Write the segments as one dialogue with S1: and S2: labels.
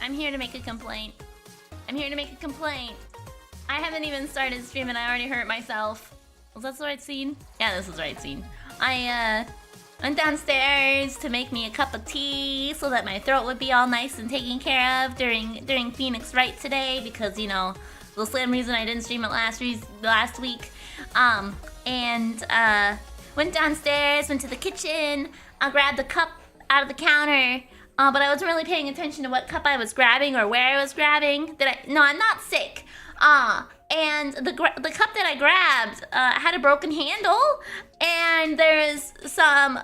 S1: I'm here to make a complaint. I'm here to make a complaint. I haven't even started streaming, I already hurt myself. Was that the right scene? Yeah, this is the right scene. I went downstairs to make me a cup of tea so that my throat would be all nice and taken care of during Phoenix Wright today, because, you know, the same reason I didn't stream it last week. Went downstairs, went to the kitchen, I grabbed the cup out of the counter, but I wasn't really paying attention to what cup I was grabbing or where I was grabbing. No, I'm not sick. And the cup that I grabbed had a broken handle, and there's some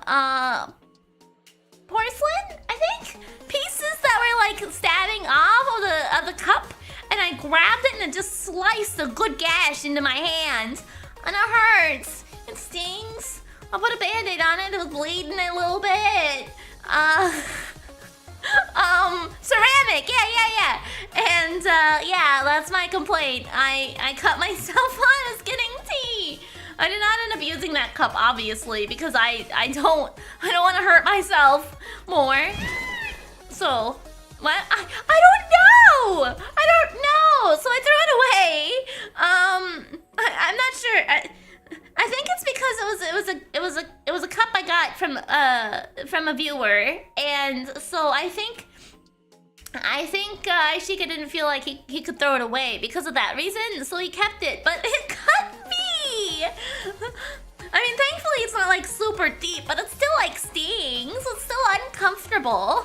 S1: porcelain, I think, pieces that were like stabbing off of the cup, and I grabbed it and it just sliced a good gash into my hand, and it hurts. It stings. I put a band-aid on it. It was bleeding a little bit. Ceramic, yeah. And, yeah, that's my complaint. I cut myself while I was getting tea. I did not end up using that cup, obviously, because I don't want to hurt myself more. So, what? I don't know! So I threw it away. I'm not sure. I think it's because it was a cup I got from a viewer, and so I think Aishika didn't feel like he could throw it away because of that reason, so he kept it. But it cut me. I mean, thankfully it's not like super deep, but it still like stings. It's still uncomfortable.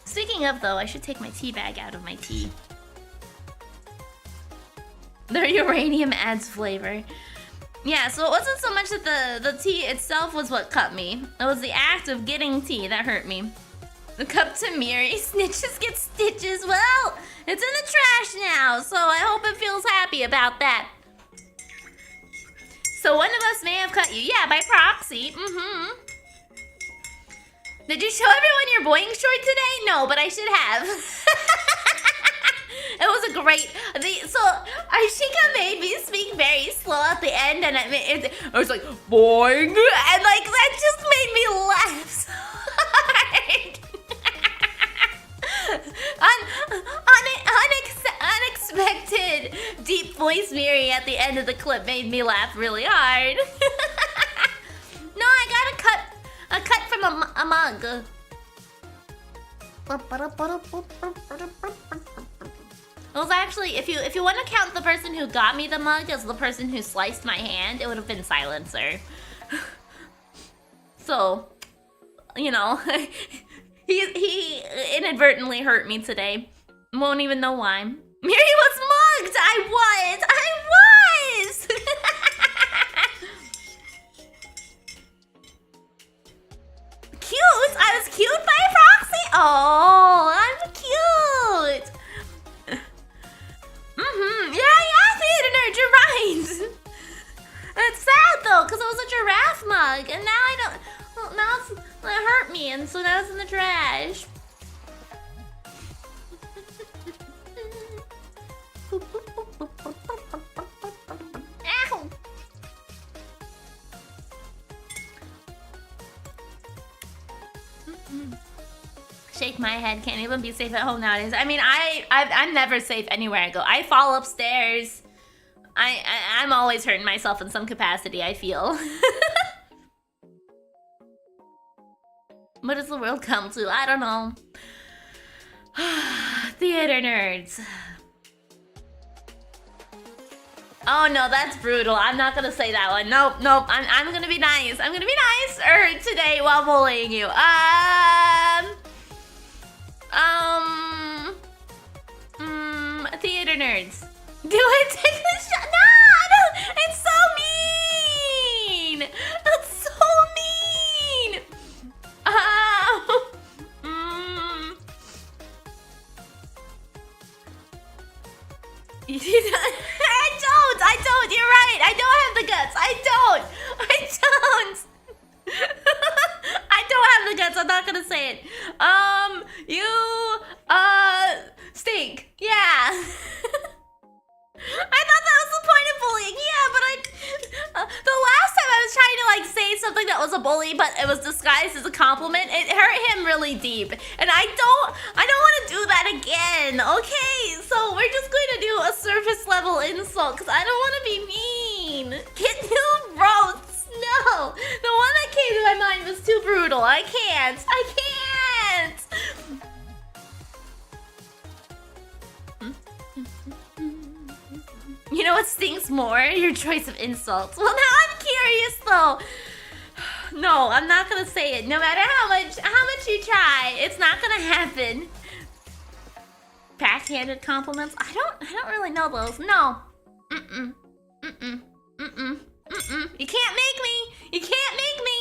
S1: Speaking of, though, I should take my tea bag out of my tea. The uranium adds flavor. Yeah, so it wasn't so much that the tea itself was what cut me. It was the act of getting tea that hurt me. The cup to Miri, snitches get stitches. Well, it's in the trash now, so I hope it feels happy about that. So one of us may have cut you. Yeah, by proxy. Did you show everyone your boing short today? No, but I should have. It was a great... So, Ashika made me speak very slow at the end, and I was like, boing! And, like, that just made me laugh so hard. Unexpected deep voice Miri at the end of the clip made me laugh really hard. No, I got a cut from a mug. It was actually, if you want to count the person who got me the mug as the person who sliced my hand, it would have been Silencer. So, you know, he inadvertently hurt me today. Won't even know why. Miri was mugged! I was! Cute? I was cute by proxy? Oh, I'm cute! Yeah, theater nerd, you're right! It's sad though, because it was a giraffe mug, and now I don't... Well, now it hurt me, and so now it's in the trash. Ow! Shake my head. Can't even be safe at home nowadays. I mean, I'm never safe anywhere I go. I fall upstairs. I'm always hurting myself in some capacity, I feel. What does the world come to? I don't know. Theater nerds. Oh no, that's brutal. I'm not gonna say that one. Nope. I'm gonna be nice. I'm gonna be nicer today while bullying you. Theater nerds. Do I take the shot? No, I don't. It's so mean. That's so mean. I don't. You're right. I don't have the guts. I don't. I don't have the guts. I'm not gonna say it. You stink. Yeah. I thought that was the point of bullying. Yeah, but the last time I was trying to like say something that was a bully, but it was disguised as a compliment, it hurt him really deep, and I don't want to do that again. Okay, so we're just going to do a surface level insult because I don't want to be mean. Get new roasts. No, the one that came to my mind was too brutal. I can't. You know what stings more? Your choice of insults. Well, now I'm curious though. No, I'm not gonna say it. No matter how much you try, it's not gonna happen. Backhanded compliments? I don't really know those. No. You can't make me. You can't make me.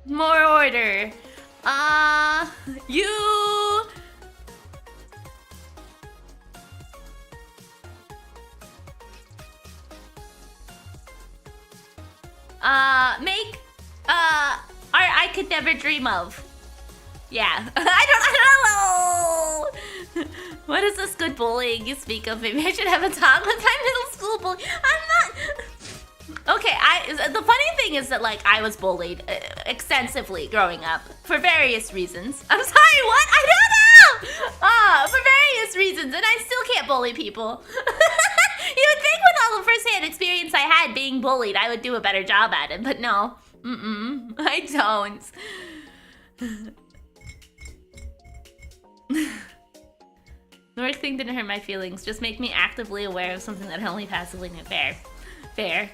S1: More order. You... make, art I could never dream of. Yeah. I don't know! What is this good bullying you speak of? Maybe I should have a talk with my middle school bully. I'm not... Okay, the funny thing is that, like, I was bullied extensively growing up for various reasons. I'm sorry, what? I don't know! For various reasons, and I still can't bully people. You would think with all the first-hand experience I had being bullied, I would do a better job at it, but no. I don't. The work thing didn't hurt my feelings, just make me actively aware of something that I only passively knew. Fair.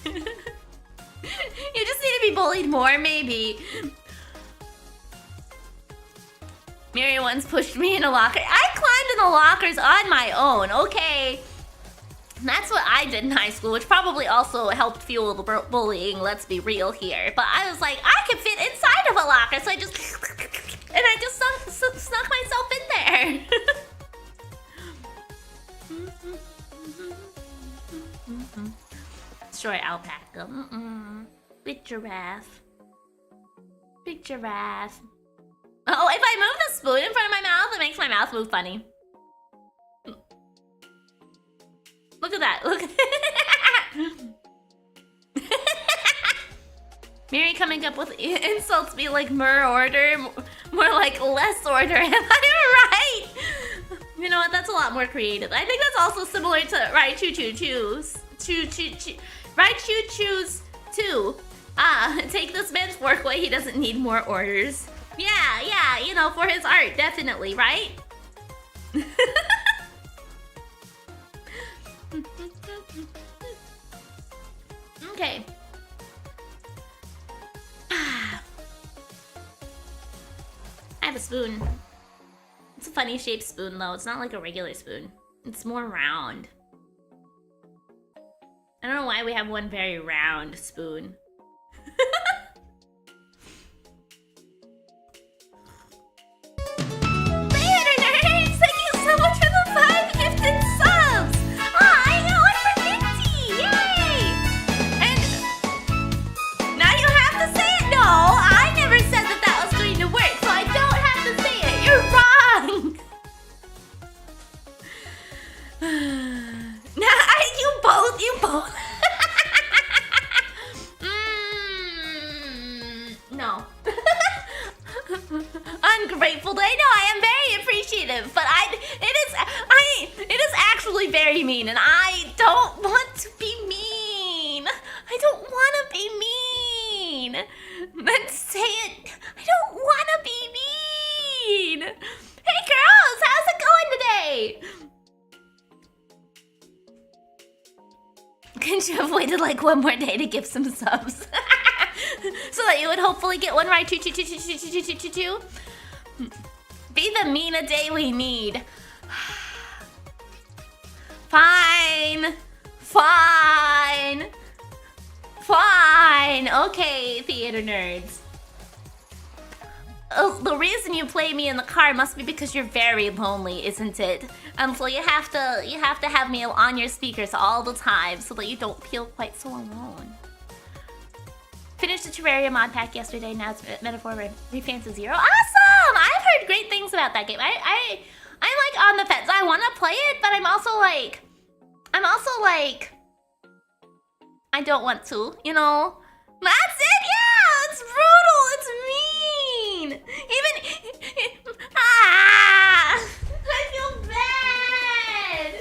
S1: You just need to be bullied more, maybe. Miri once pushed me in a locker. I climbed in the lockers on my own, okay? That's what I did in high school, which probably also helped fuel the bullying, let's be real here. But I was like, I can fit inside of a locker, so I just And I just snuck myself in there. Destroy alpaca. Big giraffe. Big giraffe. Oh, if I move the spoon in front of my mouth, it makes my mouth move funny. Look at that. Look at Miri coming up with insults be like more order, more like less order. Am I right? You know what? That's a lot more creative. I think that's also similar to Wright Choo-Choo-Choose. Wright Choo-Choose 2. Take this man's fork away. He doesn't need more orders. Yeah, you know, for his art, definitely, right? Okay. I have a spoon. It's a funny shaped spoon though. It's not like a regular spoon. It's more round. I don't know why we have one very round spoon. You both. No. Ungrateful. I know I am very appreciative, but it is actually very mean, and I don't want to be mean. I don't want to be mean. Let's say it. I don't want to be mean. Hey girls, how's it going today? Couldn't you have waited like one more day to give some subs? So that you would hopefully get one right. Be the Miridae we need. Fine. Okay, theater nerds. Oh, the reason you play me in the car must be because you're very lonely, isn't it? And so you have to have me on your speakers all the time so that you don't feel quite so alone. Finished the Terraria mod pack yesterday. Now it's Metaphor Refans 0. Awesome! I've heard great things about that game. I'm like on the fence. I want to play it, but I'm also like, I don't want to. You know? That's it. Yeah, it's brutal. It's mean. Even I feel bad.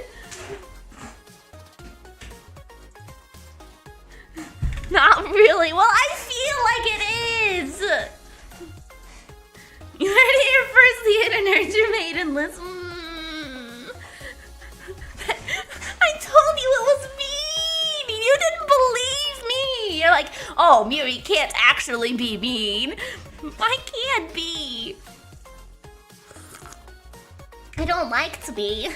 S1: Not really. Well, I feel like it is. You heard it here first, theater nerds. You're maidenless. I told you it was mean. You didn't believe me. You're like, oh, Miri can't actually be mean. I can't be. I don't like to be.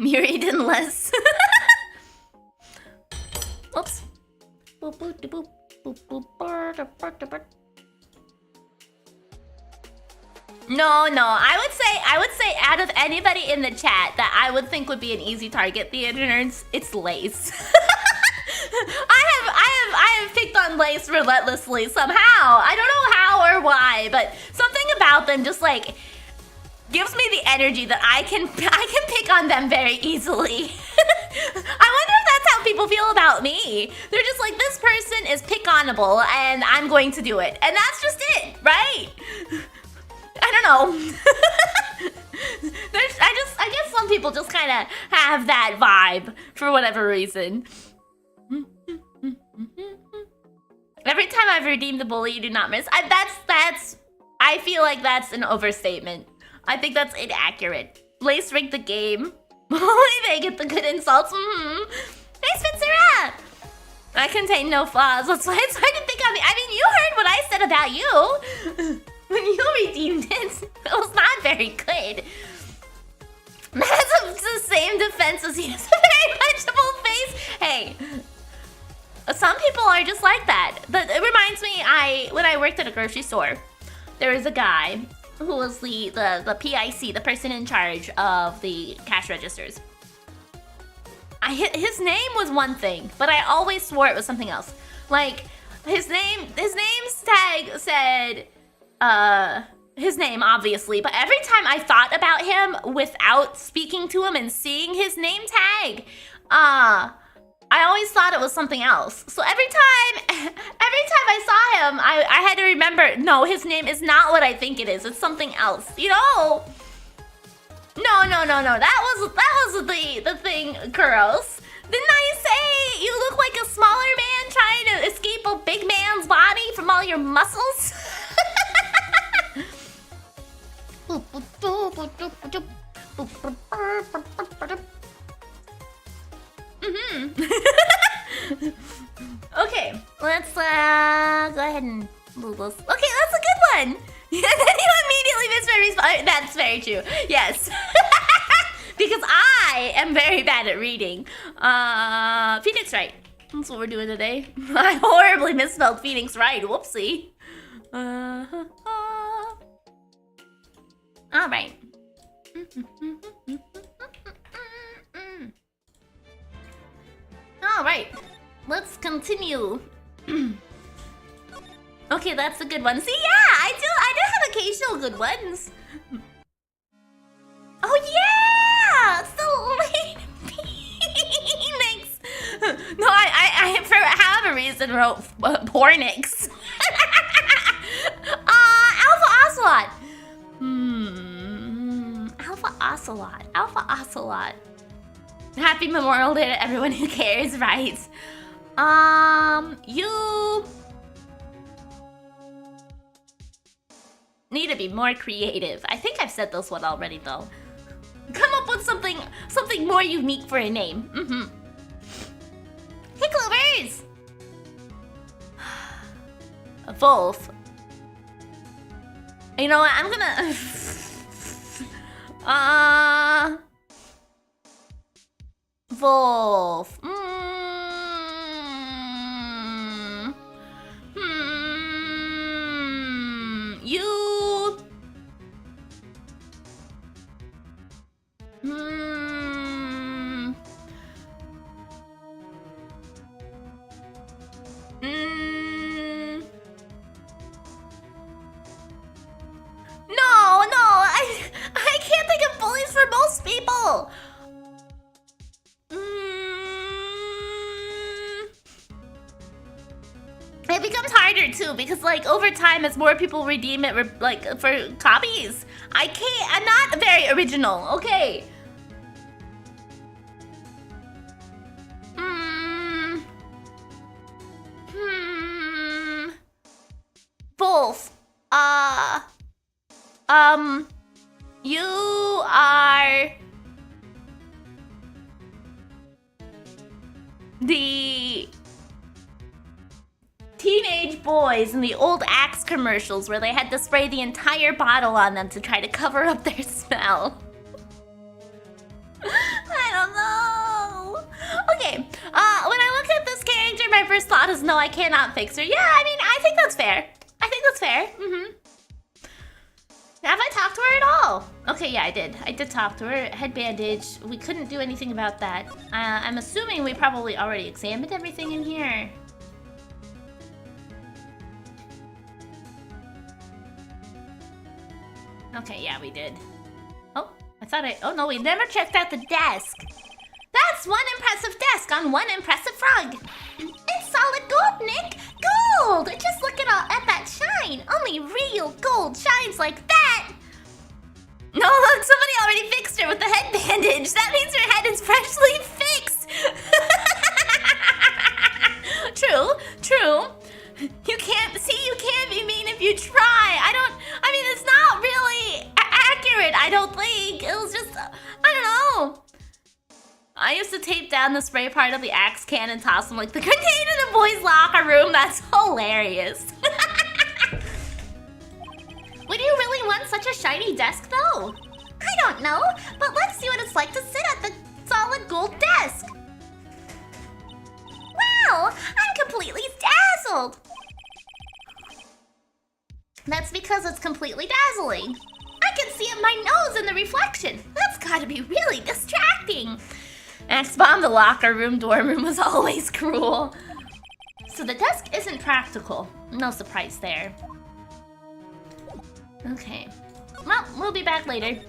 S1: Miridae-less. Oops. Boop, boop, boop, boop, boop, boop. No. I would say out of anybody in the chat that I would think would be an easy target, theater nerds, it's Lace. I have picked on Lace relentlessly somehow. I don't know how or why, but something about them just like gives me the energy that I can pick on them very easily. I wonder if that's how people feel about me. They're just like, this person is pick-onable and I'm going to do it. And that's just it, right? I don't know. I guess some people just kind of have that vibe for whatever reason. Every time I've redeemed the bully, you do not miss. I feel like that's an overstatement. I think that's inaccurate. Lace rigged the game. Only they get the good insults. Hey, Spencer! I contain no flaws. That's why it's hard to pick on me. I mean, you heard what I said about you. When you redeemed it, it was not very good. Matt has the same defense as he has a very punchable face. Hey, some people are just like that. But it reminds me, when I worked at a grocery store, there was a guy who was the PIC, the person in charge of the cash registers. His name was one thing, but I always swore it was something else. Like, his name's tag said, his name, obviously, but every time I thought about him without speaking to him and seeing his name tag, I always thought it was something else. So every time I saw him, I had to remember, no, his name is not what I think it is. It's something else, you know? No. That was the thing, girls. Didn't I say you look like a smaller man trying to escape a big man's body from all your muscles? Okay, let's go ahead and move this. Okay, that's a good one. And then you immediately missed my response. That's very true. Yes. Because I am very bad at reading. Phoenix Wright. That's what we're doing today. I horribly misspelled Phoenix Wright. Whoopsie. All right. All right. Let's continue. Okay, that's a good one. See, yeah, I do have occasional good ones. Oh yeah, it's the late Phoenix. No, I for however reason wrote Pornix. Alpha Ocelot. Alpha Ocelot. Happy Memorial Day to everyone who cares, right? You need to be more creative. I think I've said this one already, though. Come up with something more unique for a name. Hey, Clovers! Wolf. You know what? I'm gonna... Wolf. You... No, I can't think of bullies for most people. It becomes harder too because, like, over time, as more people redeem it, like, for copies, I'm not very original. Okay. Wolf. You are the teenage boys in the old Axe commercials where they had to spray the entire bottle on them to try to cover up their smell. I don't know. Okay, when I look at this character, my first thought is no, I cannot fix her. Yeah, I mean, I think that's fair. Have I talked to her at all? Okay, yeah, I did. I did talk to her. Head bandage. We couldn't do anything about that. I'm assuming we probably already examined everything in here. Okay, yeah, we did. Oh, oh no, we never checked out the desk. That's one impressive desk on one impressive frog. It's solid gold, Nick. Gold! Just look at that shine. Only real gold shines like that. No, look, somebody already fixed her with the head bandage. That means her head is freshly fixed. True. You can't be mean if you try. I mean, it's not really accurate, I don't think. It was just, I don't know. I used to tape down the spray part of the Axe can and toss them like the grenade in the boys' locker room. That's hilarious. Would you really want such a shiny desk, though? I don't know, but let's see what it's like to sit at the solid gold desk. Wow, I'm completely dazzled. That's because it's completely dazzling. I can see my nose in the reflection. That's gotta be really distracting. X-Bomb, the locker room, dorm room was always cruel. So the desk isn't practical. No surprise there. Okay. Well, we'll be back later.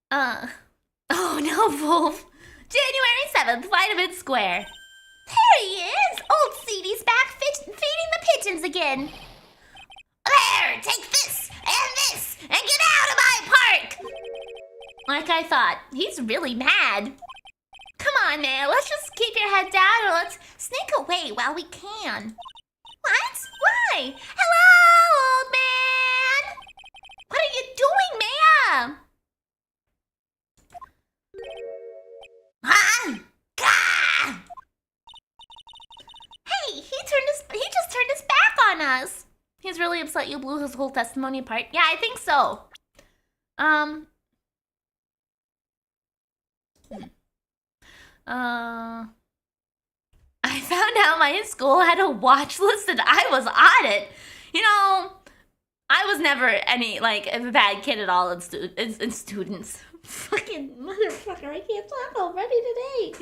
S1: Oh no, Wolf. January 7th, Vitamin Square. There he is! Old Seedy's back feeding the pigeons again. There, take this, and get out of my park! Like I thought, he's really mad. Come on, man, let's just keep your head down or let's sneak away while we can. What? Why? Hello, old man! What are you doing, Maya? Huh? Gah! Hey, he just turned his back on us. He's really upset you blew his whole testimony apart. Yeah, I think so. I found out my school had a watch list and I was on it. You know, I was never any, like, a bad kid at all in students. Fucking motherfucker, I can't talk already today.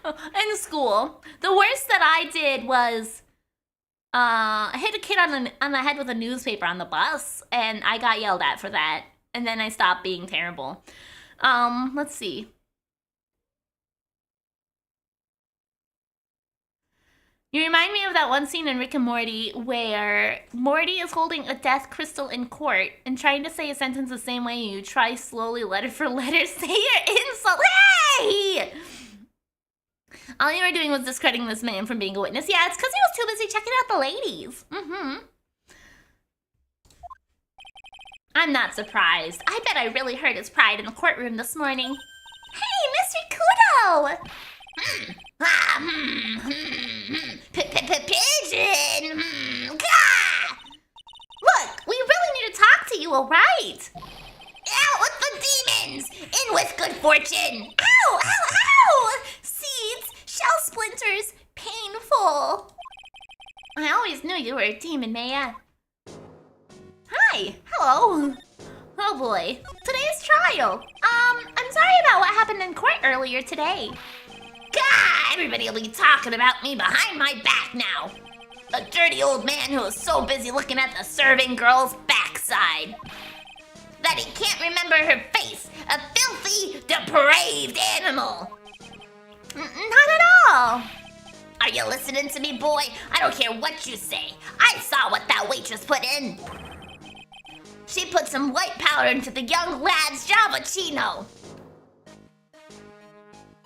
S1: In school, the worst that I did was, I hit a kid on the head with a newspaper on the bus, and I got yelled at for that. And then I stopped being terrible. Let's see. You remind me of that one scene in Rick and Morty where Morty is holding a death crystal in court and trying to say a sentence the same way you try slowly, letter for letter, say your insult. Hey! All you were doing was discrediting this man from being a witness. Yeah, it's because he was too busy checking out the ladies. I'm not surprised. I bet I really hurt his pride in the courtroom this morning. Hey, Mr. Kudo! Pigeon! Gah! Look, we really need to talk to you, all right? Out with the demons! In with good fortune! Ow! Ow! Ow! Seeds, shell splinters, painful. I always knew you were a demon, Maya. Hi! Hello! Oh boy. Today's trial. I'm sorry about what happened in court earlier today. God, everybody will be talking about me behind my back now. A dirty old man who is so busy looking at the serving girl's backside that he can't remember her face. A filthy, depraved animal. Not at all. Are you listening to me, boy? I don't care what you say. I saw what that waitress put in. She put some white powder into the young lad's Javachino.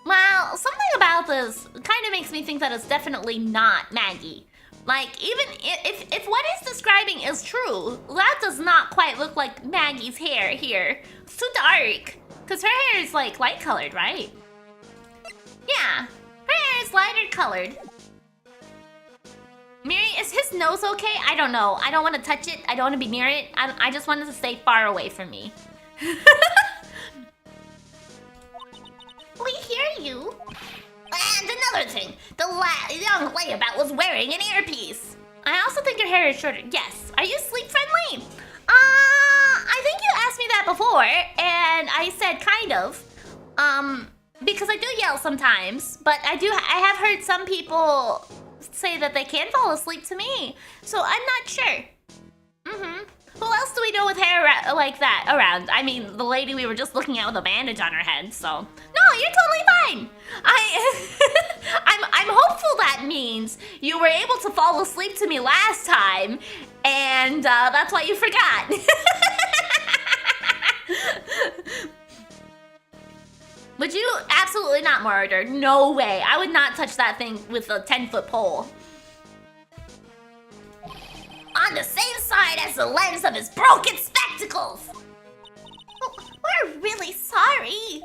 S1: Well, something about this kind of makes me think that it's definitely not Maggie. Like, even if what he's describing is true, that does not quite look like Maggie's hair here. It's too dark. Because her hair is, like, light colored, right? Yeah, her hair is lighter colored. Miri, is his nose okay? I don't know. I don't want to touch it. I don't want to be near it. I just wanted to stay far away from me. We hear you. And another thing, the young layabout was wearing an earpiece. I also think your hair is shorter. Yes. Are you sleep friendly? I think you asked me that before, and I said kind of. Because I do yell sometimes, but I have heard some people say that they can fall asleep to me, so I'm not sure. Who else do we know with hair like that around? I mean, the lady we were just looking at with a bandage on her head, so. No, you're totally fine. I'm hopeful that means you were able to fall asleep to me last time, and that's why you forgot. Would you? Absolutely not, Murder. No way. I would not touch that thing with a 10-foot pole. On the same side as the lens of his broken spectacles. We're really sorry.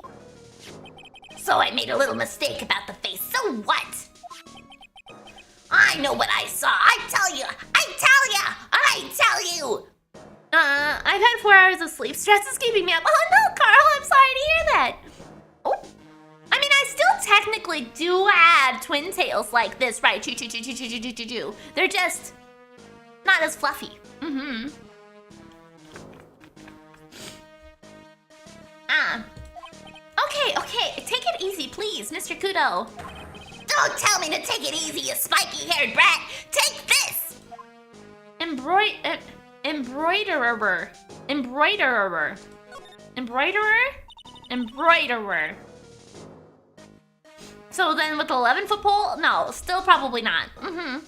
S1: So I made a little mistake about the face. So what? I know what I saw. I tell you. I've had 4 hours of sleep. Stress is keeping me up. Oh no, Carl, I'm sorry to hear that. Oh. I mean, I still technically do have twin tails like this, right? They're just not as fluffy. Mm-hmm. Okay, take it easy, please, Mr. Kudo. Don't tell me to take it easy, you spiky-haired brat. Take this! Embroiderer. So then with the 11-foot pole? No, still probably not. Mm-hmm.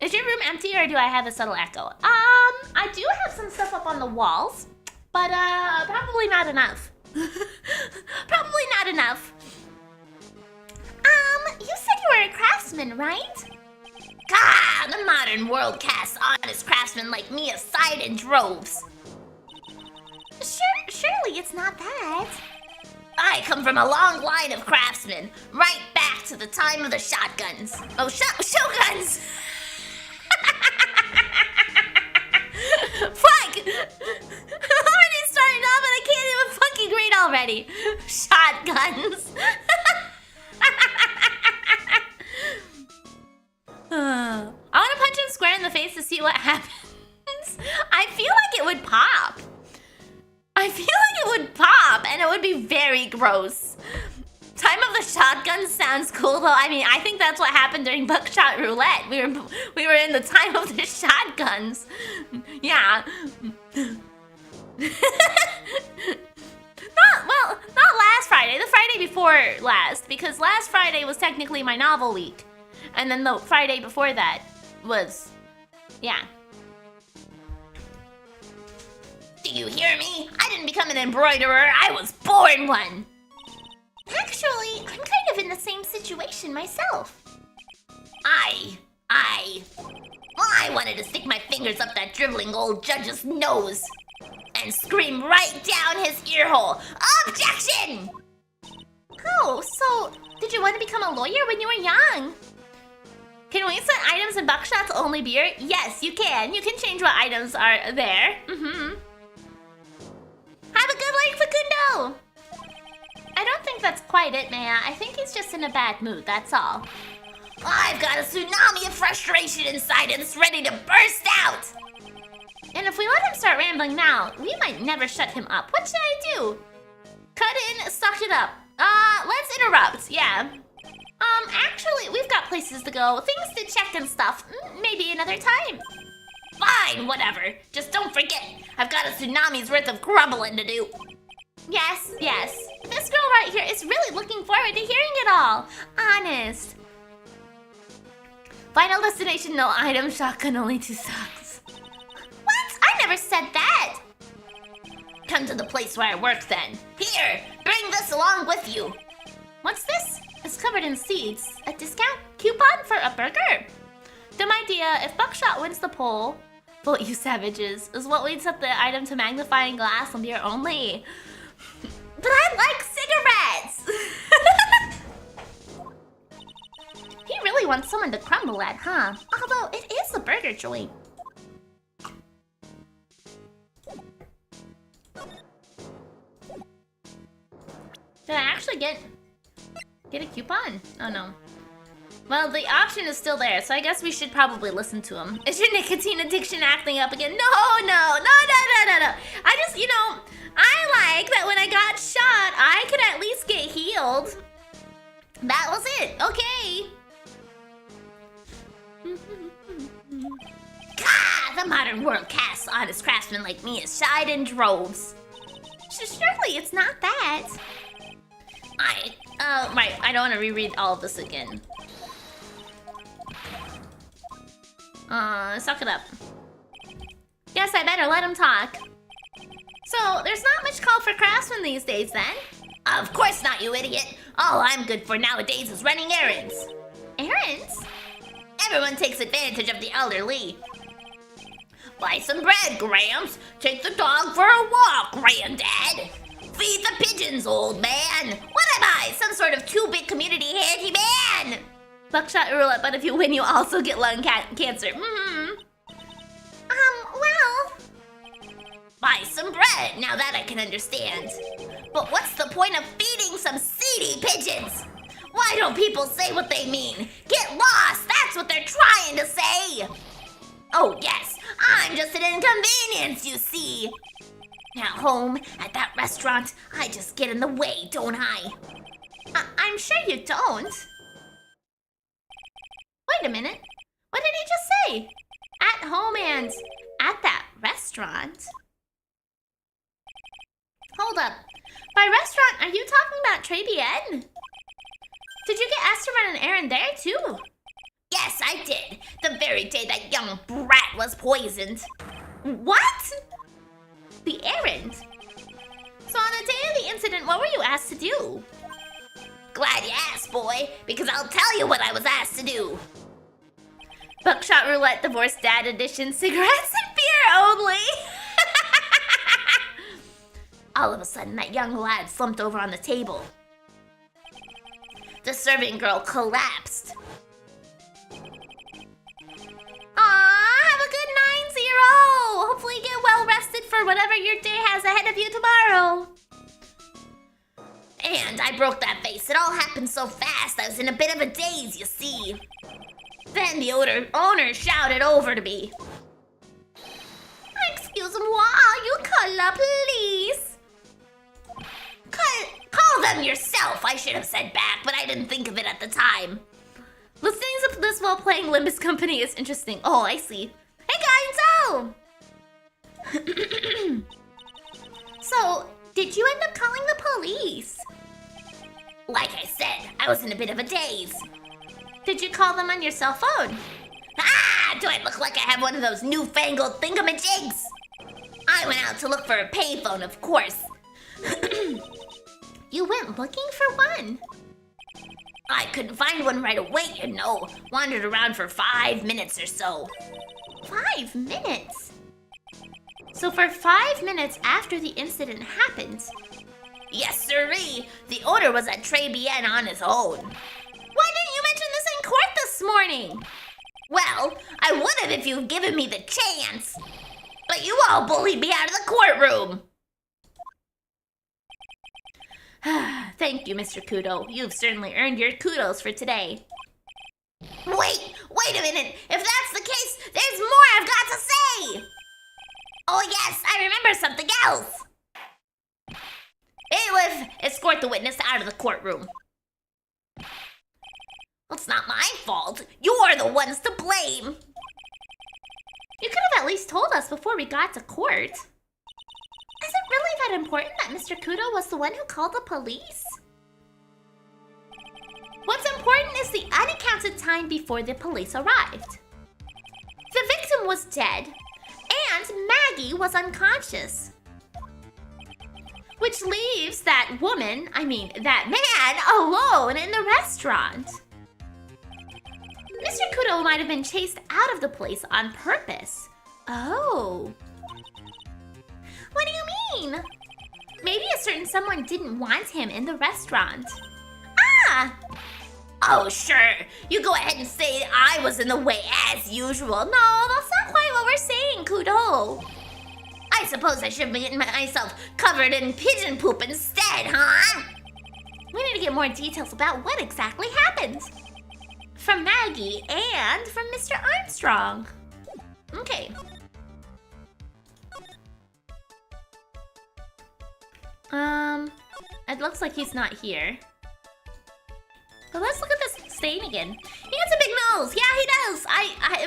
S1: Is your room empty or do I have a subtle echo? I do have some stuff up on the walls, but probably not enough. Probably not enough. You said you were a craftsman, right? God, the modern world casts honest craftsmen like me aside in droves. Surely it's not that. I come from a long line of craftsmen, right back to the time of the shotguns. Oh, shoguns! Fuck! I'm already starting off and I can't even fucking read already. Shotguns. I want to punch him square in the face to see what happens. I feel like it would pop. And it would be very gross. Time of the shotgun sounds cool, though. I mean, I think that's what happened during Buckshot Roulette. We were in the time of the shotguns. Yeah. Not last Friday. The Friday before last, because last Friday was technically my novel week. And then the Friday before that was, yeah. Do you hear me? I didn't become an embroiderer, I was born one. Actually, I'm kind of in the same situation myself. I wanted to stick my fingers up that dribbling old judge's nose and scream right down his ear hole. Objection! Oh, so did you want to become a lawyer when you were young? Can we set items in Buckshot's only beer? Yes, you can. You can change what items are there. Mm-hmm. Have a good life, Facundo! I don't think that's quite it, Maya. I think he's just in a bad mood, that's all. I've got a tsunami of frustration inside and it's ready to burst out! And if we let him start rambling now, we might never shut him up. What should I do? Cut in, suck it up. Let's interrupt, yeah. Actually, we've got places to go, things to check and stuff. Maybe another time. Fine, whatever. Just don't forget, I've got a tsunami's worth of grumbling to do. Yes. This girl right here is really looking forward to hearing it all. Honest. Final destination, no item, shotgun, only 2 socks. What? I never said that. Come to the place where I work then. Here, bring this along with you. What's this? It's covered in seeds. A discount coupon for a burger? Dumb idea. If Buckshot wins the poll, vote you savages, is what leads up the item to magnifying glass and beer only. But I like cigarettes! He really wants someone to crumble at, huh? Although, it is a burger joint. Did I actually get a coupon? Oh no. Well, the option is still there, so I guess we should probably listen to him. Is your nicotine addiction acting up again? No. I just, I like that when I got shot, I could at least get healed. That was it. Okay. God, the modern world casts honest craftsmen like me aside in droves. Surely it's not that. Right, I don't want to reread all of this again. Suck it up. Guess I better let him talk. So, there's not much call for craftsmen these days, then? Of course not, you idiot. All I'm good for nowadays is running errands. Errands? Everyone takes advantage of the elderly. Buy some bread, Gramps. Take the dog for a walk, Granddad. Feed the pigeons, old man. What am I, some sort of 2-bit community handyman? Buckshot roulette, but if you win, you also get lung cancer. Well, Buy some bread, now that I can understand. But what's the point of feeding some seedy pigeons? Why don't people say what they mean? Get lost, that's what they're trying to say. Oh yes, I'm just an inconvenience, you see. At home, at that restaurant, I just get in the way, don't I? I'm sure you don't. Wait a minute. What did he just say? At home and at that restaurant? Hold up. By restaurant, are you talking about Trebienne? Did you get asked to run an errand there, too? Yes, I did. The very day that young brat was poisoned. What? The errand? So on the day of the incident, what were you asked to do? Glad you asked, boy, because I'll tell you what I was asked to do. Buckshot Roulette Divorced Dad Edition, cigarettes and beer only. All of a sudden, that young lad slumped over on the table. The serving girl collapsed. Aw, have a good 9-0. Hopefully you get well rested for whatever your day has ahead of you tomorrow. And I broke that vase. It all happened so fast. I was in a bit of a daze, you see. Then the owner shouted over to me. Excuse-moi, you caller, please. Call them yourself, I should have said back, but I didn't think of it at the time. Listening to this while playing Limbus Company is interesting. Oh, I see. Hey, Gainzo! So, did you end up calling the police? Like I said, I was in a bit of a daze. Did you call them on your cell phone? Ah, do I look like I have one of those newfangled thingamajigs? I went out to look for a payphone, of course. You went looking for one? I couldn't find one right away, you know. Wandered around for 5 minutes or so. 5 minutes? So for 5 minutes after the incident happened? Yes, sirree. The owner was at Trebienne on his own. Why didn't you mention this in court this morning? Well, I would have if you'd given me the chance. But you all bullied me out of the courtroom. Thank you, Mr. Kudo. You've certainly earned your kudos for today. Wait a minute. If that's the case, there's more I've got to say. Oh yes, I remember something else. Bailiff, escort the witness out of the courtroom. Well, it's not my fault. You're the ones to blame. You could have at least told us before we got to court. Is it really that important that Mr. Kudo was the one who called the police? What's important is the unaccounted time before the police arrived. The victim was dead, and Maggie was unconscious. Which leaves that that man, alone in the restaurant. Mr. Kudo might have been chased out of the place on purpose. Oh. What do you mean? Maybe a certain someone didn't want him in the restaurant. Ah! Oh, sure. You go ahead and say I was in the way as usual. No, that's not quite what we're saying, Kudo. I suppose I should be getting myself covered in pigeon poop instead, huh? We need to get more details about what exactly happened. From Maggie and from Mr. Armstrong. Okay. It looks like he's not here. But let's look at this stain again. He has a big nose. Yeah, he does.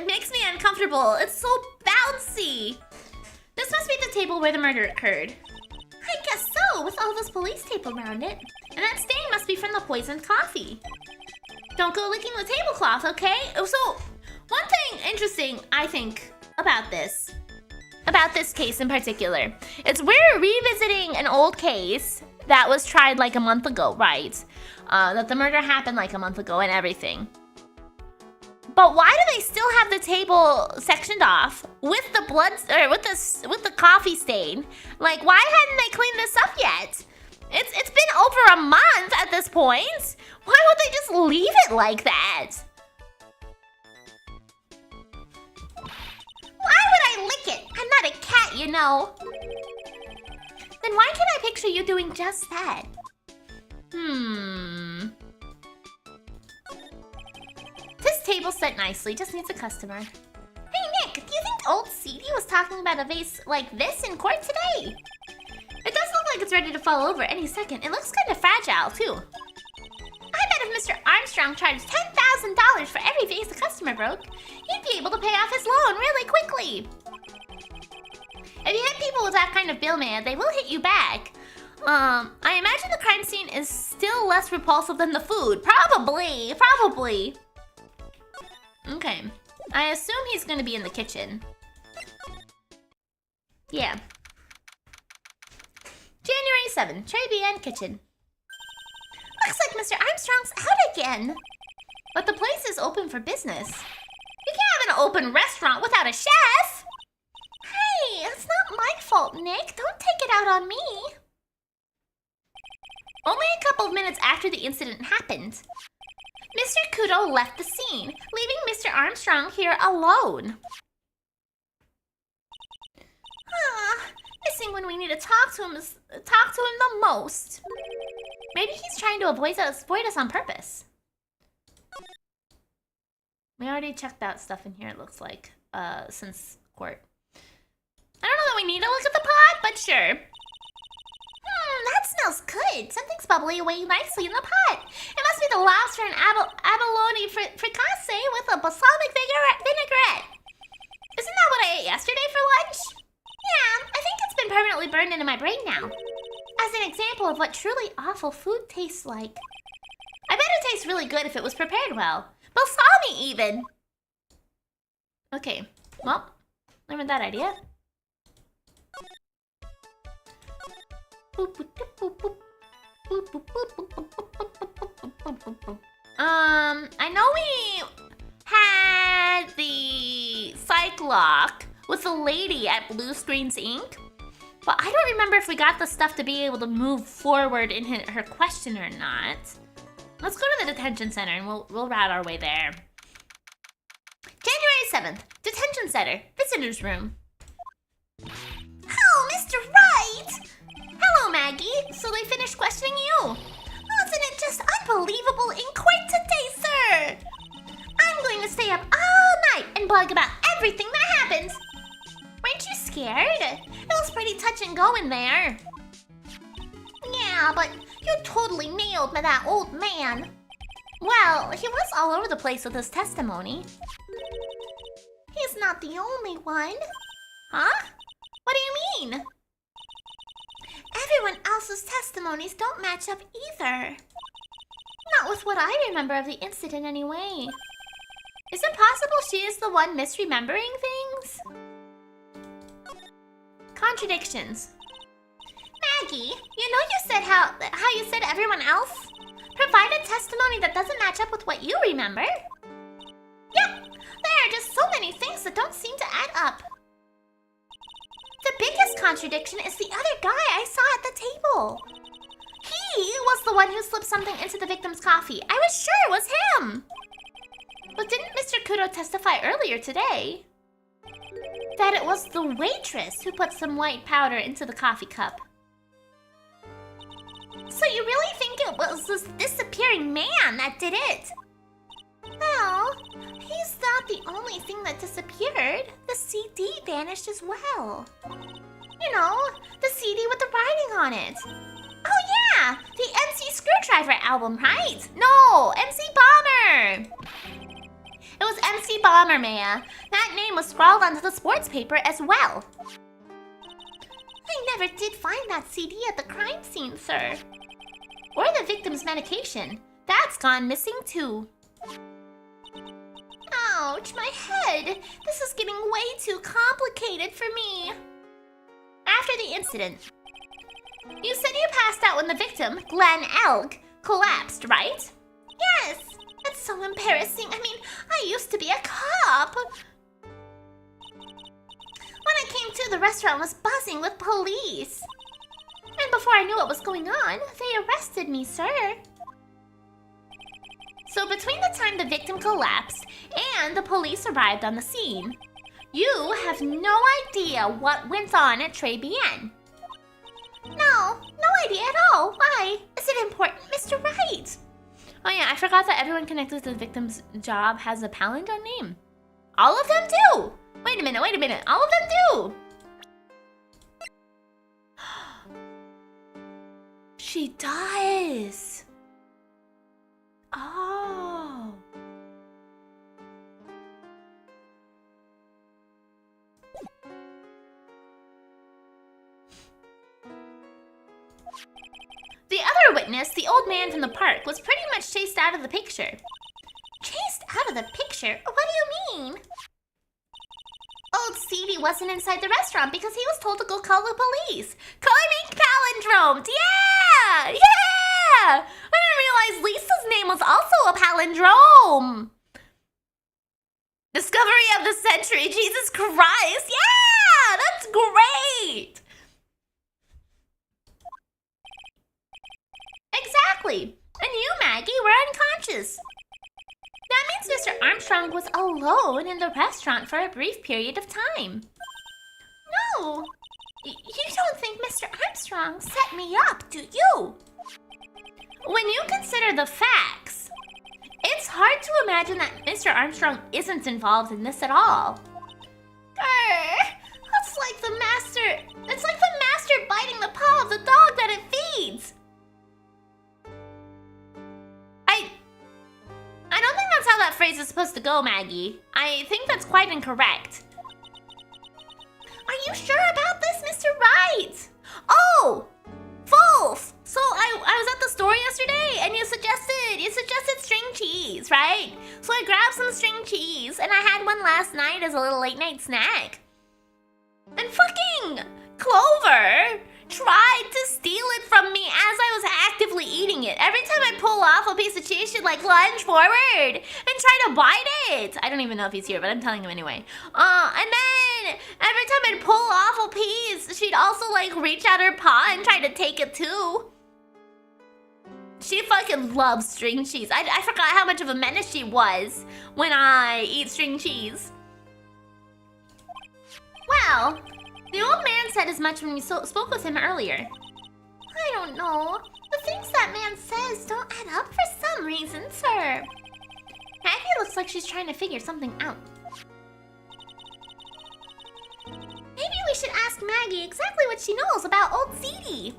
S1: It makes me uncomfortable. It's so bouncy. This must be the table where the murder occurred. I guess so, with all this police tape around it. And that stain must be from the poisoned coffee. Don't go licking the tablecloth, okay? So, one thing interesting, I think, about this case in particular, is we're revisiting an old case that was tried like a month ago, right? That the murder happened like a month ago and everything. But why do they still have the table sectioned off with the blood, or with the coffee stain? Like, why hadn't they cleaned this up yet? It's been over a month at this point. Why would they just leave it like that? Why would I lick it? I'm not a cat, you know. Then why can't I picture you doing just that? This table's set nicely, just needs a customer. Hey Nick, do you think old CD was talking about a vase like this in court today? It does look like it's ready to fall over any second. It looks kind of fragile, too. I bet if Mr. Armstrong charged $10,000 for every vase the customer broke, he'd be able to pay off his loan really quickly. If you hit people with that kind of bill, man, they will hit you back. I imagine the crime scene is still less repulsive than the food. Probably. Okay. I assume he's gonna be in the kitchen. Yeah. January 7th, Trey and kitchen. Looks like Mr. Armstrong's out again. But the place is open for business. You can't have an open restaurant without a chef. Hey, it's not my fault, Nick. Don't take it out on me. Only a couple of minutes after the incident happened, Mr. Kudo left the scene, leaving Mr. Armstrong here alone. Missing when we need to talk to him the most. Maybe he's trying to avoid us on purpose. We already checked that stuff in here, it looks like, since court. I don't know that we need to look at the pot, but sure. That smells good. Something's bubbling away nicely in the pot. It must be the lobster and abalone fricassee with a balsamic vinaigrette. Isn't that what I ate yesterday for lunch? Yeah, I think it's been permanently burned into my brain now. As an example of what truly awful food tastes like. I bet it tastes really good if it was prepared well. Balsamic even. Okay, well, never mind that idea. I know we had the psych lock with the lady at Blue Screens Inc. But I don't remember if we got the stuff to be able to move forward in her question or not. Let's go to the detention center and we'll route our way there. January 7th, detention center, visitors room. Oh, Mr. Wright! Hello, Maggie. So they finished questioning you. Wasn't it just unbelievable in court today, sir? I'm going to stay up all night and blog about everything that happened. Weren't you scared? It was pretty touch and go in there. Yeah, but you totally nailed that old man. Well, he was all over the place with his testimony. He's not the only one. Huh? What do you mean? Everyone else's testimonies don't match up either. Not with what I remember of the incident anyway. Is it possible she is the one misremembering things? Contradictions. Maggie, you know you said how you said everyone else provided testimony that doesn't match up with what you remember? Yep, there are just so many things that don't seem to add up. The biggest contradiction is the other guy I saw at the table. He was the one who slipped something into the victim's coffee. I was sure it was him. But didn't Mr. Kudo testify earlier today that it was the waitress who put some white powder into the coffee cup? So you really think it was this disappearing man that did it? Well, he's not the only thing that disappeared. The CD vanished as well. You know, the CD with the writing on it. Oh yeah, the MC Screwdriver album, right? No, MC Bomber. It was MC Bomber, Maya. That name was scrawled onto the sports paper as well. I never did find that CD at the crime scene, sir. Or the victim's medication. That's gone missing too. Ouch, my head. This is getting way too complicated for me. After the incident, you said you passed out when the victim, Glenn Elg, collapsed, right? Yes. That's so embarrassing. I mean, I used to be a cop. When I came to, the restaurant was buzzing with police. And before I knew what was going on, they arrested me, sir. So between the time the victim collapsed and the police arrived on the scene, You have no idea what went on at Très Bien. No idea at all. Why? Is it important, Mr. Wright? Oh yeah, I forgot that everyone connected to the victim's job has a palindrome name. All of them do! Wait a minute. All of them do! She does! Oh. The other witness, the old man from the park, was pretty much chased out of the picture. Chased out of the picture? What do you mean? Old Seedy wasn't inside the restaurant because he was told to go call the police. Claiming palindromed! Yeah! Yeah! I didn't realize Lisa's name was also a palindrome. Discovery of the century, Jesus Christ! Yeah! That's great! Exactly. And you, Maggie, were unconscious. That means Mr. Armstrong was alone in the restaurant for a brief period of time. No. You don't think Mr. Armstrong set me up, do you? When you consider the facts, it's hard to imagine that Mr. Armstrong isn't involved in this at all. It's like the master biting the paw of the dog that it feeds. I don't think that's how that phrase is supposed to go, Maggie. I think that's quite incorrect. Are you sure about this, Mr. Wright? Oh, Wolf! So I was at the store yesterday and you suggested string cheese, right? So I grabbed some string cheese and I had one last night as a little late night snack. And fucking Clover tried to steal it from me as I was actively eating it. Every time I pull off a piece of cheese, she'd like lunge forward and try to bite it. I don't even know if he's here, but I'm telling him anyway. And then every time I'd pull off a piece, she'd also like reach out her paw and try to take it too. She fucking loves string cheese. I forgot how much of a menace she was when I eat string cheese. Well, the old man said as much when we spoke with him earlier. I don't know. The things that man says don't add up for some reason, sir. Maggie looks like she's trying to figure something out. Maybe we should ask Maggie exactly what she knows about old Seedy.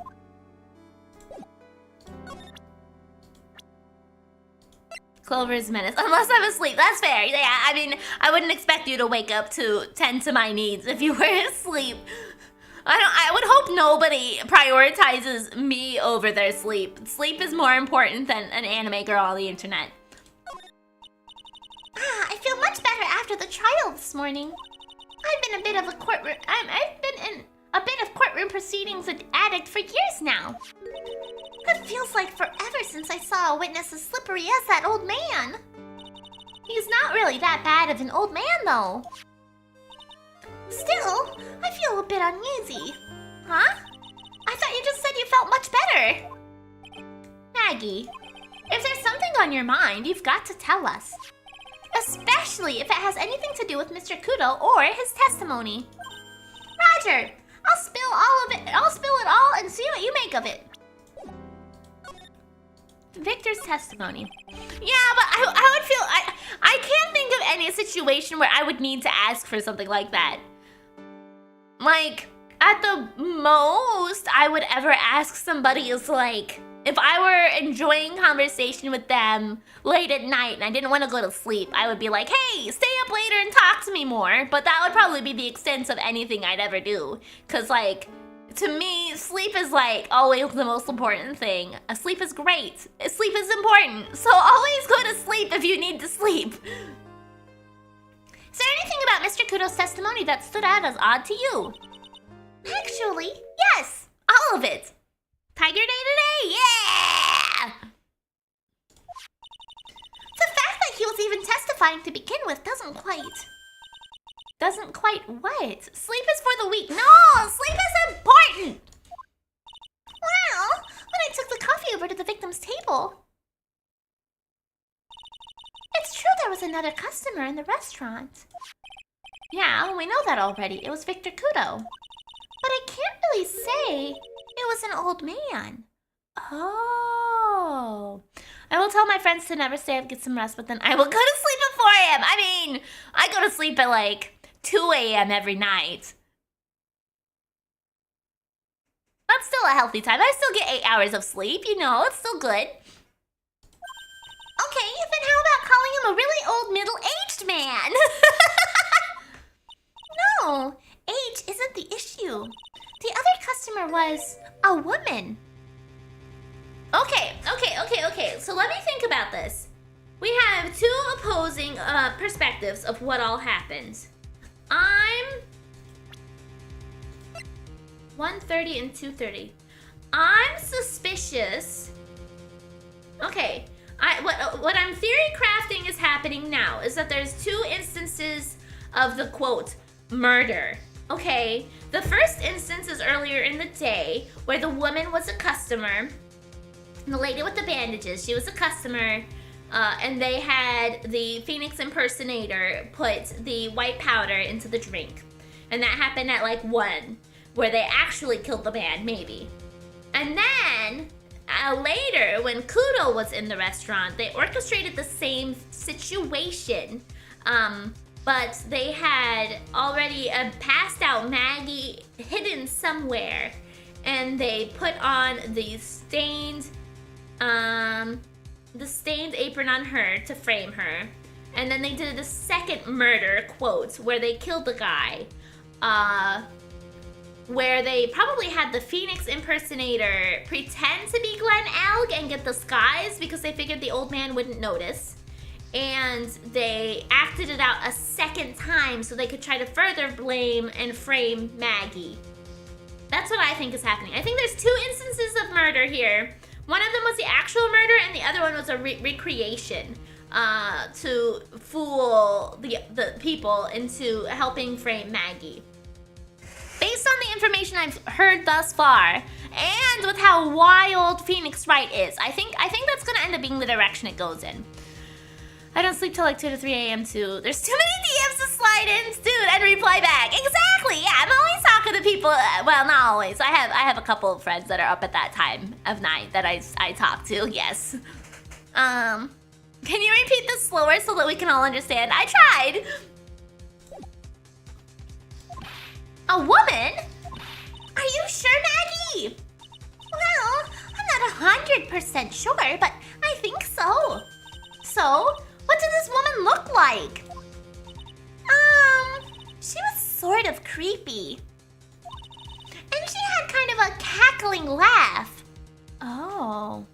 S1: Clover's menace. Unless I'm asleep. That's fair. Yeah, I mean, I wouldn't expect you to wake up to tend to my needs if you were asleep. I would hope nobody prioritizes me over their sleep. Sleep is more important than an anime girl on the internet. I feel much better after the trial this morning. I've been in a bit of courtroom proceedings addict for years now. It feels like forever since I saw a witness as slippery as that old man. He's not really that bad of an old man, though. Still, I feel a bit uneasy. Huh? I thought you just said you felt much better. Maggie, if there's something on your mind, you've got to tell us. Especially if it has anything to do with Mr. Kudo or his testimony. Roger, I'll spill it all and see what you make of it. Victor's testimony. Yeah, but I would feel... I can't think of any situation where I would need to ask for something like that. Like, at the most I would ever ask somebody is like... If I were enjoying conversation with them late at night and I didn't want to go to sleep, I would be like, hey, stay up later and talk to me more. But that would probably be the extent of anything I'd ever do. Because, like... To me, sleep is like always the most important thing. Sleep is great. Sleep is important. So always go to sleep if you need to sleep. Is there anything about Mr. Kudo's testimony that stood out as odd to you? Actually, yes. All of it. Tiger Day today? Yeah! The fact that he was even testifying to begin with doesn't quite what? Sleep is for the weak. No! Sleep is important! Well, when I took the coffee over to the victim's table... It's true there was another customer in the restaurant. Yeah, we know that already. It was Victor Kudo. But I can't really say it was an old man. Oh. I will tell my friends to never stay up, get some rest, but then I will go to sleep at 4 a.m. I mean, I go to sleep at like 2 a.m. every night. That's still a healthy time. I still get 8 hours of sleep, you know, it's still good. Okay, then how about calling him a really old middle-aged man? No, age isn't the issue. The other customer was a woman. Okay. So let me think about this. We have two opposing perspectives of what all happened. I'm 1:30 and 2:30. I'm suspicious. Okay, what I'm theory crafting is happening now is that there's two instances of the quote murder. Okay, the first instance is earlier in the day where the woman was a customer. The lady with the bandages, she was a customer, and they had the Phoenix impersonator put the white powder into the drink. And that happened at like 1, where they actually killed the man, maybe. And then, later, when Kudo was in the restaurant, they orchestrated the same situation, but they had already passed out Maggie hidden somewhere, and they put on the stained apron on her to frame her. And then they did the second murder, quote, where they killed the guy, where they probably had the Phoenix impersonator pretend to be Glenn Alg and get disguised because they figured the old man wouldn't notice. And they acted it out a second time so they could try to further blame and frame Maggie. That's what I think is happening. I think there's two instances of murder here. One of them was the actual murder, and the other one was a recreation to fool the people into helping frame Maggie. Based on the information I've heard thus far, and with how wild Phoenix Wright is, I think that's gonna end up being the direction it goes in. I don't sleep till like 2 to 3 a.m. too. There's too many DMs to slide in, dude, and reply back. Exactly, yeah, I'm always talking to people. Well, not always. I have a couple of friends that are up at that time of night that I talk to, yes. Can you repeat this slower so that we can all understand? I tried. A woman? Are you sure, Maggie? Well, I'm not 100% sure, but I think so. So, what did this woman look like? She was sort of creepy. And she had kind of a cackling laugh. Oh.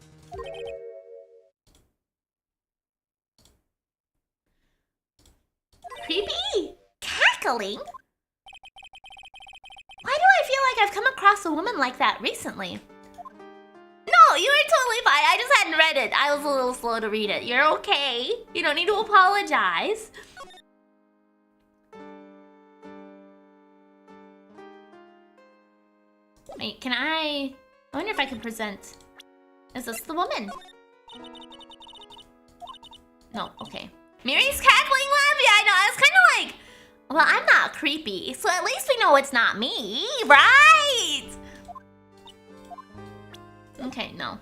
S1: Creepy? Cackling? Why do I feel like I've come across a woman like that recently? No, you were totally fine. I just hadn't read it. I was a little slow to read it. You're okay. You don't need to apologize. Wait, I wonder if I can present. Is this the woman? No, okay. Miri's cackling laugh? Yeah, I know. I was kind of like, well, I'm not creepy, so at least we know it's not me, right? Okay, no.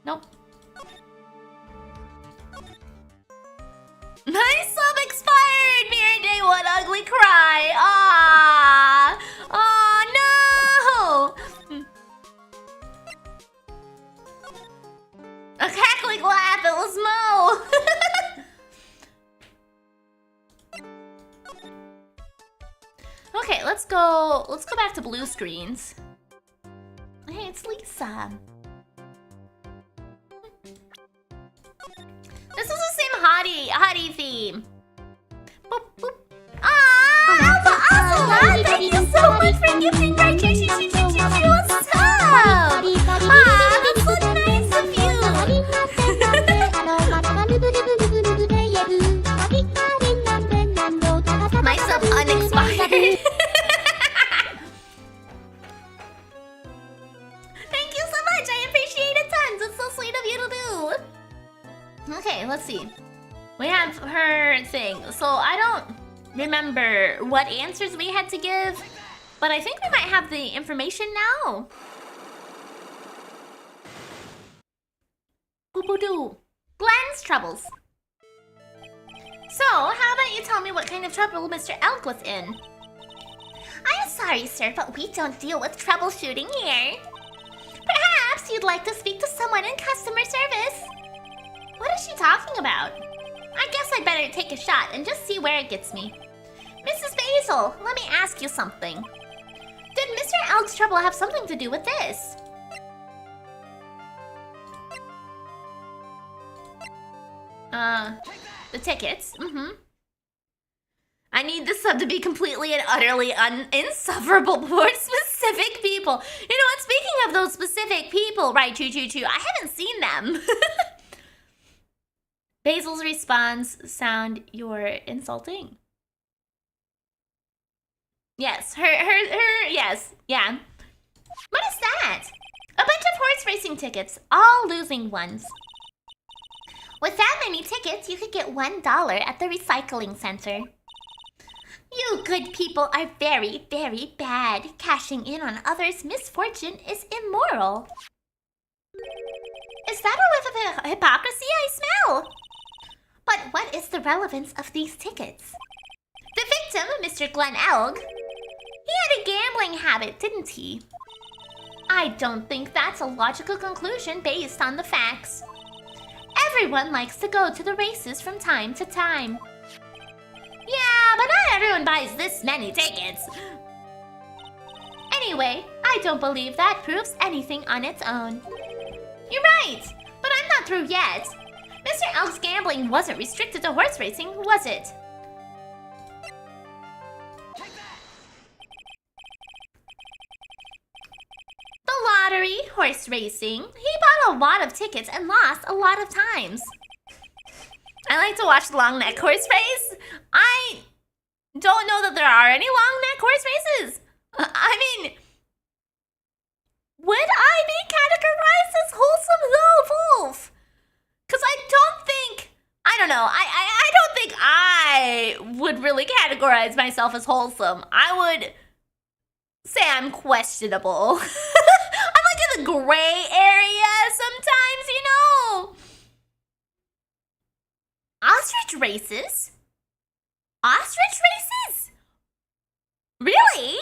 S1: Nope. My sub expired! Miridae, what ugly cry! Ah! Oh no! A cackling laugh, it was Mo! Okay, let's go back to blue screens. Hey, it's Lisa. This is the same hottie theme. Boop, boop. Alpha Ocelot, thank you so much for gifting my What's up? That's so nice of you. My sub unexpired. Thank you so much. I appreciate it tons. It's so sweet of you to do. Okay, let's see. We have her thing. So I don't remember what answers we had to give, but I think we might have the information now. Boo-boo-doo. Glenn's troubles. So, how about you tell me what kind of trouble Mr. Elk was in? I'm sorry, sir, but we don't deal with troubleshooting here. Perhaps you'd like to speak to someone in customer service. What is she talking about? I guess I'd better take a shot and just see where it gets me. Mrs. Basil, let me ask you something. Did Mr. Elk's trouble have something to do with this? The tickets. I need this sub to be completely and utterly insufferable for specific people. You know what? Speaking of those specific people, right, Choo, I haven't seen them. Basil's response sound you're insulting. Yes, her, yes, yeah. What is that? A bunch of horse racing tickets, all losing ones. With that many tickets, you could get $1 at the recycling center. You good people are very, very bad. Cashing in on others' misfortune is immoral. Is that a whiff of hypocrisy I smell? But what is the relevance of these tickets? The victim, Mr. Glenn Elg, he had a gambling habit, didn't he? I don't think that's a logical conclusion based on the facts. Everyone likes to go to the races from time to time. Yeah, but not everyone buys this many tickets. Anyway, I don't believe that proves anything on its own. You're right, but I'm not through yet. Mr. Elk's gambling wasn't restricted to horse racing, was it? The lottery, horse racing. He bought a lot of tickets and lost a lot of times. I like to watch the long neck horse race. I don't know that there are any long neck horse races. I mean, would I be categorized as wholesome though, Wolf? Because I don't know, I don't think I would really categorize myself as wholesome. I would say I'm questionable. I'm like in the gray area sometimes, you know. Ostrich races? Ostrich races? Really?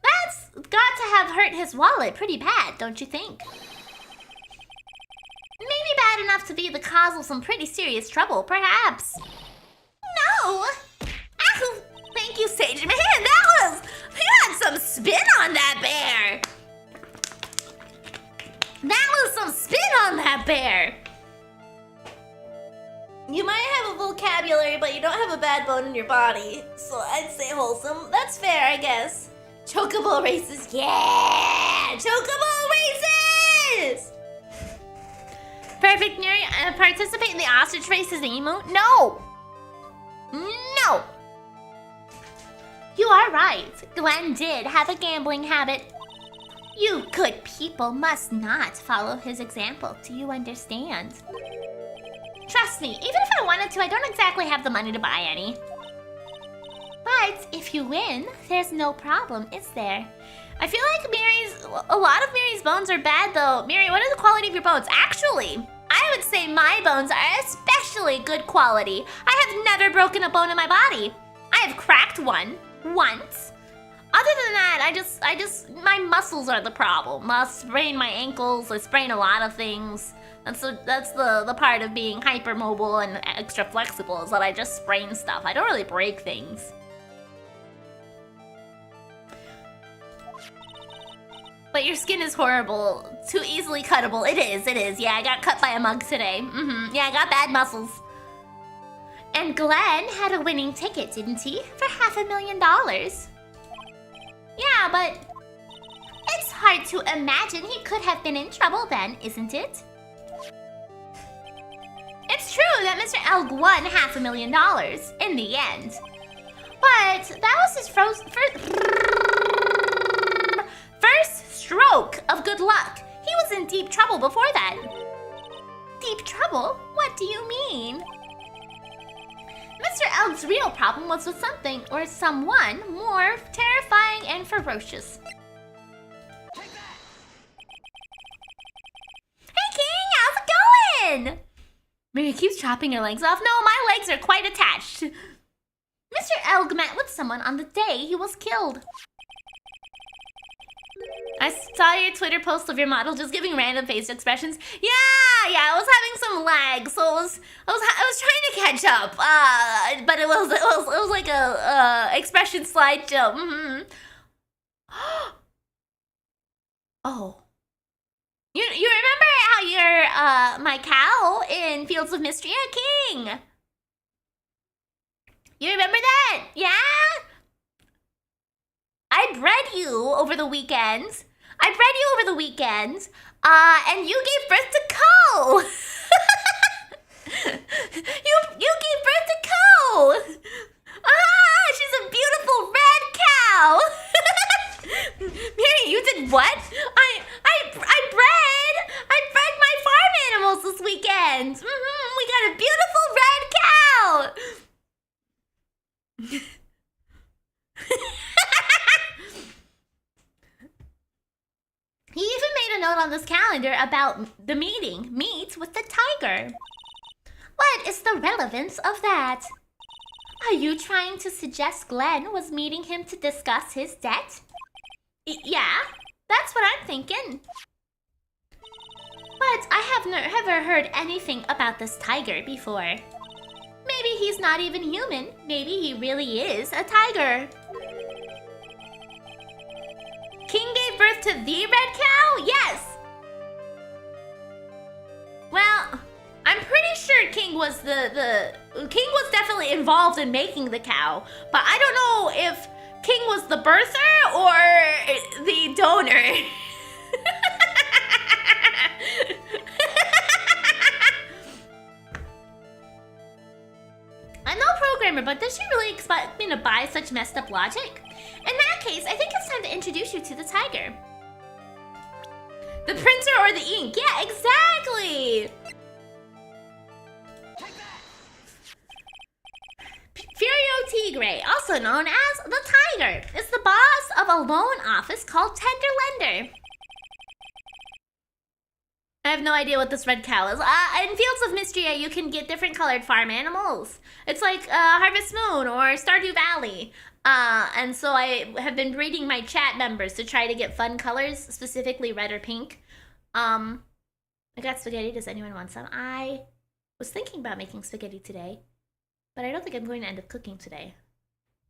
S1: That's got to have hurt his wallet pretty bad, don't you think? Maybe bad enough to be the cause of some pretty serious trouble, perhaps. No! Ow! Thank you, Sage. Man, you had some spin on that bear! That was some spin on that bear! You might have a vocabulary, but you don't have a bad bone in your body. So I'd say wholesome. That's fair, I guess. Chocobo races, yeah! Chocobo races! Perfect, Neri. Participate in the ostrich races emote? No! No! You are right. Glenn did have a gambling habit. You good people must not follow his example. Do you understand? Trust me, even if I wanted to, I don't exactly have the money to buy any. But if you win, there's no problem, is there? I feel like a lot of Mary's bones are bad though. Mary, what is the quality of your bones? Actually, I would say my bones are especially good quality. I have never broken a bone in my body. I have cracked one once. Other than that, my muscles are the problem. I sprain my ankles, I sprain a lot of things. That's the part of being hypermobile and extra flexible is that I just sprain stuff. I don't really break things. But your skin is horrible. Too easily cuttable. It is. Yeah, I got cut by a mug today. Yeah, I got bad muscles. And Glenn had a winning ticket, didn't he? For $500,000. Yeah, but it's hard to imagine he could have been in trouble then, isn't it? It's true that Mr. Elg won $500,000 in the end. But that was his first stroke of good luck. He was in deep trouble before that. Deep trouble? What What do you mean? Mr. Elg's real problem was with something or someone more terrifying and ferocious. Hey King, how's it going? Mary keeps chopping her legs off. No, my legs are quite attached. Mr. Elg met with someone on the day he was killed. I saw your Twitter post of your model just giving random face expressions. Yeah, I was having some lag, so I was trying to catch up. But it was like a expression slideshow. Oh. You remember how you're my cow in Fields of Mystery King? You remember that? Yeah? I bred you over the weekend. And you gave birth to Co. you gave birth to Co. She's a beautiful red cow. Mary, you did what? I bred my farm animals this weekend. We got a beautiful red cow. He even made a note on this calendar about the meeting. Meet with the tiger. What is the relevance of that? Are you trying to suggest Glenn was meeting him to discuss his debt? Yeah, that's what I'm thinking. But I have never heard anything about this tiger before. Maybe he's not even human. Maybe he really is a tiger. King gave birth to the red cow? Yes! Well, I'm pretty sure King was King was definitely involved in making the cow, but I don't know if King was the birther or the donor. I'm no programmer, but does she really expect me to buy such messed up logic? In that case, I think it's time to introduce you to the tiger. The printer or the ink? Yeah, exactly! Tigre, also known as the Tiger, is the boss of a loan office called Tender Lender. I have no idea what this red cow is. In Fields of Mystery, you can get different colored farm animals. It's like Harvest Moon or Stardew Valley. And so I have been breeding my chat members to try to get fun colors, specifically red or pink. I got spaghetti. Does anyone want some? I was thinking about making spaghetti today, but I don't think I'm going to end up cooking today.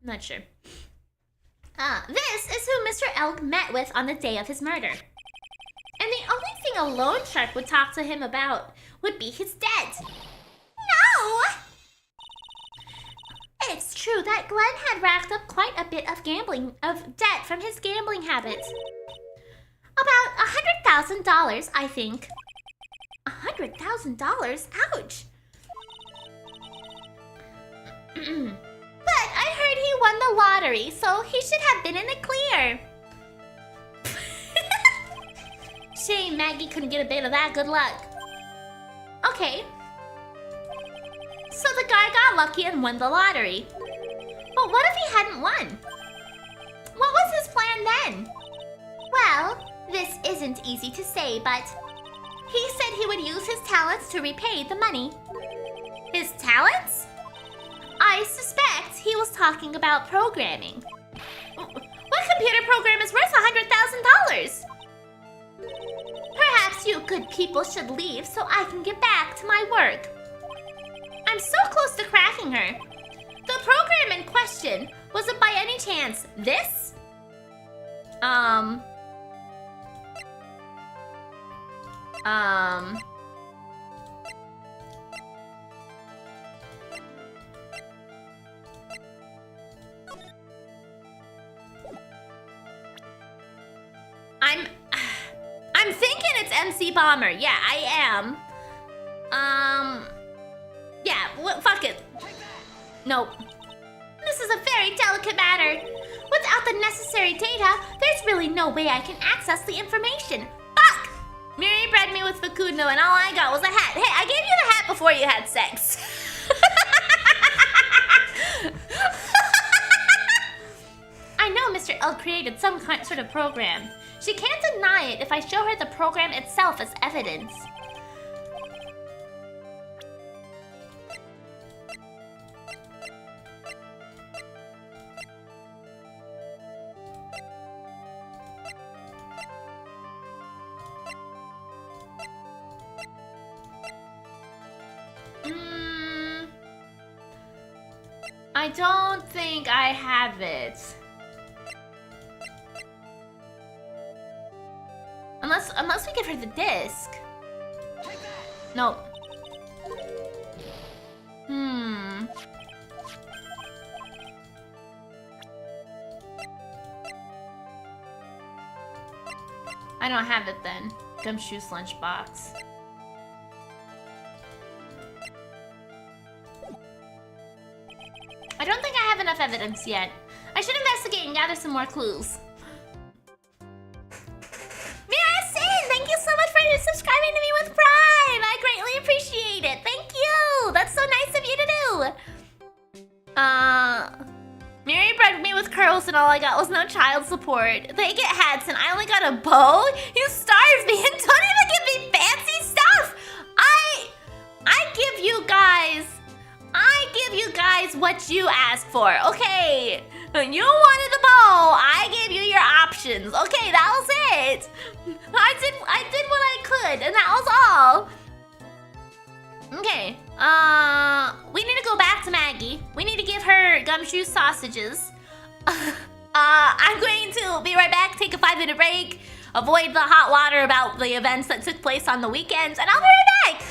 S1: I'm not sure. This is who Mr. Elk met with on the day of his murder. And the only thing a loan shark would talk to him about would be his debt. No! It's true that Glenn had racked up quite a bit of debt from his gambling habits. About $100,000, I think. $100,000? Ouch! But I heard he won the lottery, so he should have been in the clear. Shame Maggie couldn't get a bit of that good luck. Okay. So the guy got lucky and won the lottery. But what if he hadn't won? What was his plan then? Well, this isn't easy to say, but he said he would use his talents to repay the money. His talents? I suspect he was talking about programming. What computer program is worth $100,000? Perhaps you good people should leave so I can get back to my work. I'm so close to cracking her. The program in question, was it by any chance this? I'm thinking it's MC Bomber. Yeah, I am. Yeah, fuck it. Nope. This is a very delicate matter. Without the necessary data, there's really no way I can access the information. Fuck! Miri bred me with Facundo, and all I got was a hat. Hey, I gave you the hat before you had sex. I know Mr. L created some sort of program. She can't deny it if I show her the program itself as evidence. I don't think I have it. Unless we give her the disc. No. I don't have it then. Gumshoe's lunchbox. I don't think I have enough evidence yet. I should investigate and gather some more clues. Thank you so much for subscribing to me with Prime! I greatly appreciate it. Thank you! That's so nice of you to do. Miri bred me with curls and all I got was no child support. They get hats and I only got a bow? You starved me and don't even give me fancy stuff! I give you guys what you asked for, okay? You wanted the bow, I gave you your options. Okay, that was it. I did what I could, and that was all. Okay, we need to go back to Maggie. We need to give her Gumshoe sausages. I'm going to be right back, take a 5-minute break, avoid the hot water about the events that took place on the weekends, and I'll be right back.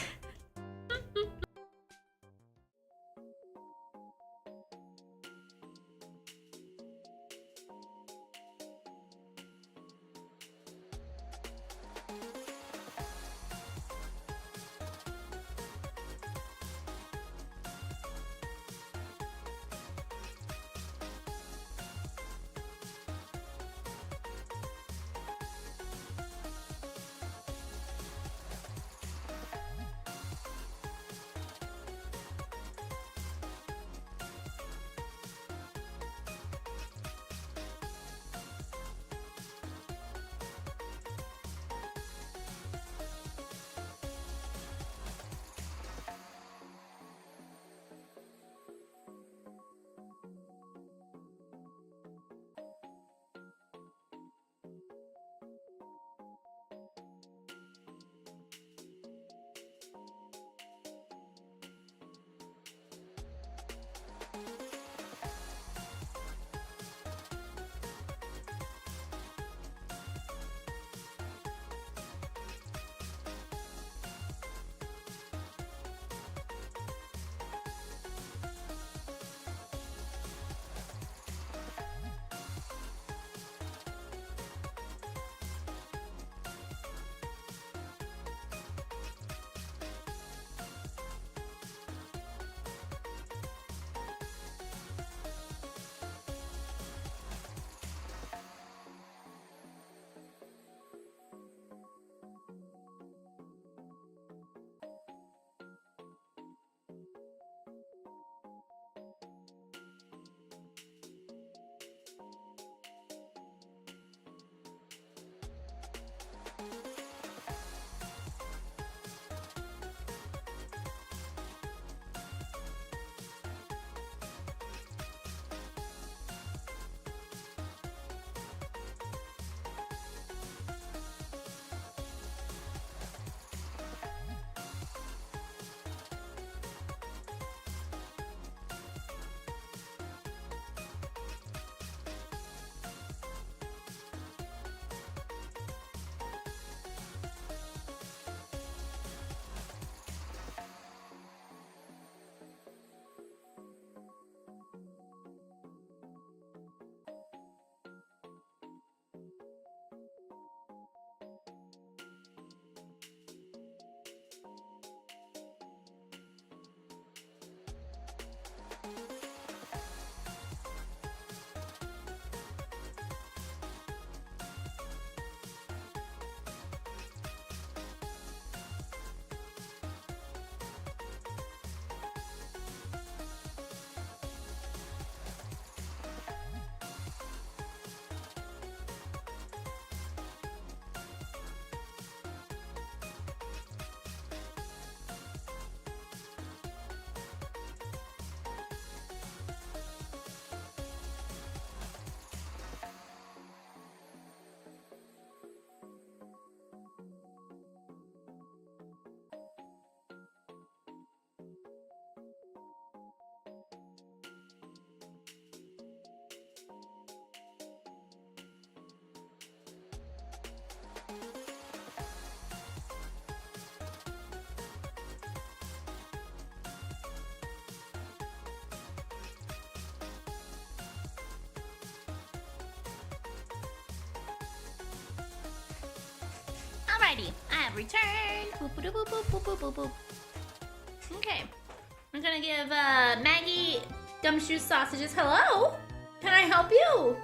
S1: return. Boop, boop, boop, boop, boop, boop, boop. Okay. I'm gonna give Maggie Gumshoe sausages. Hello? Can I help you?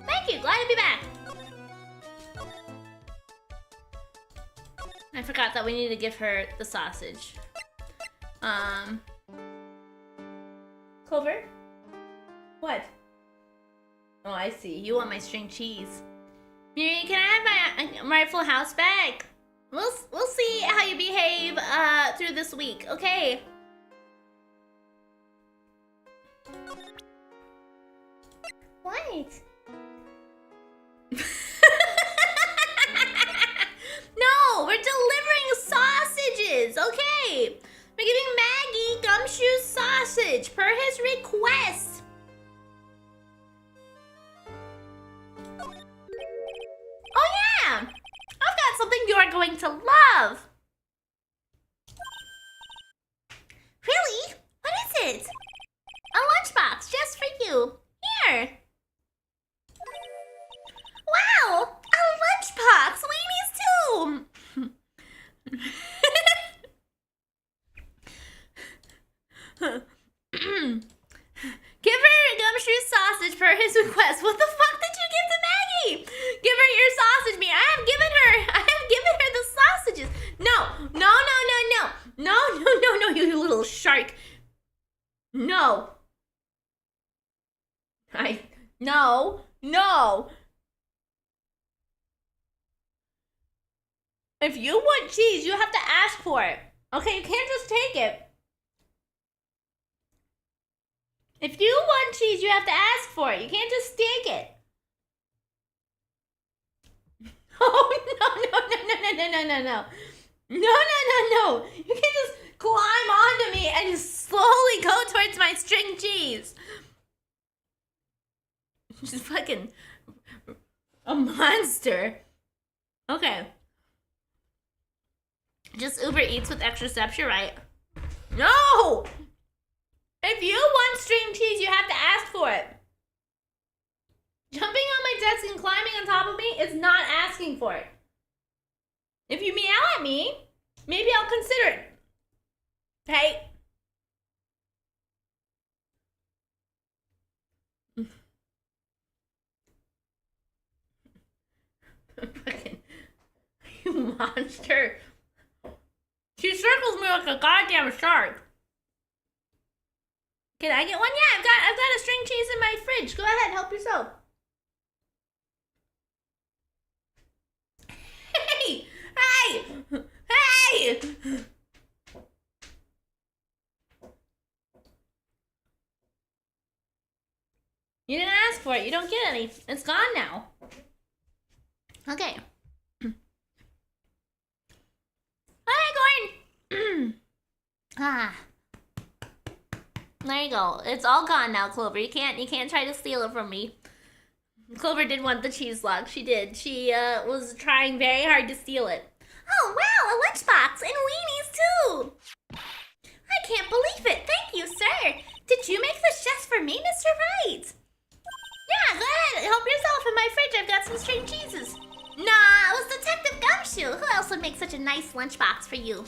S1: Thank you. Glad to be back. I forgot that we need to give her the sausage. Clover? What? Oh, I see. You want my string cheese. Miri, can I have my rightful house back? We'll see how you behave through this week, okay? What? No, we're delivering sausages, okay? We're giving Maggie Gumshoe sausage per his request. Oh yeah, I've got something you're going to love. Really? What is it? A lunchbox just for you. Here. Wow, a lunchbox. Weenies too. Give her a gumshoe sausage per his request. What the fuck did you give to Maggie? Give her your sausage, me. I have given her the sausages. No, you little shark. No. No. If you want cheese, you have to ask for it. Okay, you can't just take it. If you want cheese, you have to ask for it. You can't just take it. Oh, no. No. You can't just climb onto me and slowly go towards my string cheese. She's fucking a monster. Okay. Just Uber Eats with extra steps, you're right. No! If you want string cheese, you have to ask for it. Jumping on my desk and climbing on top of me is not asking for it. If you meow at me, maybe I'll consider it. Hey. Fucking, you monster. She circles me like a goddamn shark. Can I get one? Yeah, I've got a string cheese in my fridge. Go ahead, help yourself. Hey! You didn't ask for it. You don't get any. It's gone now. Okay. Hi, Gordon. There you go. It's all gone now, Clover. You can't try to steal it from me. Clover did want the cheese log. She did. She was trying very hard to steal it. Oh wow, a lunchbox and weenies too. I can't believe it. Thank you, sir. Did you make this just for me, Mr. Wright? Yeah, go ahead. Help yourself. In my fridge, I've got some string cheeses. Nah, it was Detective Gumshoe. Who else would make such a nice lunchbox for you?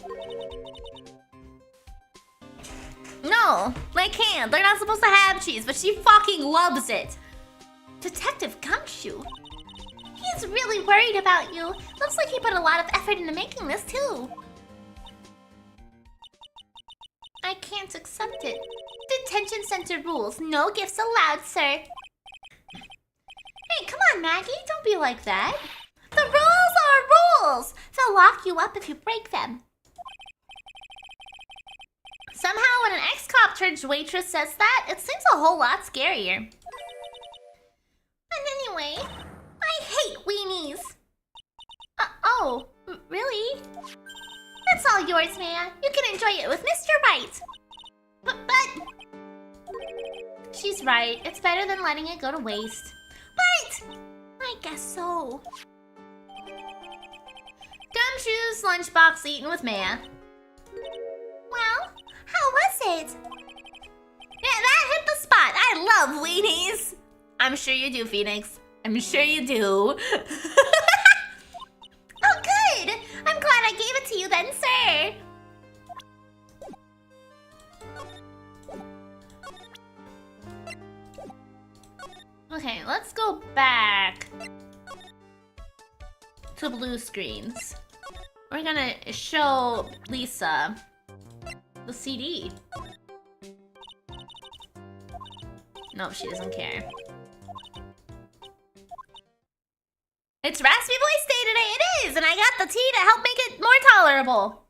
S1: No, they can't. They're not supposed to have cheese, but she fucking loves it. Detective Gumshoe? He's really worried about you. Looks like he put a lot of effort into making this, too. I can't accept it. Detention center rules. No gifts allowed, sir. Hey, come on, Maggie. Don't be like that. The rules are rules. They'll lock you up if you break them. Somehow, when an ex-cop turned waitress says that, it seems a whole lot scarier. And anyway, I hate weenies. Oh, really? That's all yours, Maya. You can enjoy it with Mr. Wright. But... She's right. It's better than letting it go to waste. But... I guess so. Gumshoe's lunchbox eaten with Maya. Well, how was it? Yeah, that hit the spot. I love weenies. I'm sure you do, Phoenix. I'm sure you do. to you then, sir. Okay, let's go back to blue screens. We're gonna show Lisa the CD. No, she doesn't care. It's Raspy Boy's Day today. It is, and I got the tea to help make it more tolerable.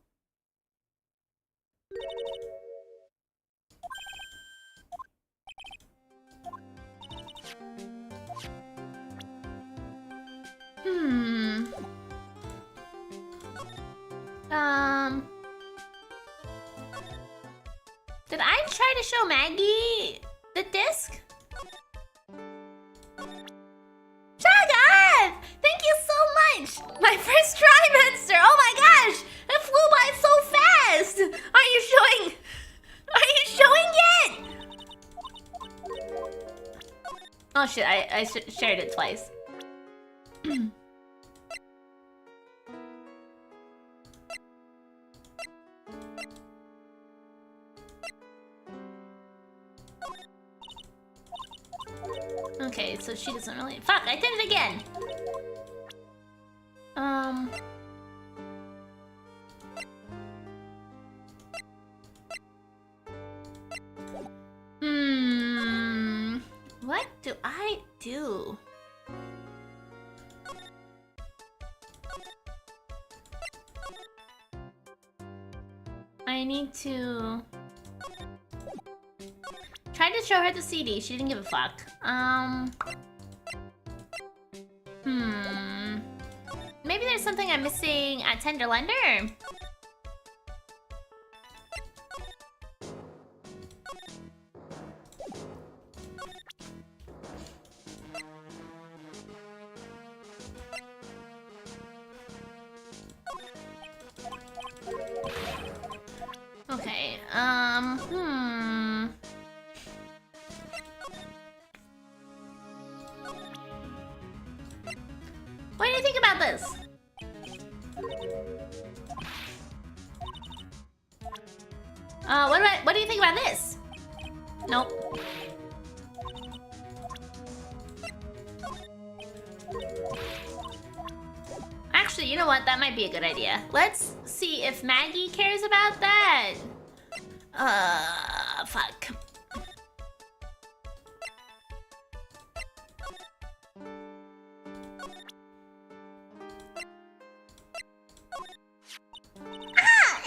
S1: Did I try to show Maggie the disc? Shotgun! Thank you so much! My first trimester! Oh my gosh! It flew by so fast! Are you showing yet? Oh shit, I shared it twice. Okay, so she doesn't really... Fuck, I did it again! What do I do? I need to... Tried to show her the CD. She didn't give a fuck. Maybe there's something I'm missing at Tenderlender. Okay, What do you think about this? What do you think about this? Nope. Actually, you know what? That might be a good idea. Let's see if Maggie cares about that. Fuck.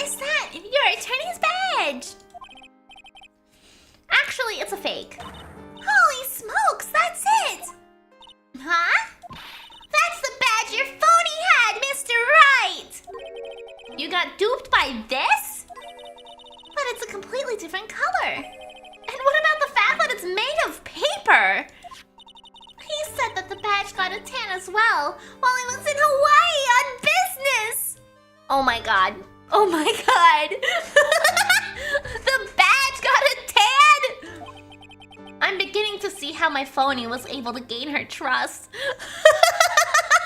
S1: Is that your attorney's badge? Actually, it's a fake. Holy smokes, that's it! Huh? That's the badge your phony had, Mr. Wright! You got duped by this? But it's a completely different color. And what about the fact that it's made of paper? He said that the badge got a tan as well while he was in Hawaii on business! Oh my god. Oh my god! The badge got a tan! I'm beginning to see how my phony was able to gain her trust.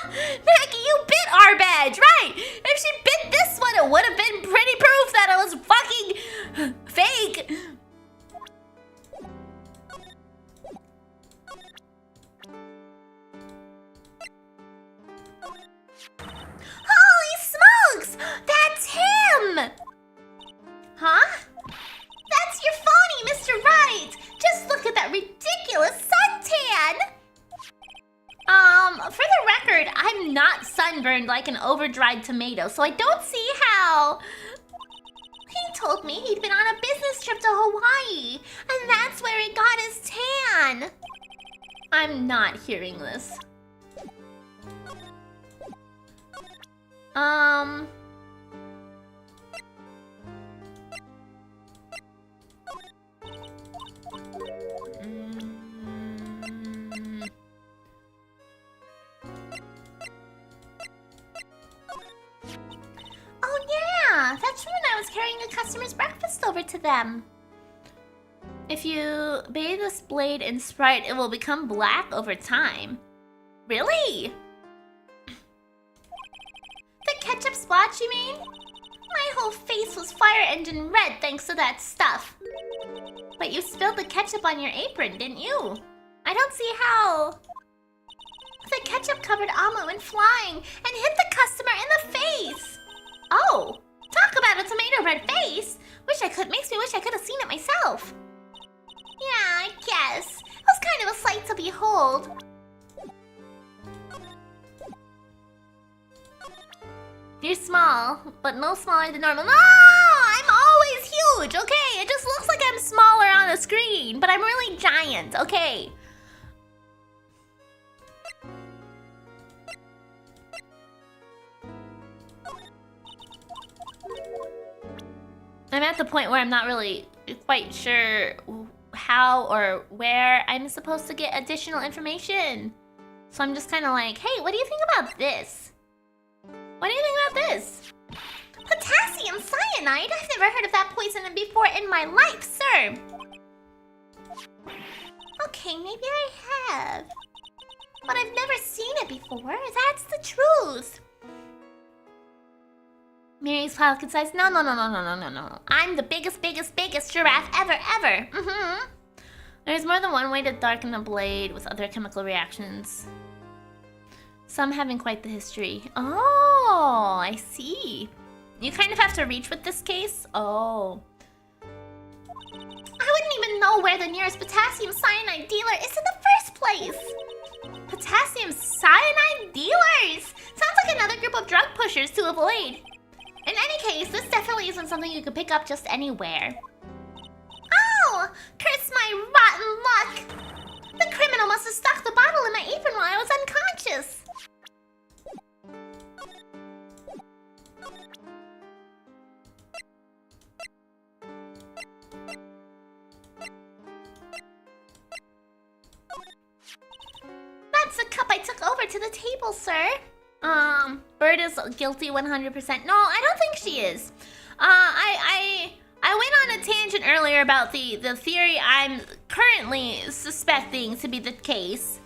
S1: Maggie, you bit our badge, right? If she bit this one, it would have been pretty proof that it was fucking fake. Holy smokes! That's him! Huh? That's your phony, Mr. Wright! Just look at that ridiculous suntan! For the record, I'm not sunburned like an over-dried tomato, so I don't see how... He told me he'd been on a business trip to Hawaii, and that's where he got his tan. I'm not hearing this. Oh yeah, that's when I was carrying a customer's breakfast over to them. If you bathe this blade in Sprite, it will become black over time. Really? The ketchup splotch, you mean? My whole face was fire engine red thanks to that stuff. But you spilled the ketchup on your apron, didn't you? I don't see how. The ketchup-covered omelet went flying and hit the customer in the face. Oh, talk about a tomato red face. Makes me wish I could have seen it myself. Yeah, I guess. It was kind of a sight to behold. You're small, but no smaller than normal. No! I'm always huge, okay? It just looks like I'm smaller on the screen, but I'm really giant, okay? I'm at the point where I'm not really quite sure how or where I'm supposed to get additional information. So I'm just kind of like, hey, what do you think about this? What do you think about this? Potassium cyanide? I've never heard of that poison before in my life, sir. Okay, maybe I have. But I've never seen it before. That's the truth. Mary's pelican size. No. I'm the biggest giraffe ever. There's more than one way to darken the blade with other chemical reactions. Some having quite the history. Oh, I see. You kind of have to reach with this case? Oh. I wouldn't even know where the nearest potassium cyanide dealer is in the first place. Potassium cyanide dealers? Sounds like another group of drug pushers to avoid. In any case, this definitely isn't something you could pick up just anywhere. Oh, curse my rotten luck. The criminal must have stuck the bottle in my apron while I was unconscious. That's the cup I took over to the table, sir. Bird is guilty 100%. No, I don't think she is. I went on a tangent earlier about the theory I'm currently suspecting to be the case.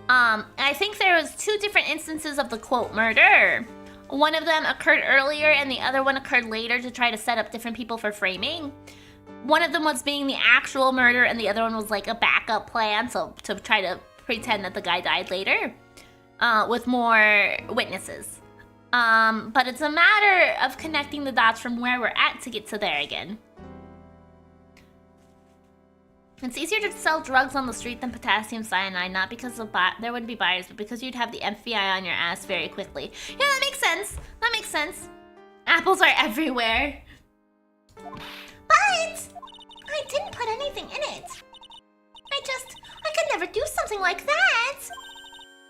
S1: I think there was 2 different instances of the quote murder. One of them occurred earlier and the other one occurred later to try to set up different people for framing. One of them was being the actual murder and the other one was like a backup plan, so to try to pretend that the guy died later. With more witnesses. But it's a matter of connecting the dots from where we're at to get to there again. It's easier to sell drugs on the street than potassium cyanide, not because of there wouldn't be buyers, but because you'd have the FBI on your ass very quickly. Yeah, that makes sense. That makes sense. Apples are everywhere. But I didn't put anything in it. I could never do something like that.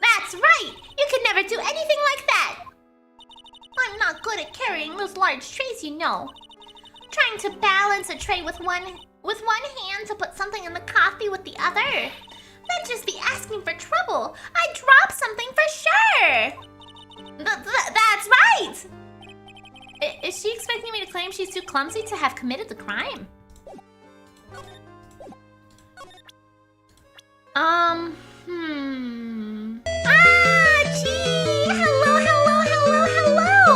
S1: That's right! You can never do anything like that! I'm not good at carrying those large trays, you know. Trying to balance a tray with one hand to put something in the coffee with the other. That'd just be asking for trouble. I'd drop something for sure! That's right! Is she expecting me to claim she's too clumsy to have committed the crime? Gee! Hello!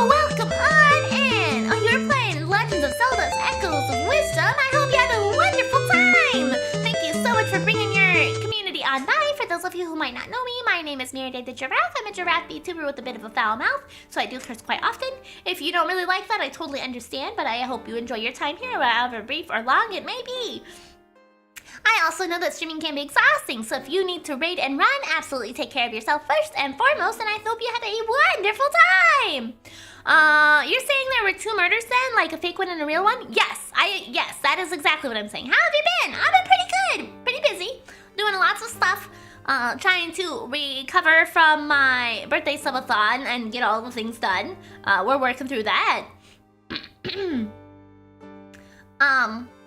S1: Welcome on in! Oh, you're playing Legends of Zelda's Echoes of Wisdom. I hope you had a wonderful time! Thank you so much for bringing your community on by. For those of you who might not know me, my name is Miridae the Giraffe. I'm a giraffe VTuber with a bit of a foul mouth, so I do curse quite often. If you don't really like that, I totally understand, but I hope you enjoy your time here, however brief or long it may be. I also know that streaming can be exhausting, so if you need to raid and run, absolutely take care of yourself first and foremost, and I hope you had a wonderful time! You're saying there were 2 murders then? Like a fake one and a real one? Yes, that is exactly what I'm saying. How have you been? I've been pretty good, pretty busy, doing lots of stuff, trying to recover from my birthday subathon and get all the things done. We're working through that.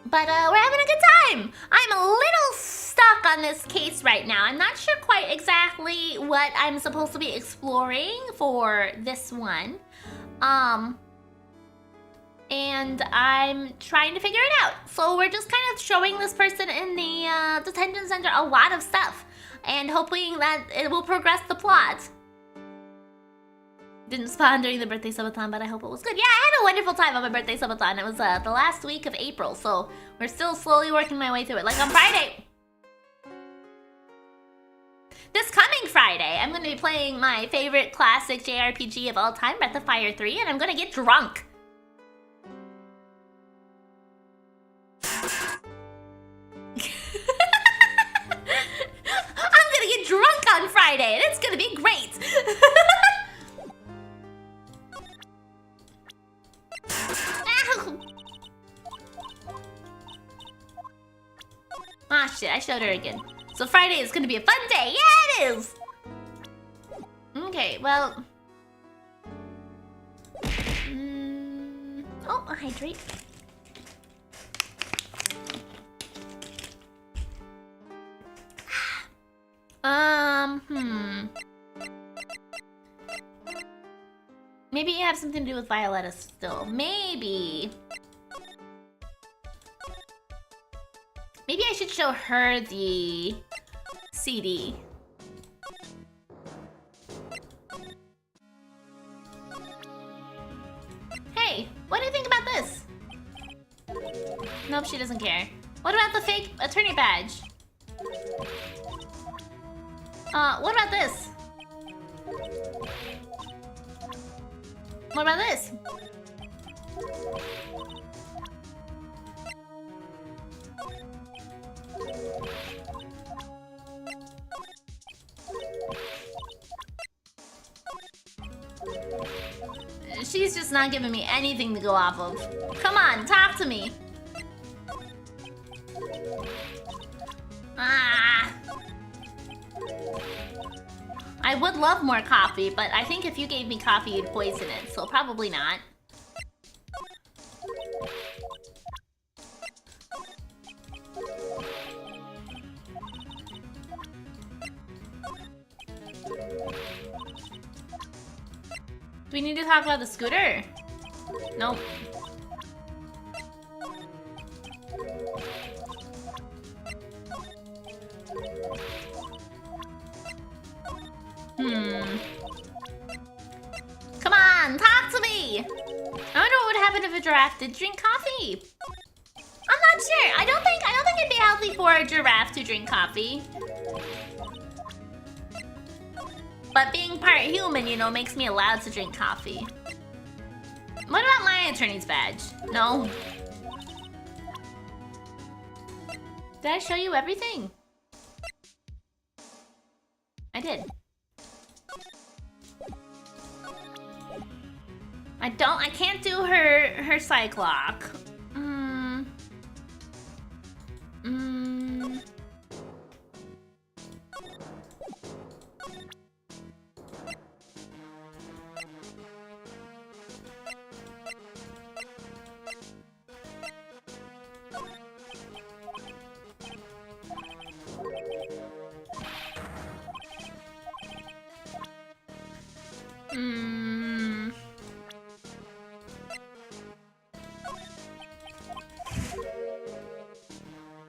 S1: But we're having a good time. I'm a little stuck on this case right now. I'm not sure quite exactly what I'm supposed to be exploring for this one. And I'm trying to figure it out. So we're just kind of showing this person in the detention center a lot of stuff and hoping that it will progress the plot. Didn't spawn during the birthday subathon, but I hope it was good. Yeah, I had a wonderful time on my birthday subathon. It was the last week of April, so we're still slowly working my way through it. Like on Friday. This coming Friday, I'm going to be playing my favorite classic JRPG of all time, Breath of Fire 3, and I'm going to get drunk. I'm going to get drunk on Friday, and it's going to be great. Ah, shit, I showed her again. So Friday is gonna be a fun day. Yeah, it is! Okay, well... Oh, hydrate. Maybe you have something to do with Violetta still. Maybe. Maybe I should show her the CD. Hey, what do you think about this? Nope, she doesn't care. What about the fake attorney badge? What about this? What about this? She's just not giving me anything to go off of. Come on, talk to me. Ah. I would love more coffee, but I think if you gave me coffee, you'd poison it, so probably not. Do we need to talk about the scooter? Nope. Come on, talk to me! I wonder what would happen if a giraffe did drink coffee. I'm not sure. I don't think it'd be healthy for a giraffe to drink coffee. But being part human, you know, makes me allowed to drink coffee. What about my attorney's badge? No. Did I show you everything? I did. I can't do her cyclock.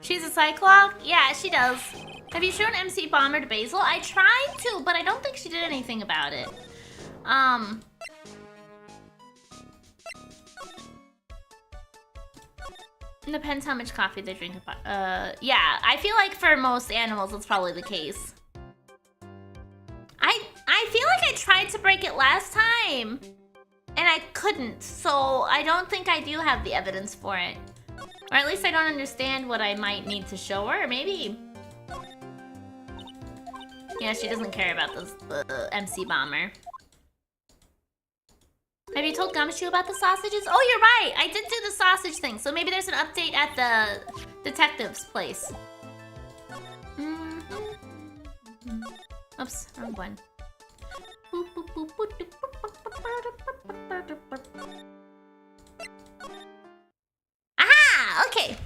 S1: She's a cyclock? Yeah, she does. Have you shown MC Bomber to Basil? I tried to, but I don't think she did anything about it. It depends how much coffee they drink. Yeah, I feel like for most animals, it's probably the case. I feel like I tried to break it last time, and I couldn't, so I don't think I do have the evidence for it. Or at least I don't understand what I might need to show her, maybe. Yeah, she doesn't care about the MC Bomber. Have you told Gumshoe about the sausages? Oh, you're right! I did do the sausage thing, so maybe there's an update at the detective's place. Oops, wrong one. Aha! Okay.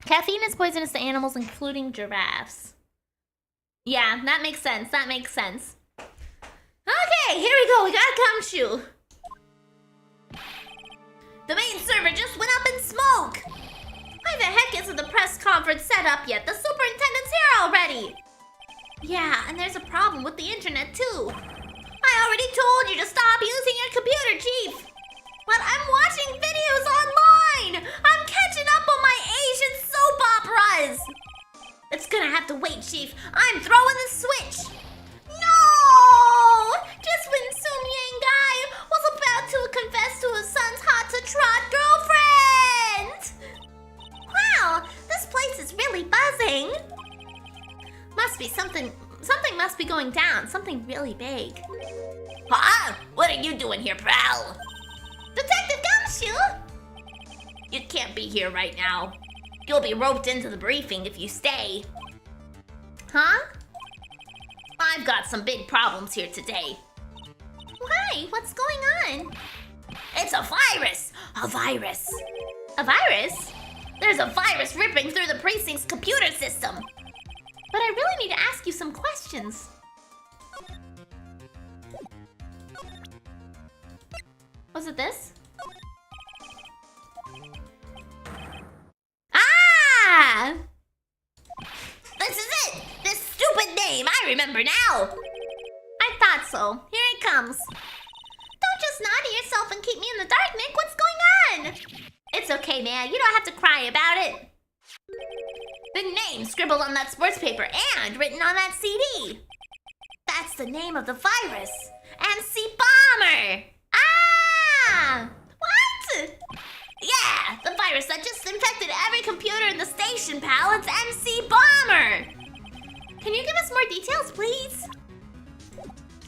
S1: Caffeine is poisonous to animals, including giraffes. Yeah, that makes sense. That makes sense. Okay, here we go. We got Gumshoe. The main server just went up in smoke. Why the heck isn't the press conference set up yet? The superintendent's here already. Yeah, and there's a problem with the internet too. already told you to stop using your computer, Chief. But I'm watching videos online. I'm catching up on my Asian soap operas. It's gonna have to wait, Chief. I'm throwing the switch. No! Just when Sum Yang Guy was about to confess to his son's hot-to-trot girlfriend! Wow, this place is really buzzing. Must be something must be going down, something really big.
S2: Huh? What are you doing here, pal?
S1: Detective Gumshoe!
S2: You can't be here right now. You'll be roped into the briefing if you stay.
S1: Huh?
S2: I've got some big problems here today.
S1: Why? What's going on?
S2: It's a virus! A virus!
S1: A virus?
S2: There's a virus ripping through the precinct's computer system.
S1: But I really need to ask you some questions. Was it this? Ah!
S2: This is it! This stupid name! I remember now!
S1: I thought so. Here it comes. Don't just nod to yourself and keep me in the dark, Nick. What's going on? It's okay, man. You don't have to cry about it.
S2: The name scribbled on that sports paper and written on that CD.
S1: That's the name of the virus. MC Bomber! Ah! What?
S2: Yeah, the virus that just infected every computer in the station, pal. It's MC Bomber!
S1: Can you give us more details, please?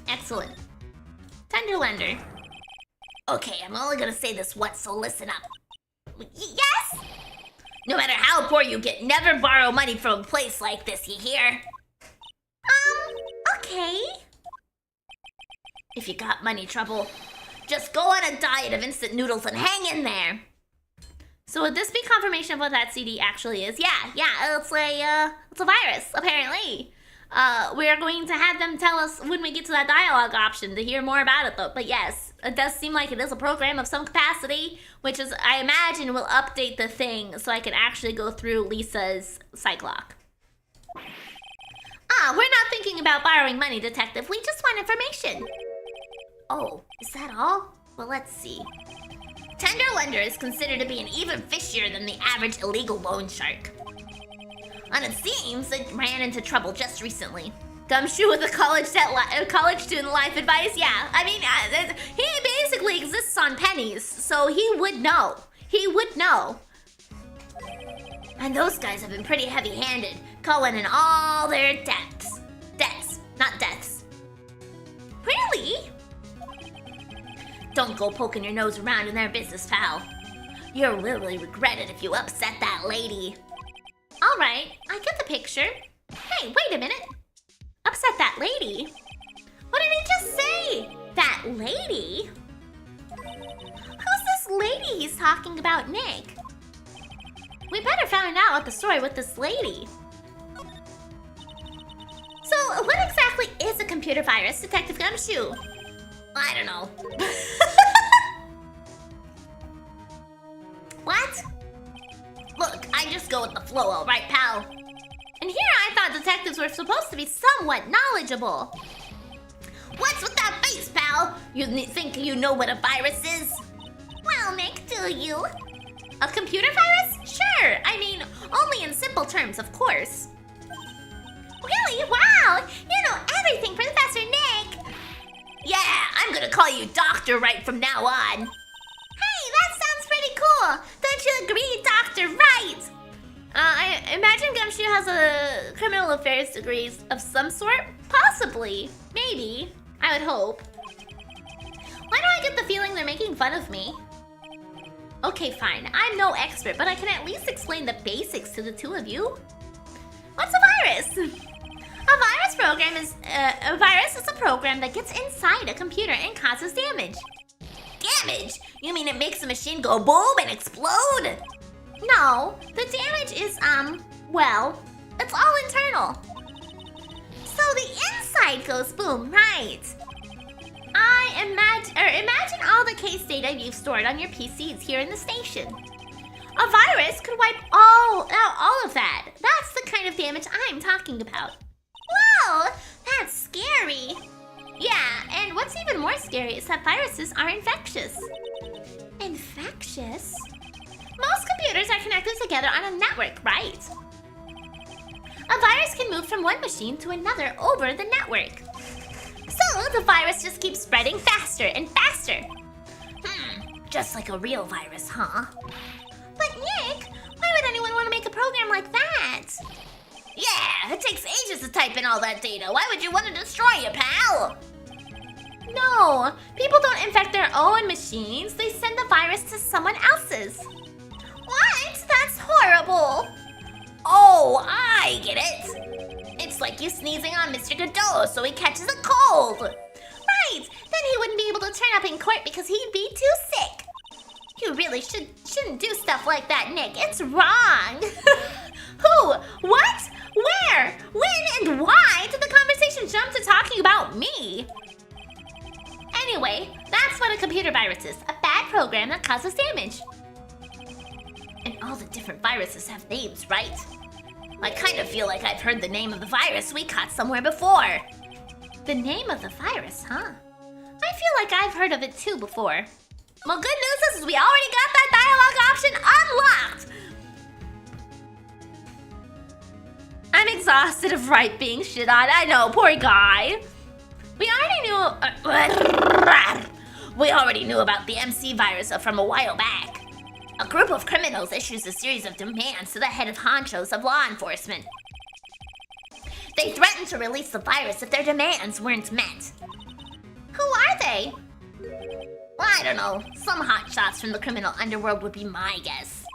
S2: Excellent. Tender lender. Okay, I'm only gonna say this once, so listen up.
S1: Yes?
S2: No matter how poor you get, never borrow money from a place like this, you hear?
S1: Okay.
S2: If you got money trouble, just go on a diet of instant noodles and hang in there.
S1: So would this be confirmation of what that CD actually is? Yeah, it's a virus, apparently. We're going to have them tell us when we get to that dialogue option to hear more about it, though. But yes, it does seem like it is a program of some capacity, which is, I imagine, will update the thing so I can actually go through Lisa's psych lock. We're not thinking about borrowing money, Detective. We just want information.
S2: Oh, is that all? Well, let's see. Tender lender is considered to be an even fishier than the average illegal loan shark. And it seems it ran into trouble just recently.
S1: Gumshoe with a college student life advice? Yeah, I mean, he basically exists on pennies, so he would know. He would know.
S2: And those guys have been pretty heavy-handed, calling in all their debts. Debts, not deaths.
S1: Really?
S2: Don't go poking your nose around in their business, pal. You'll really regret it if you upset that lady.
S1: All right, I get the picture. Hey, wait a minute. Upset that lady? What did he just say? That lady? Who's this lady he's talking about, Nick? We better find out what the story with this lady. So, what exactly is a computer virus, Detective Gumshoe?
S2: I don't know.
S1: What?
S2: Look, I just go with the flow, all right, pal?
S1: And here I thought detectives were supposed to be somewhat knowledgeable.
S2: What's with that face, pal? You think you know what a virus is?
S1: Well, Nick, do you? A computer virus? Sure. I mean, only in simple terms, of course. Really? Wow! You know everything, Professor Nick!
S2: Yeah, I'm gonna call you Dr. Wright from now on.
S1: Hey, that sounds pretty cool! Don't you agree, Dr. Wright? I imagine Gumshoe has a criminal affairs degree of some sort? Possibly. Maybe. I would hope. Why do I get the feeling they're making fun of me? Okay, fine. I'm no expert, but I can at least explain the basics to the two of you. What's a virus? A virus program is a virus is a program that gets inside a computer and causes damage.
S2: Damage? You mean it makes the machine go boom and explode?
S1: No, the damage is well, it's all internal. So the inside goes boom, right? Imagine all the case data you've stored on your PCs here in the station. A virus could wipe all of that. That's the kind of damage I'm talking about. Whoa, that's scary. Yeah, and what's even scary is that viruses are infectious.
S2: Infectious?
S1: Most computers are connected together on a network, right? A virus can move from one machine to another over the network. So the virus just keeps spreading faster and faster.
S2: Just like a real virus, huh?
S1: But Nick, why would anyone want to make a program like that?
S2: Yeah, it takes ages to type in all that data. Why would you want to destroy it, pal?
S1: No, people don't infect their own machines. They send the virus to someone else's.
S2: What? That's horrible. Oh, I get it. It's like you sneezing on Mr. Godot so he catches a cold.
S1: Right, then he wouldn't be able to turn up in court because he'd be too sick. You really shouldn't do stuff like that, Nick. It's wrong. Who? What? Where? When and why did the conversation jump to talking about me? Anyway, that's what a computer virus is. A bad program that causes damage.
S2: And all the different viruses have names, right? I kind of feel like I've heard the name of the virus we caught somewhere before.
S1: The name of the virus, huh? I feel like I've heard of it too before.
S2: Well, good news is we already got that dialogue option unlocked!
S1: I'm exhausted of Wright being shit on. I know, poor guy. We already knew
S2: about the MC virus from a while back. A group of criminals issues a series of demands to the head of honchos of law enforcement. They threatened to release the virus if their demands weren't met.
S1: Who are they?
S2: I don't know. Some hotshots from the criminal underworld would be my guess.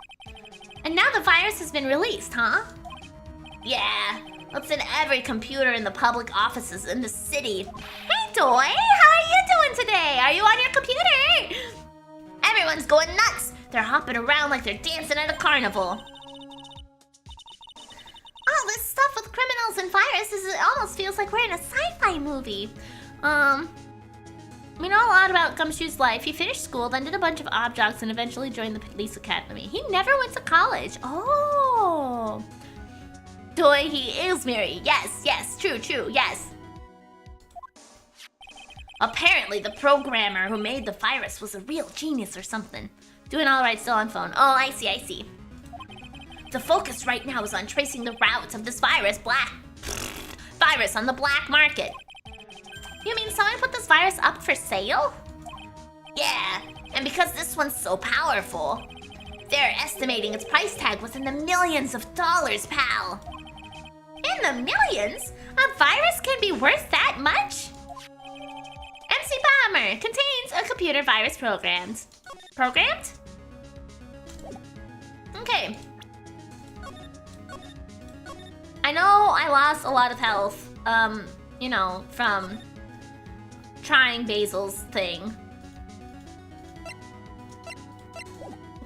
S1: And now the virus has been released, huh?
S2: Yeah. It's in every computer in the public offices in the city.
S1: Hey, Toy! How are you doing today? Are you on your computer?
S2: Everyone's going nuts. They're hopping around like they're dancing at a carnival.
S1: All this stuff with criminals and viruses, it almost feels like we're in a sci-fi movie. We know a lot about Gumshoe's life. He finished school, then did a bunch of odd jobs, and eventually joined the police academy. He never went to college. Oh.
S2: Toy, he is Miri. Yes, true, yes. Apparently, the programmer who made the virus was a real genius or something.
S1: Doing all right, still on phone. Oh, I see.
S2: The focus right now is on tracing the routes of this virus on the black market.
S1: You mean someone put this virus up for sale?
S2: Yeah, and because this one's so powerful, they're estimating its price tag was in the millions of dollars, pal.
S1: In the millions? A virus can be worth that much? MC Bomber contains a computer virus programmed. Programmed? Okay. I know I lost a lot of health, from trying Basil's thing.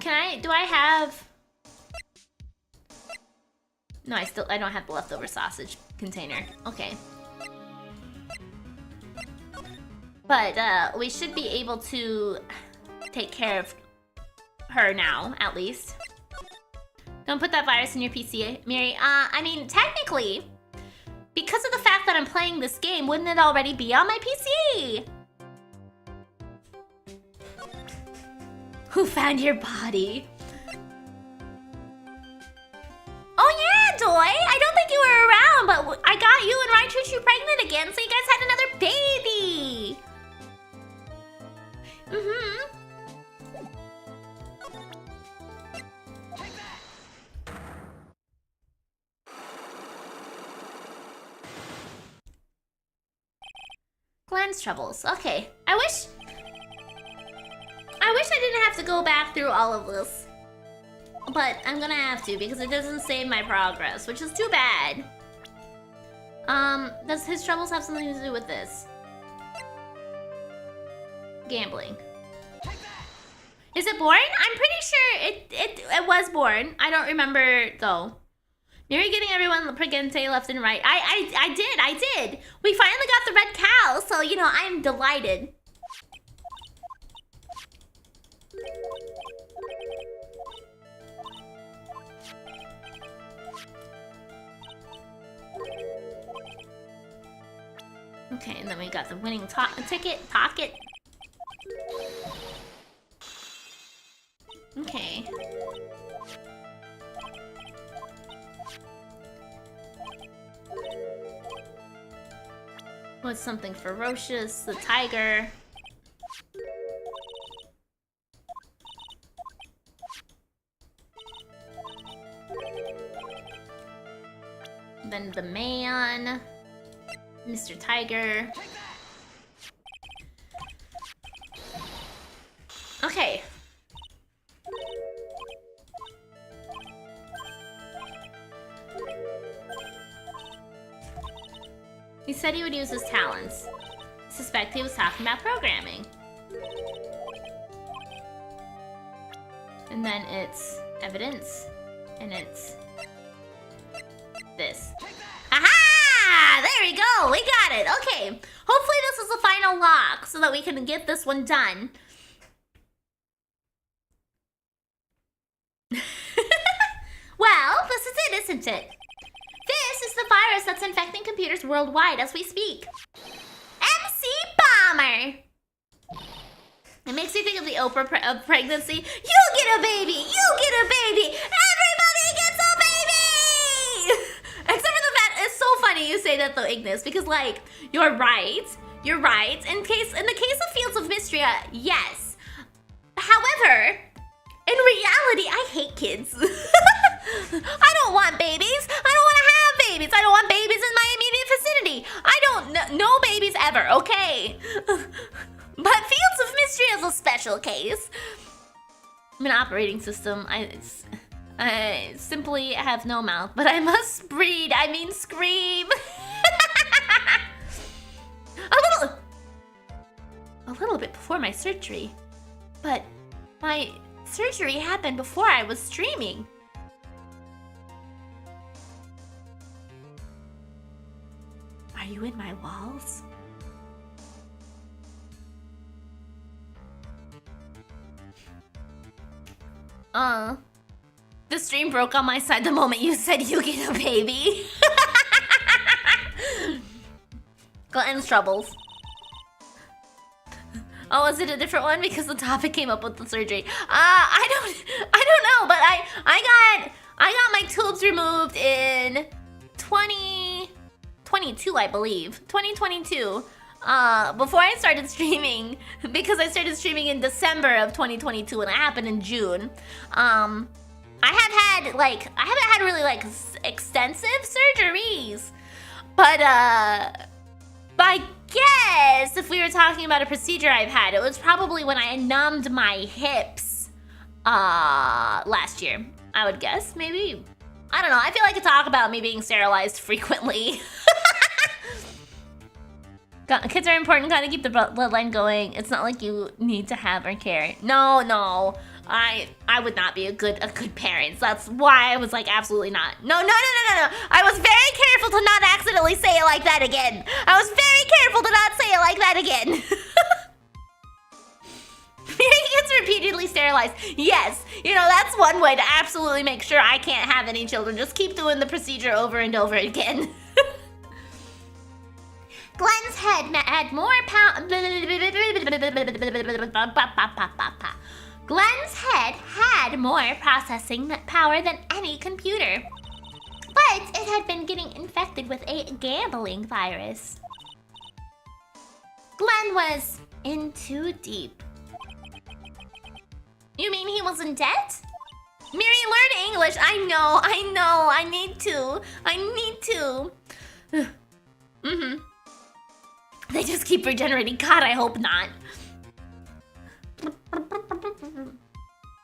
S1: Do I have... No, I don't have the leftover sausage container. Okay. But, we should be able to take care of her now, at least. Don't put that virus in your PC, Miri. I mean, technically, because of the fact that I'm playing this game, wouldn't it already be on my PC? Who found your body? Oh yeah, Toy! I don't think you were around, but I got you and Wright Choo pregnant again, so you guys had another baby! Glenn's troubles. Okay. I wish I didn't have to go back through all of this. But I'm gonna have to because it doesn't save my progress, which is too bad. Does his troubles have something to do with this? Gambling. Is it born? I'm pretty sure it was born. I don't remember though. Miri getting everyone Pregente left and right. I did. We finally got the red cow, so I'm delighted. Okay, and then we got the winning ticket. Okay. What's something ferocious? The tiger. Then the man. Mr. Tiger. Okay. He said he would use his talents. I suspect he was talking about programming. And then it's evidence. And it's this. Aha! There we go! We got it! Okay. Hopefully this is the final lock so that we can get this one done. Well, this is it, isn't it? This is the virus that's infecting computers worldwide as we speak. MC Bomber! It makes me think of the Oprah pregnancy. You get a baby! You get a baby! Everybody gets a baby! Except for the fact, it's so funny you say that though, Ignis, because like, you're right. You're right. In the case of Fields of Mystery, yes. However, in reality, I hate kids. I don't want babies. I don't want to have babies. I don't want babies in my immediate vicinity. I don't no babies ever, okay? But Fields of Mystery is a special case. I'm an operating system. I simply have no mouth, but I must breed. I mean scream. A little bit before my surgery. But my surgery happened before I was streaming. Are you in my walls? The stream broke on my side the moment you said you get a baby. Glenn's troubles. Oh, is it a different one? Because the topic came up with the surgery. I don't know, but I got my tubes removed in 2022, I believe. 2022. Before I started streaming, because I started streaming in December of 2022 and it happened in June. I haven't had really like extensive surgeries, but I guess if we were talking about a procedure I've had, it was probably when I numbed my hips last year. I would guess, maybe. I don't know. I feel like I talk about me being sterilized frequently. Kids are important. Gotta keep the bloodline going. It's not like you need to have or care. No. I would not be a good parent. So that's why I was like, absolutely not. No. I was very careful to not accidentally say it like that again. I was very careful to not say it like that again. Gets repeatedly sterilized. Yes, that's one way to absolutely make sure I can't have any children. Just keep doing the procedure over and over again. Glenn's head had more Glenn's head had more processing power than any computer. But it had been getting infected with a gambling virus. Glenn was in too deep. You mean he was in debt? Miri, learn English. I know. I need to. They just keep regenerating. God, I hope not.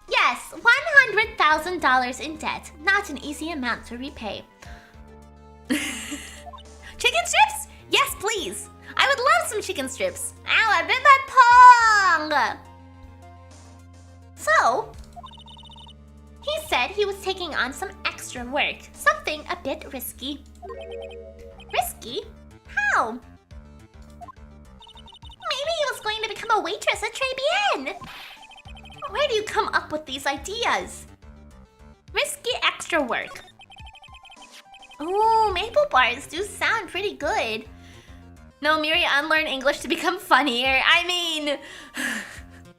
S1: Yes, $100,000 in debt. Not an easy amount to repay. Chicken strips? Yes, please. I would love some chicken strips. Ow, I bit my pong. So, he said he was taking on some extra work. Something a bit risky. Risky? How? Maybe he was going to become a waitress at Très Bien. Where do you come up with these ideas? Risky extra work. Ooh, maple bars do sound pretty good. No, Miri, unlearn English to become funnier. I mean, the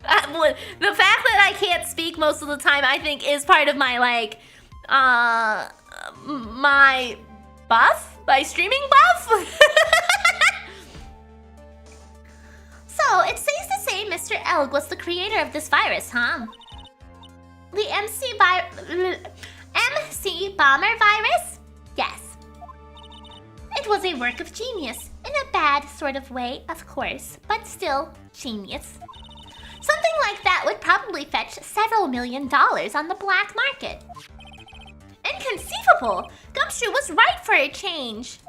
S1: fact that I can't speak most of the time, I think, is part of my, like, my buff? My streaming buff?
S2: So, it's safe to say Mr. Elg was the creator of this virus, huh? The MC bomber virus? Yes. It was a work of genius. In a bad sort of way, of course, but still genius. Something like that would probably fetch several $1 million on the black market. Inconceivable! Gumshoe was right for a change.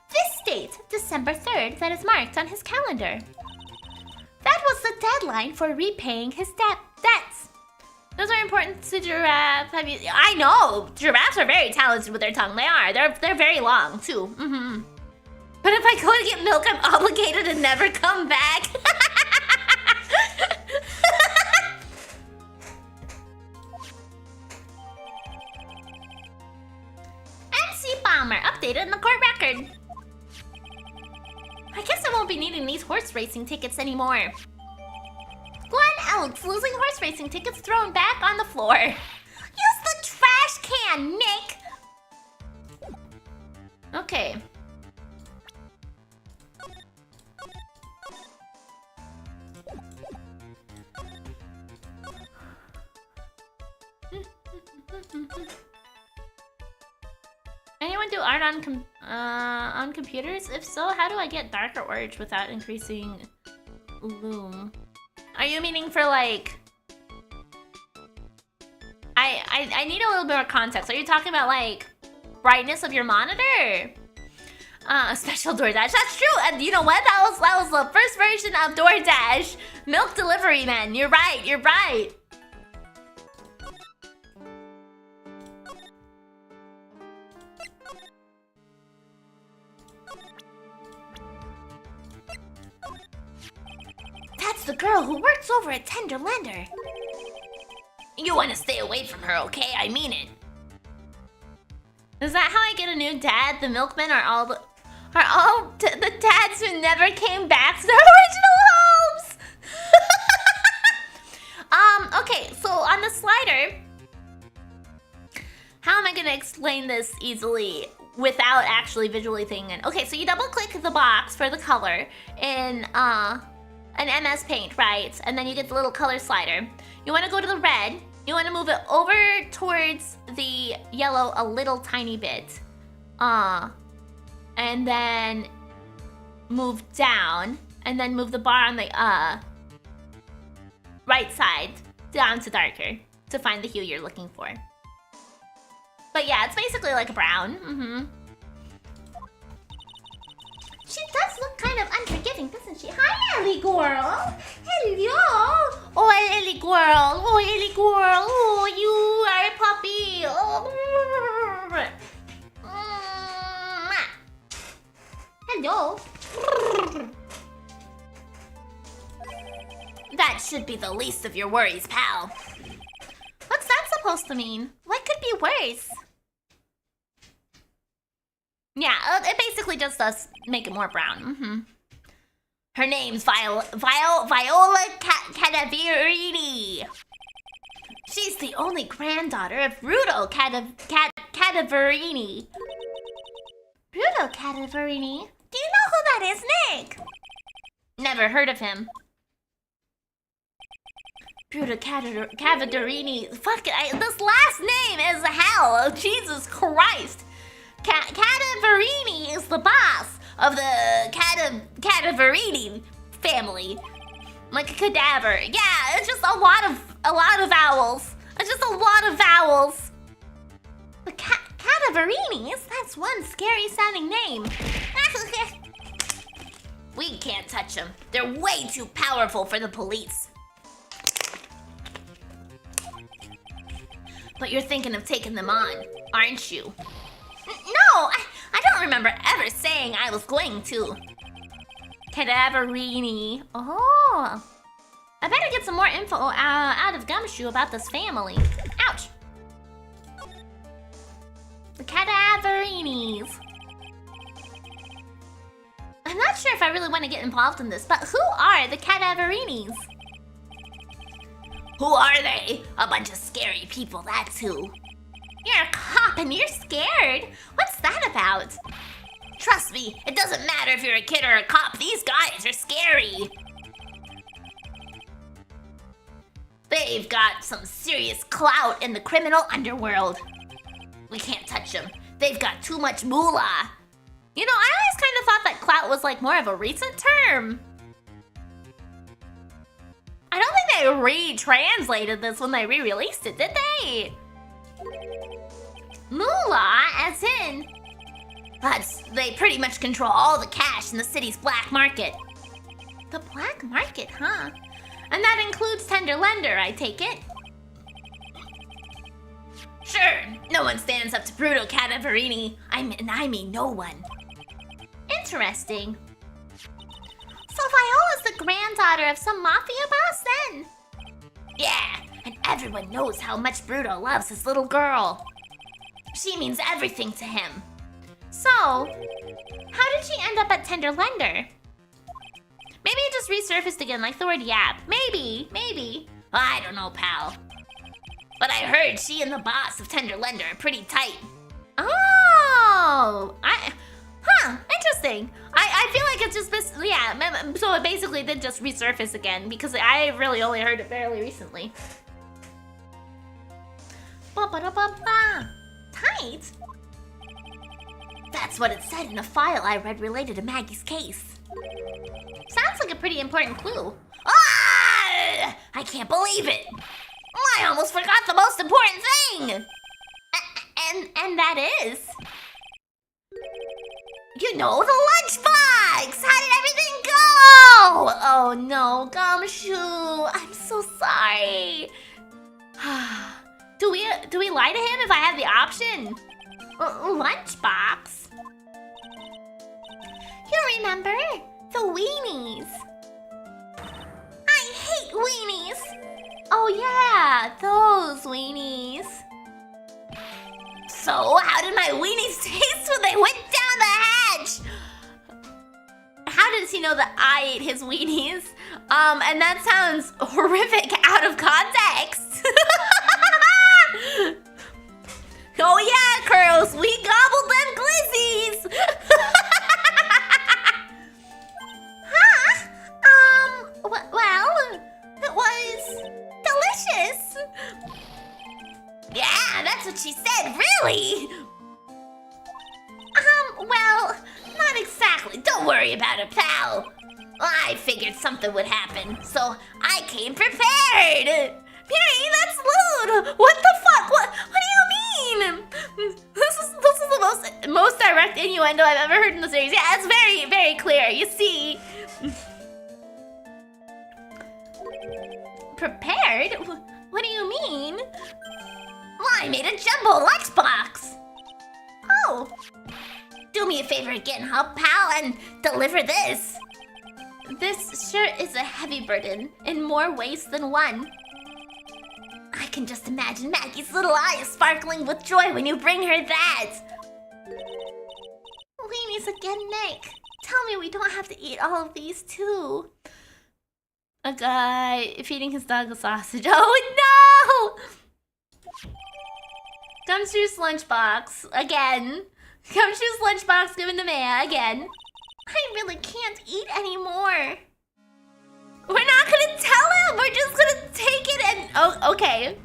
S2: This date, December 3rd, that is marked on his calendar. That was the deadline for repaying his debts.
S1: Those are important to giraffe. I know! Giraffes are very talented with their tongue. They are. They're very long, too. Mm-hmm. But if I go to get milk, I'm obligated to never come back.
S2: MC Bomber updated in the court record.
S1: I guess I won't be needing these horse racing tickets anymore.
S2: Glenn Elk's losing horse racing tickets thrown back on the floor. Use the trash can, Nick!
S1: Okay. Anyone do art on computers? If so, how do I get darker orange without increasing loom? Are you meaning for like... I need a little bit more context. Are you talking about like brightness of your monitor? Special DoorDash. That's true. And you know what? That was the first version of DoorDash. Milk delivery, man. You're right. You're right.
S2: That's the girl who works over at Tender Lender.
S1: You want to stay away from her, okay? I mean it. Is that how I get a new dad? The milkmen are all the dads who never came back to their original homes. Okay, so on the slider, how am I gonna explain this easily without actually visually thinking? Okay, so you double click the box for the color in an MS Paint, right? And then you get the little color slider. You want to go to the red. You want to move it over towards the yellow a little tiny bit. And then move down. And then move the bar on the right side down to darker to find the hue you're looking for. But yeah, it's basically like a brown. Mm-hmm.
S2: She does look kind of unforgiving, doesn't she? Hi, Ellie girl. Hello.
S1: Oh, Ellie girl. Oh, Ellie girl. Oh, you are a puppy. Oh.
S2: Hello.
S1: That should be the least of your worries, pal. What's that supposed to mean? What could be worse? Yeah, it basically just does make it more brown. Mm-hmm. Her name's Viola Cadaverini. She's the only granddaughter of Rudo Cadaverini.
S2: Bruto Cadaverini? Do you know who that is, Nick?
S1: Never heard of him. Bruto Cadaverini. Fuck it, this last name is hell. Oh, Jesus Christ. Cadaverini is the boss of the Cadaverini family. Like a cadaver. Yeah, it's just a lot of vowels. It's just a lot of vowels.
S2: The Cadaverinis? That's one scary sounding name.
S1: We can't touch them. They're way too powerful for the police. But you're thinking of taking them on, aren't you? No, I don't remember ever saying I was going to. Cadaverini. Oh. I better get some more info out of Gumshoe about this family. Ouch. The Cadaverinis. I'm not sure if I really want to get involved in this, but who are the cadaverinis?
S2: Who are they? A bunch of scary people, that's who.
S1: You're a cop and you're scared. What's that about?
S2: Trust me, it doesn't matter if you're a kid or a cop. These guys are scary. They've got some serious clout in the criminal underworld. We can't touch them. They've got too much moolah.
S1: You know, I always kind of thought that clout was like more of a recent term. I don't think they retranslated this when they re-released it, did they? Moolah, as in?
S2: They pretty much control all the cash in the city's black market.
S1: The black market, huh? And that includes tender lender, I take it?
S2: Sure, no one stands up to Bruto Cadaverini. I mean no one.
S1: Interesting. So Viola's the granddaughter of some mafia boss then?
S2: Yeah, and everyone knows how much Bruto loves his little girl. She means everything to him.
S1: So, how did she end up at tender lender? Maybe it just resurfaced again like the word yap. Maybe.
S2: I don't know, pal. But I heard she and the boss of tender lender are pretty tight.
S1: Oh! Interesting. I feel like it's just, yeah, so it basically did just resurface again because I really only heard it fairly recently. Ba-ba-da-ba-ba. Tight?
S2: That's what it said in a file I read related to Maggie's case.
S1: Sounds like a pretty important clue.
S2: Ah! I can't believe it. I almost forgot the most important thing.
S1: And that is?
S2: You know, the lunchbox! How did everything go?
S1: Oh no, Gumshoe. I'm so sorry. Do we lie to him if I have the option? Lunchbox? You remember? The weenies. I hate weenies. Oh yeah, those weenies.
S2: So, how did my weenies taste when they went down the hatch?
S1: How does he know that I ate his weenies? And that sounds horrific out of context. Oh yeah, Curls, we gobbled them glizzies. Huh? Well, it was delicious.
S2: Yeah, that's what she said, really?
S1: Well, not exactly.
S2: Don't worry about it, pal. I figured something would happen, so I came prepared.
S1: Miri, that's lewd. What the fuck? What do you mean? This is the most direct innuendo I've ever heard in the series. Yeah, it's very, very clear. You see. Prepared? What do you mean?
S2: Well, I made a jumbo lunchbox.
S1: Oh.
S2: Do me a favor again, huh, pal, and deliver this.
S1: This sure is a heavy burden in more ways than one.
S2: I can just imagine Maggie's little eyes sparkling with joy when you bring her that.
S1: Weenies again, Nick. Tell me we don't have to eat all of these too. A guy feeding his dog a sausage. Oh no! Gumshoe's lunchbox again. Gumshoe's lunchbox given to Maya again. I really can't eat anymore. We're not gonna tell him. We're just gonna take it and oh, okay.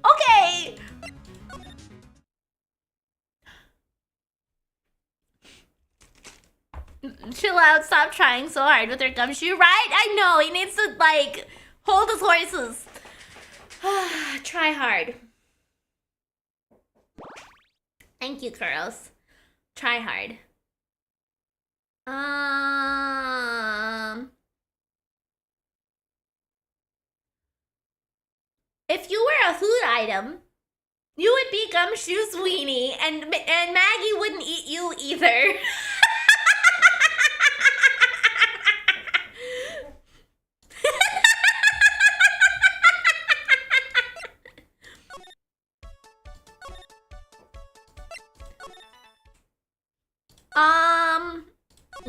S1: Okay. Chill out. Stop trying so hard with your Gumshoe, right? I know he needs to like hold his horses. Try hard. Thank you, Kuros. Try hard. If you were a food item, you would be Gumshoe's weenie, and Maggie wouldn't eat you either.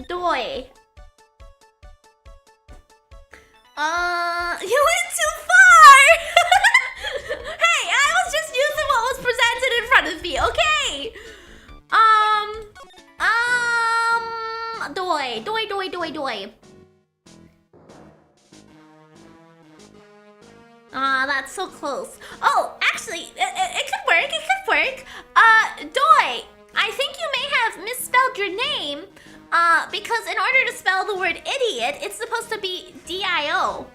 S1: Doi. You went too far! Hey, I was just using what was presented in front of me, okay? Doi. That's so close. Oh, actually, it could work. Doi, I think you may have misspelled your name, because in order to spell the word idiot, it's supposed to be D-I-O.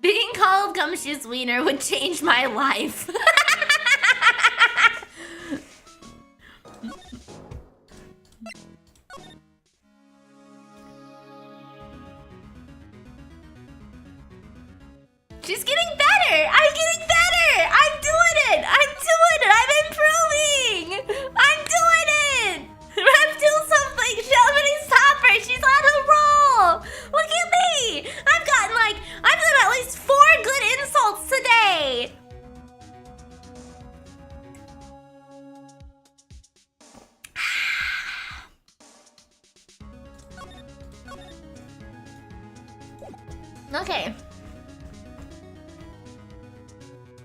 S1: Being called Gumshoe's Wiener would change my life. She's getting better! I'm getting better! I'm doing it! I'm improving! I'm doing it! Rep, do something! Somebody stop her! She's on a roll! Look at me! I've done at least 4 good insults today! Okay.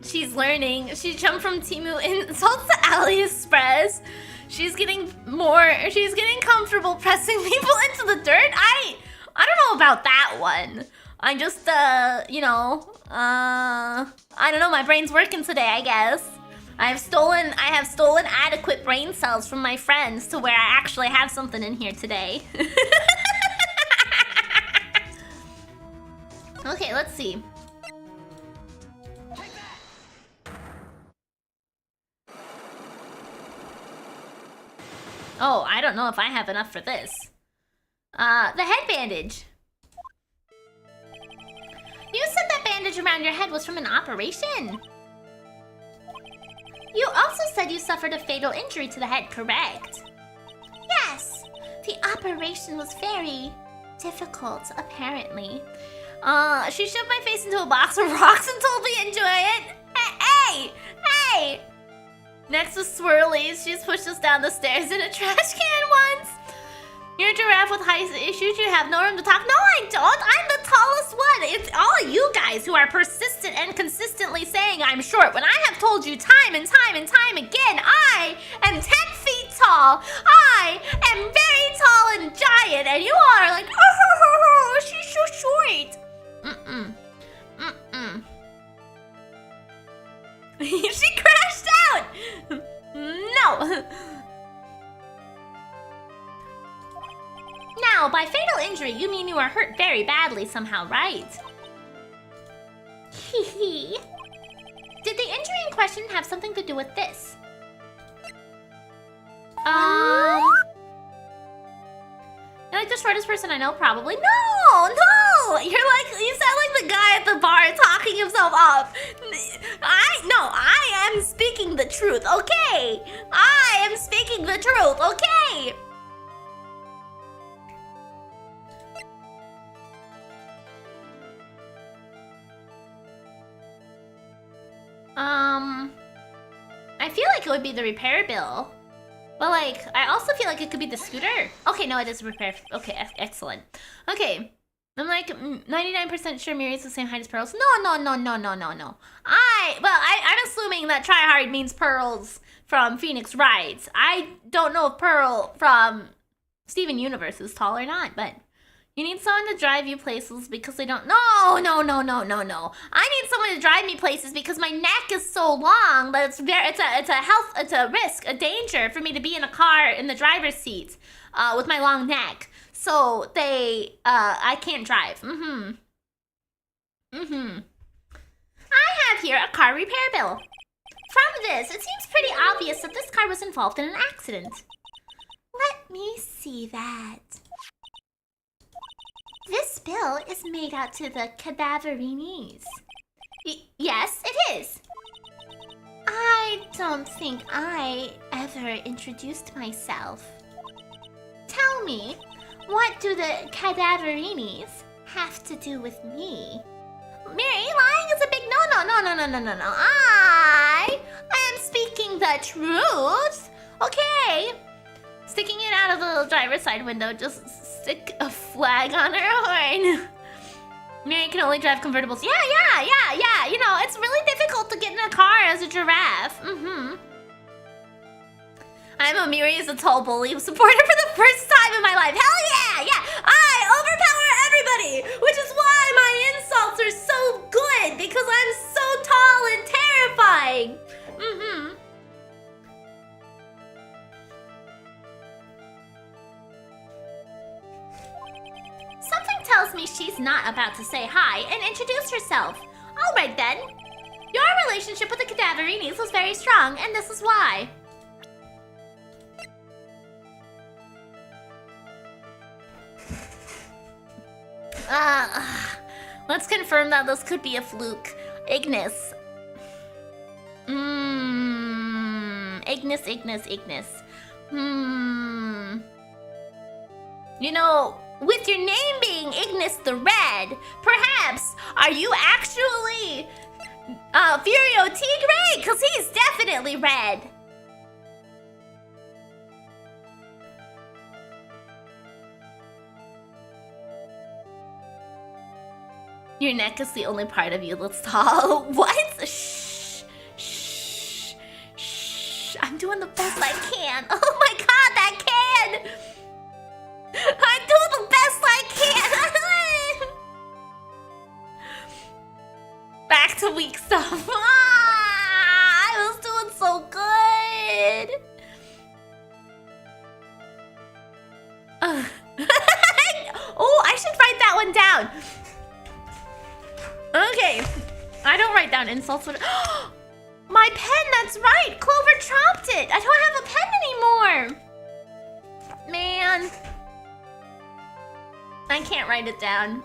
S1: She's learning. She jumped from Temu insults to AliExpress. She's getting comfortable pressing people into the dirt. I don't know about that one. I just, I don't know, my brain's working today, I guess. I have stolen adequate brain cells from my friends to where I actually have something in here today. Okay, let's see. Oh, I don't know if I have enough for this. The head bandage. You said that bandage around your head was from an operation. You also said you suffered a fatal injury to the head, correct? Yes. The operation was very difficult, apparently. She shoved my face into a box of rocks and told me to enjoy it. Hey! Next was Swirlies. She's pushed us down the stairs in a trash can once. You're a giraffe with height issues. You have no room to talk. No, I don't. I'm the tallest one. It's all of you guys who are persistent and consistently saying I'm short when I have told you time and time and time again I am 10 feet tall. I am very tall and giant, and you all are like, oh, she's so short. She crashed out! No! Now, by fatal injury, you mean you were hurt very badly somehow, right? Hee. Did the injury in question have something to do with this? You're like the shortest person I know, probably. No! You sound like the guy at the bar talking himself up. I am speaking the truth, okay? I am speaking the truth, okay? I feel like it would be the repair bill. But I also feel like it could be the scooter. Okay, no, it is repair. Okay, excellent. Okay, I'm 99% sure Miri's the same height as Pearls. No. I'm assuming that try hard means Pearls from Phoenix Wright. I don't know if Pearl from Steven Universe is tall or not, but you need someone to drive you places because they don't. No. I need someone to drive me places because my neck is so long that it's a risk, a danger for me to be in a car in the driver's seat with my long neck. So I can't drive. I have here a car repair bill. From this, it seems pretty obvious that this car was involved in an accident. Let me see that. This bill is made out to the Cadaverinis. Yes, it is. I don't think I ever introduced myself. Tell me, what do the Cadaverinis have to do with me? Miri, lying is a big no. I am speaking the truth. Okay. Sticking it out of the driver's side window, just stick a flag on her horn. Miri can only drive convertibles. Yeah. You know, it's really difficult to get in a car as a giraffe. I'm a Miri is a tall bully supporter for the first time in my life. Hell yeah! I overpower everybody, which is why my insults are so good, because I'm so tall and terrifying. Something tells me she's not about to say hi and introduce herself. All right then. Your relationship with the Cadaverinis was very strong, and this is why. Let's confirm that this could be a fluke. Ignis. Ignis. You know, with your name being Ignis the Red, perhaps, are you actually Furio Tigre? Because he's definitely red. Your neck is the only part of you that's tall. What? Shh. I'm doing the best I can. Oh my god, that can! I'm doing the best I can! Back to weak stuff. I was doing so good. Oh, I should write that one down. Okay, I don't write down insults. My pen, that's right. Clover dropped it. I don't have a pen anymore. Man. I can't write it down.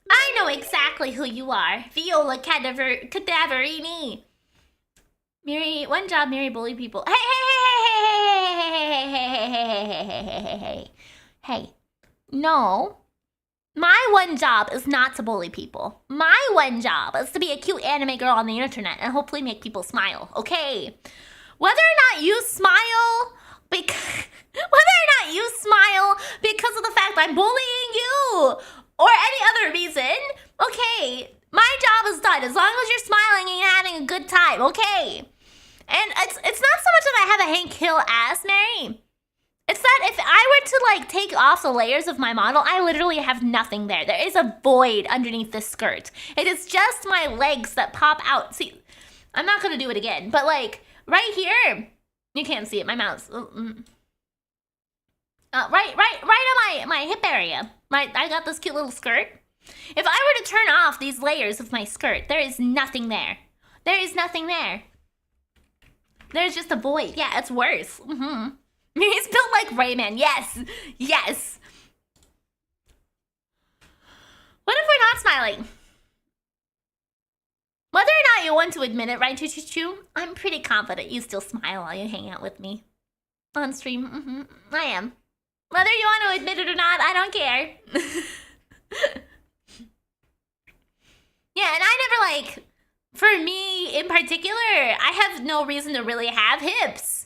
S1: I know exactly who you are. Viola Cadaverini. Miri, one job, Miri bully people. Hey. No. My one job is not to bully people. My one job is to be a cute anime girl on the internet and hopefully make people smile, okay? Whether or not you smile because of the fact I'm bullying you or any other reason, okay, my job is done as long as you're smiling and you're having a good time, okay? And it's not so much that I have a Hank Hill ass, Mary. It's that if I were to, like, take off the layers of my model, I literally have nothing there. There is a void underneath this skirt. It is just my legs that pop out. See, I'm not going to do it again, but, like, right here, you can't see it, my mouse. Right on my hip area. I got this cute little skirt. If I were to turn off these layers of my skirt, there is nothing there. There is nothing there. There's just a void. Yeah, it's worse. He's built like Rayman. Yes. What if we're not smiling? Whether or not you want to admit it, right, Choo? I'm pretty confident you still smile while you hang out with me. On stream, I am. Whether you want to admit it or not, I don't care. Yeah, and I never, like, for me in particular, I have no reason to really have hips.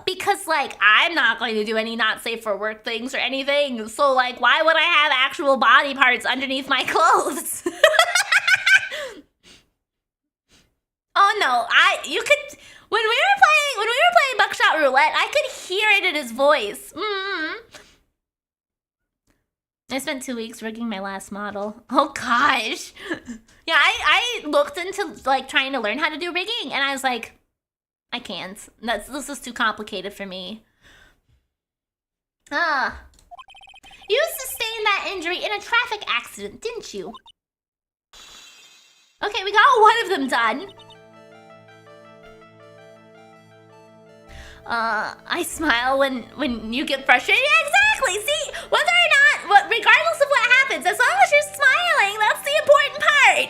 S1: Because, like, I'm not going to do any not safe for work things or anything. So, like, why would I have actual body parts underneath my clothes? Oh no, you could, when we were playing Buckshot Roulette, I could hear it in his voice. I spent 2 weeks rigging my last model. Oh gosh. Yeah, I looked into, like, trying to learn how to do rigging, and I was like, I can't. This is too complicated for me. You sustained that injury in a traffic accident, didn't you? Okay, we got one of them done. I smile when you get frustrated. Yeah, exactly. See, whether or not, regardless of what happens, as long as you're smiling, that's the important part.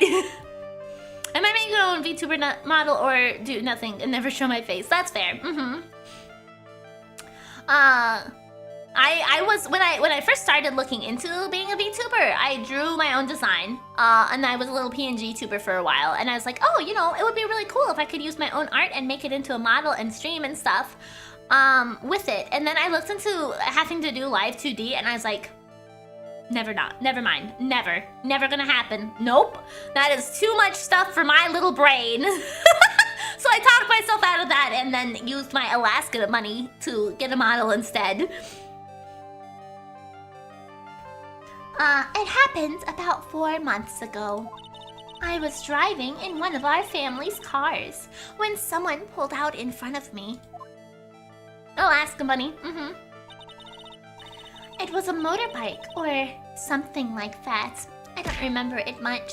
S1: I might make my own VTuber model or do nothing and never show my face. That's fair. I was when I first started looking into being a VTuber, I drew my own design, and I was a little PNG tuber for a while, and I was like, oh, you know, it would be really cool if I could use my own art and make it into a model and stream and stuff, with it. And then I looked into having to do live 2D, and I was like, never mind, never gonna happen. Nope, that is too much stuff for my little brain. So I talked myself out of that and then used my Alaska money to get a model instead. It happened about 4 months ago. I was driving in one of our family's cars when someone pulled out in front of me. Alaska bunny, It was a motorbike or something like that. I don't remember it much.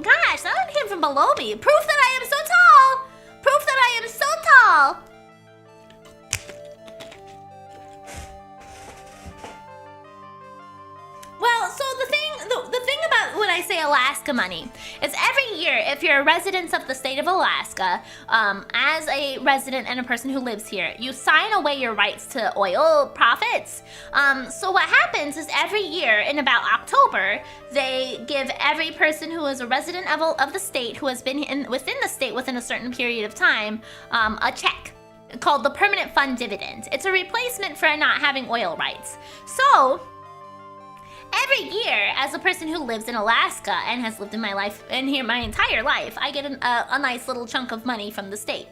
S1: Gosh, that one came from below me. Proof that I am so tall! Proof that I am so tall! Well, so the thing about when I say Alaska money is every year, if you're a resident of the state of Alaska, as a resident and a person who lives here, you sign away your rights to oil profits. So what happens is every year in about October, they give every person who is a resident of the state who has been within the state within a certain period of time, a check called the permanent fund dividend. It's a replacement for not having oil rights. So every year, as a person who lives in Alaska and has lived in my life and here my entire life, I get a nice little chunk of money from the state.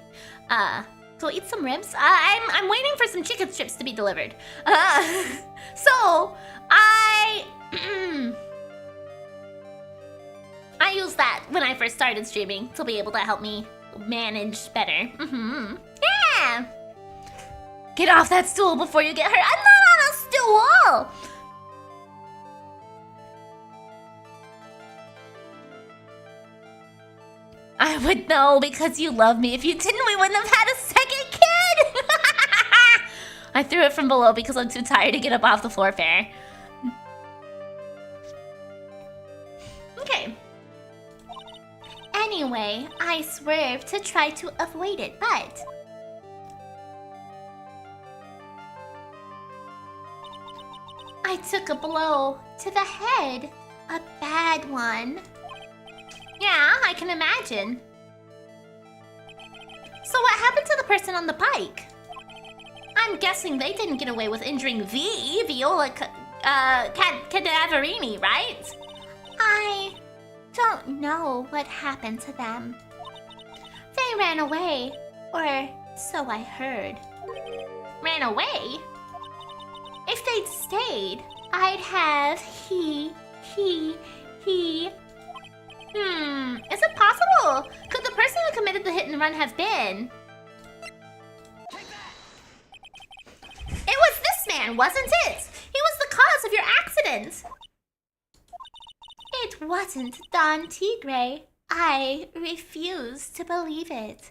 S1: Go eat some ribs. I'm waiting for some chicken strips to be delivered. So I I used that when I first started streaming to be able to help me manage better. Yeah. Get off that stool before you get hurt. I'm not on a stool. I would know because you love me. If you didn't, we wouldn't have had a second kid. I threw it from below because I'm too tired to get up off the floor fair. Okay. Anyway, I swerved to try to avoid it, but I took a blow to the head. A bad one. Yeah, I can imagine. So what happened to the person on the bike? I'm guessing they didn't get away with injuring Viola Cadaverini, right? I don't know what happened to them. They ran away, or so I heard. Ran away? If they'd stayed, I'd have is it possible? Could the person who committed the hit and run have been? It was this man, wasn't it? He was the cause of your accident. It wasn't Don Tigre. I refuse to believe it.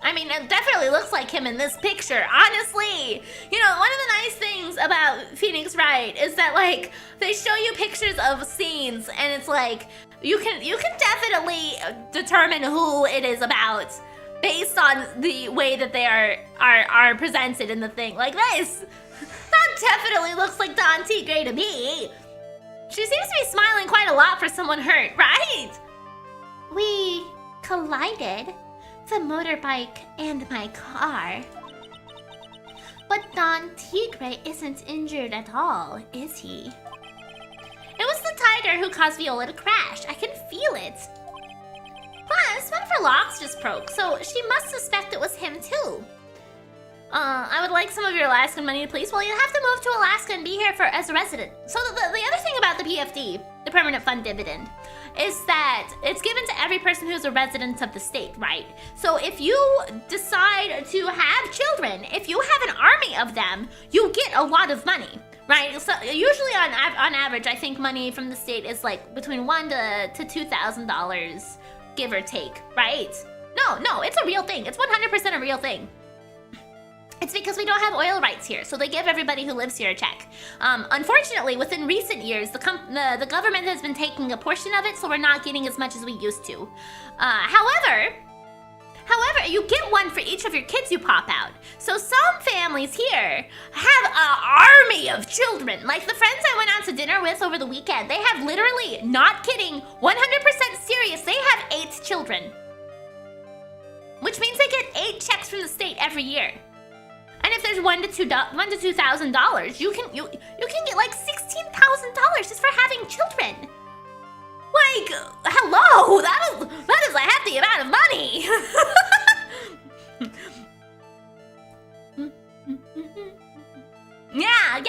S1: I mean, it definitely looks like him in this picture, honestly. You know, one of the nice things about Phoenix Wright is that, like, they show you pictures of scenes, and it's like, you can definitely determine who it is about based on the way that they are presented in the thing. Like this. That definitely looks like Don Tigre to me. She seems to be smiling quite a lot for someone hurt, right? We collided. The motorbike and my car. But Don Tigre isn't injured at all, is he? It was the tiger who caused Viola to crash. I can feel it. Plus, one of her locks just broke, so she must suspect it was him too. I would like some of your Alaskan money, please. Well, you have to move to Alaska and be here as a resident. So the other thing about the PFD, the Permanent Fund Dividend, is that it's given to every person who's a resident of the state, right? So if you decide to have children, if you have an army of them, you get a lot of money, right? So usually on average, I think money from the state is like between $1,000 to $2,000, give or take, right? No, it's a real thing. It's 100% a real thing. It's because we don't have oil rights here, so they give everybody who lives here a check. Unfortunately, within recent years, the government has been taking a portion of it, so we're not getting as much as we used to. However, However, you get one for each of your kids you pop out. So some families here have an army of children. Like the friends I went out to dinner with over the weekend, they have literally, not kidding, 100% serious, they have 8 children. Which means they get 8 checks from the state every year. And if there's $1,000 to $2,000, you can get like $16,000 just for having children. Like, hello, that is a hefty amount of money. Yeah.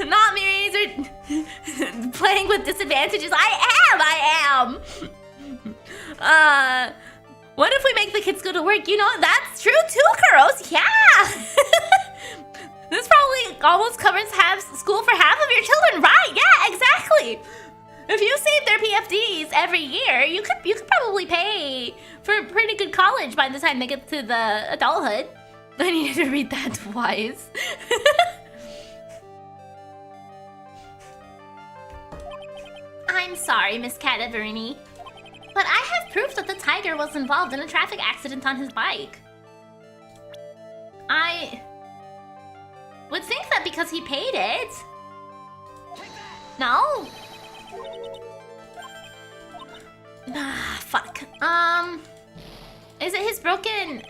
S1: Not Miridae playing with disadvantages. I am. What if we make the kids go to work? You know, that's true too, Kuros. Yeah. This probably almost covers school for half of your children, right? Yeah, exactly. If you save their PFDs every year, you could probably pay for a pretty good college by the time they get to the adulthood. I needed to read that twice. I'm sorry, Miss Cadaverini, but I have proof that the tiger was involved in a traffic accident on his bike. I would think that because he paid it. No? Fuck. Is it his broken...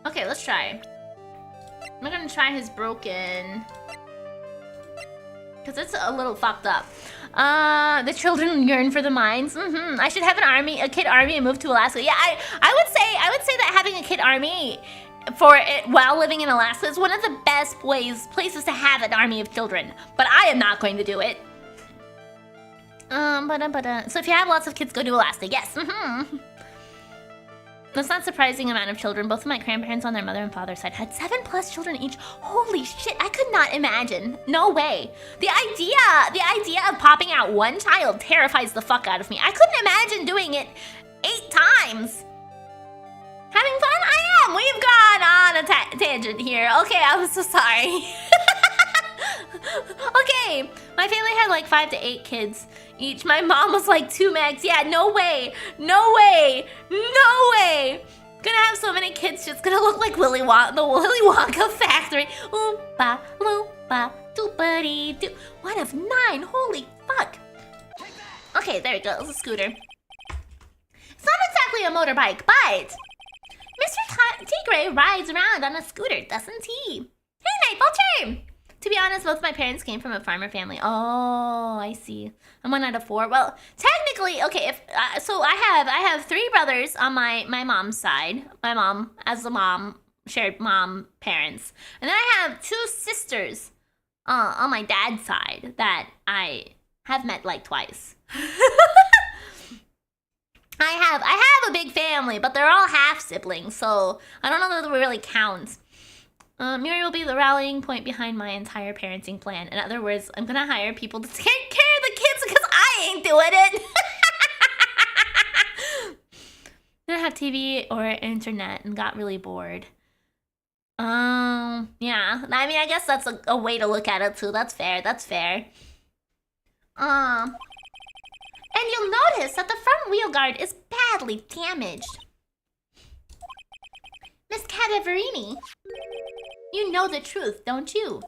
S1: Okay, let's try. I'm gonna try his broken... Because it's a little fucked up. The children yearn for the mines. I should have a kid army and move to Alaska. Yeah, I would say that having a kid army while living in Alaska is one of the best places to have an army of children. But I am not going to do it. So if you have lots of kids, go to Alaska. Yes. That's not surprising amount of children. Both of my grandparents on their mother and father's side had 7+ children each. Holy shit, I could not imagine. No way. The idea of popping out one child terrifies the fuck out of me. I couldn't imagine doing it 8 times. Having fun? I am. We've gone on a tangent here. Okay, I'm so sorry. Okay, my family had like 5 to 8 kids each. My mom was like 2 max. Yeah, no way. Gonna have so many kids, just gonna look like the Willy Wonka factory. Oompa, loompa, doopity doo. 1 of 9. Holy fuck. Okay, there it goes. A scooter. It's not exactly a motorbike, but Mr. Tigre rides around on a scooter, doesn't he? Hey, Night Vulture! To be honest, both my parents came from a farmer family. Oh, I see. I'm 1 out of 4. Well, technically, okay. So I have 3 brothers on my mom's side. My mom, as a mom, shared mom parents, and then I have 2 sisters on my dad's side that I have met like twice. I have a big family, but they're all half siblings, so I don't know that it really counts. Miri will be the rallying point behind my entire parenting plan. In other words, I'm gonna hire people to take care of the kids because I ain't doing it. Didn't have TV or internet and got really bored. Yeah. I mean, I guess that's a way to look at it too. That's fair. And you'll notice that the front wheel guard is badly damaged. Miss Cadaverini, you know the truth, don't you?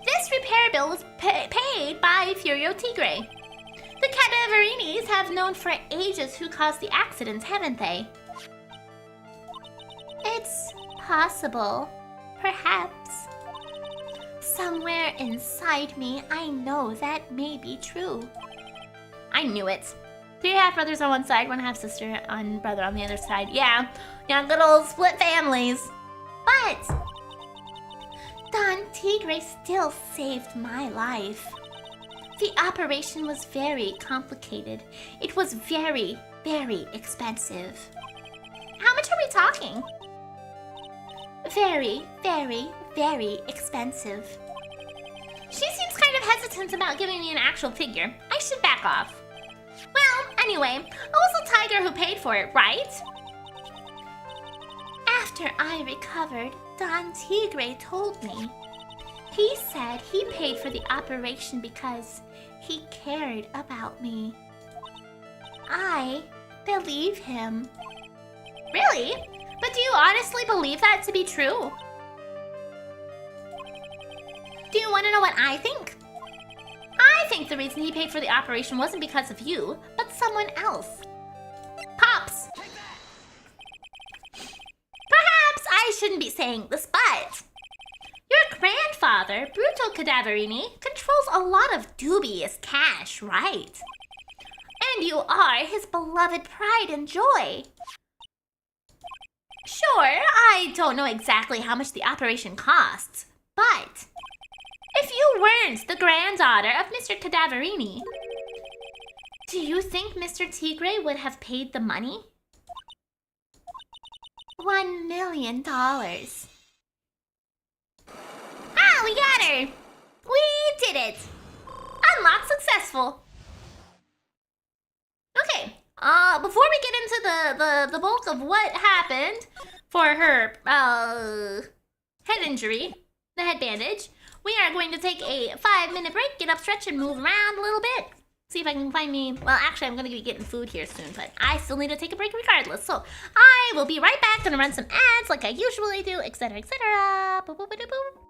S1: This repair bill was paid by Furio Tigre. The Cadaverinis have known for ages who caused the accidents, haven't they? It's possible. Perhaps. Somewhere inside me, I know that may be true. I knew it. 3 half-brothers on one side, 1 half-sister and brother on the other side. Yeah, good old split families. But Don Tigre still saved my life. The operation was very complicated. It was very, very expensive. How much are we talking? Very, very, very expensive. She seems kind of hesitant about giving me an actual figure. I should back off. Well, anyway, it was the tiger who paid for it, right? After I recovered, Don Tigre told me. He said he paid for the operation because he cared about me. I believe him. Really? But do you honestly believe that to be true? Do you want to know what I think? I think the reason he paid for the operation wasn't because of you, but someone else. Pops! Perhaps I shouldn't be saying this, but your grandfather, Bruto Cadaverini, controls a lot of dubious cash, right? And you are his beloved pride and joy. Sure, I don't know exactly how much the operation costs, but if you weren't the granddaughter of Mr. Cadaverini, do you think Mr. Tigre would have paid the money? $1 million. Ah, we got her! We did it! Unlock successful. Okay, before we get into the bulk of what happened for her, head injury, the head bandage, we are going to take a 5-minute break, get up, stretch, and move around a little bit. See if I can find me... Well, actually, I'm going to be getting food here soon, but I still need to take a break regardless. So, I will be right back. Gonna run some ads like I usually do, etc., etc. Boop, boop, boop, boop.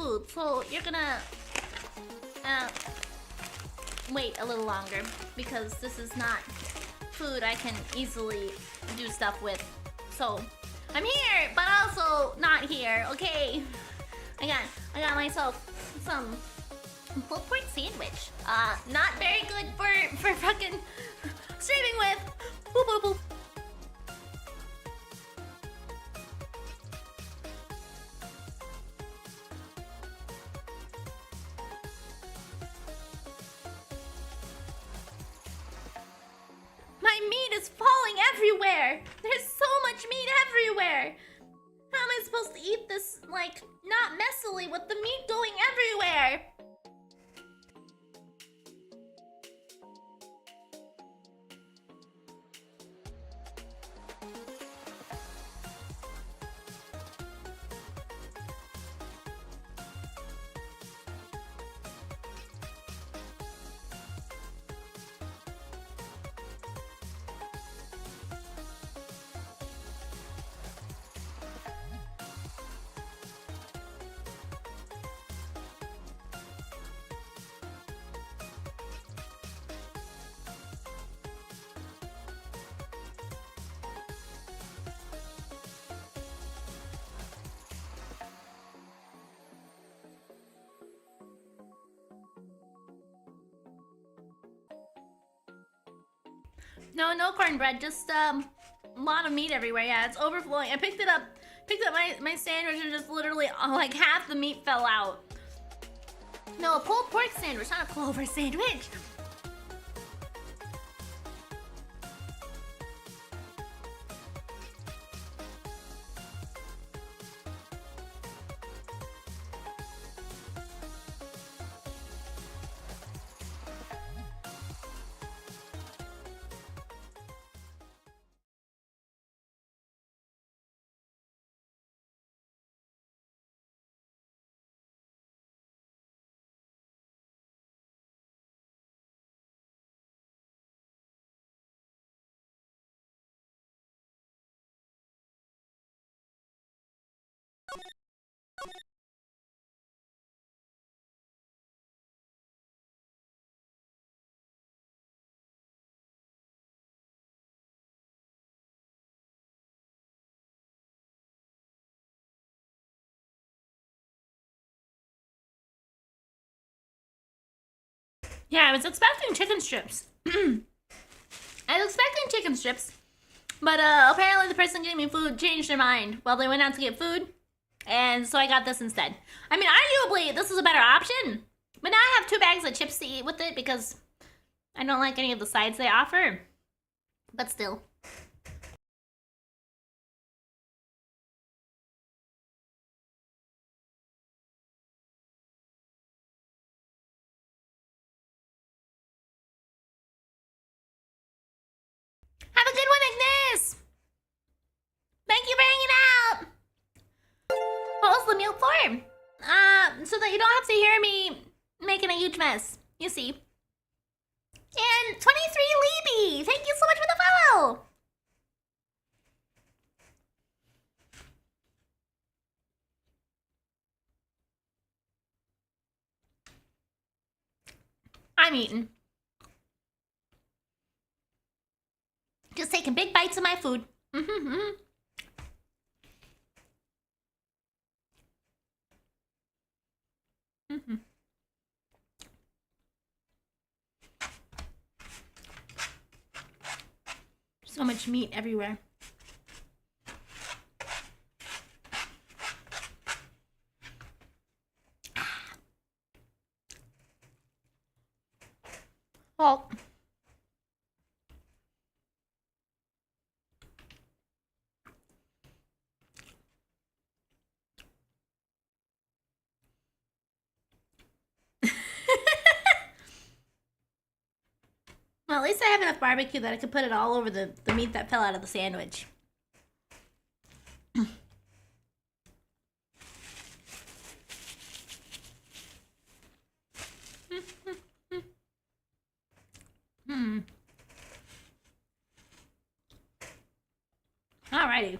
S1: food, so you're gonna wait a little longer because this is not food I can easily do stuff with. So I'm here, but also not here. Okay, I got myself some pulled pork sandwich. Not very good for fucking streaming with. Boop boop boop. My meat is falling everywhere. There's so much meat everywhere. How am I supposed to eat this, like, not messily with the meat going everywhere? No cornbread, just a lot of meat everywhere. Yeah, it's overflowing. I picked up my sandwich and just literally like half the meat fell out. No, a pulled pork sandwich, not a clover sandwich. Yeah, I was expecting chicken strips. But apparently the person getting me food changed their mind while they went out to get food, and so I got this instead. I mean, arguably, this is a better option, but now I have 2 bags of chips to eat with it because I don't like any of the sides they offer. But still. Have a good one, Ignis! Thank you for hanging out! What was the meal for? So that you don't have to hear me making a huge mess. You see. And 23 Libby! Thank you so much for the follow! I'm eating. Just taking big bites of my food. So much meat everywhere. Well, at least I have enough barbecue that I could put it all over the meat that fell out of the sandwich. Alrighty.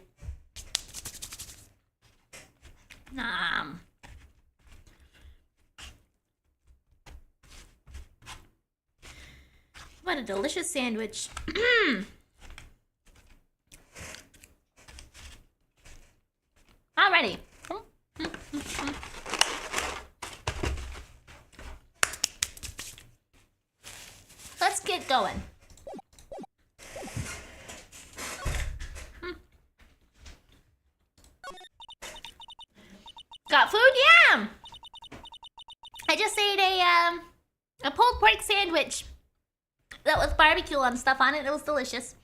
S1: What a delicious sandwich. Alrighty. Let's get going. Got food? Yeah! I just ate a pulled pork sandwich that with barbecue and stuff on it. It was delicious.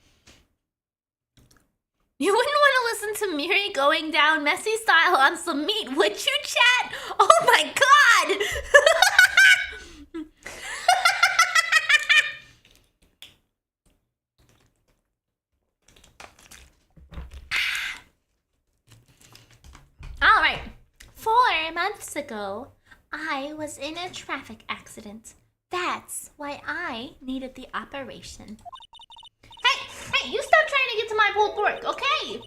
S1: You wouldn't want to listen to Miri going down messy style on some meat, would you, chat? Oh my god! Alright. 4 months ago, I was in a traffic accident. That's why I needed the operation. Hey, you stop trying to get to my pulled pork, okay?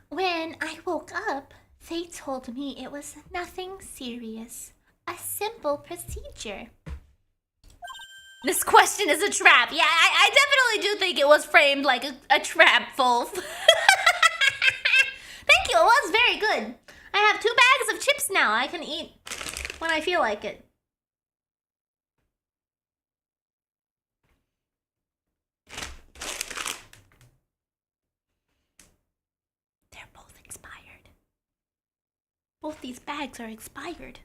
S1: When I woke up, they told me it was nothing serious. A simple procedure. This question is a trap. Yeah, I definitely do think it was framed like a trap, Wolf. Thank you, it was very good. I have 2 bags of chips now. I can eat when I feel like it. They're both expired. Both these bags are expired.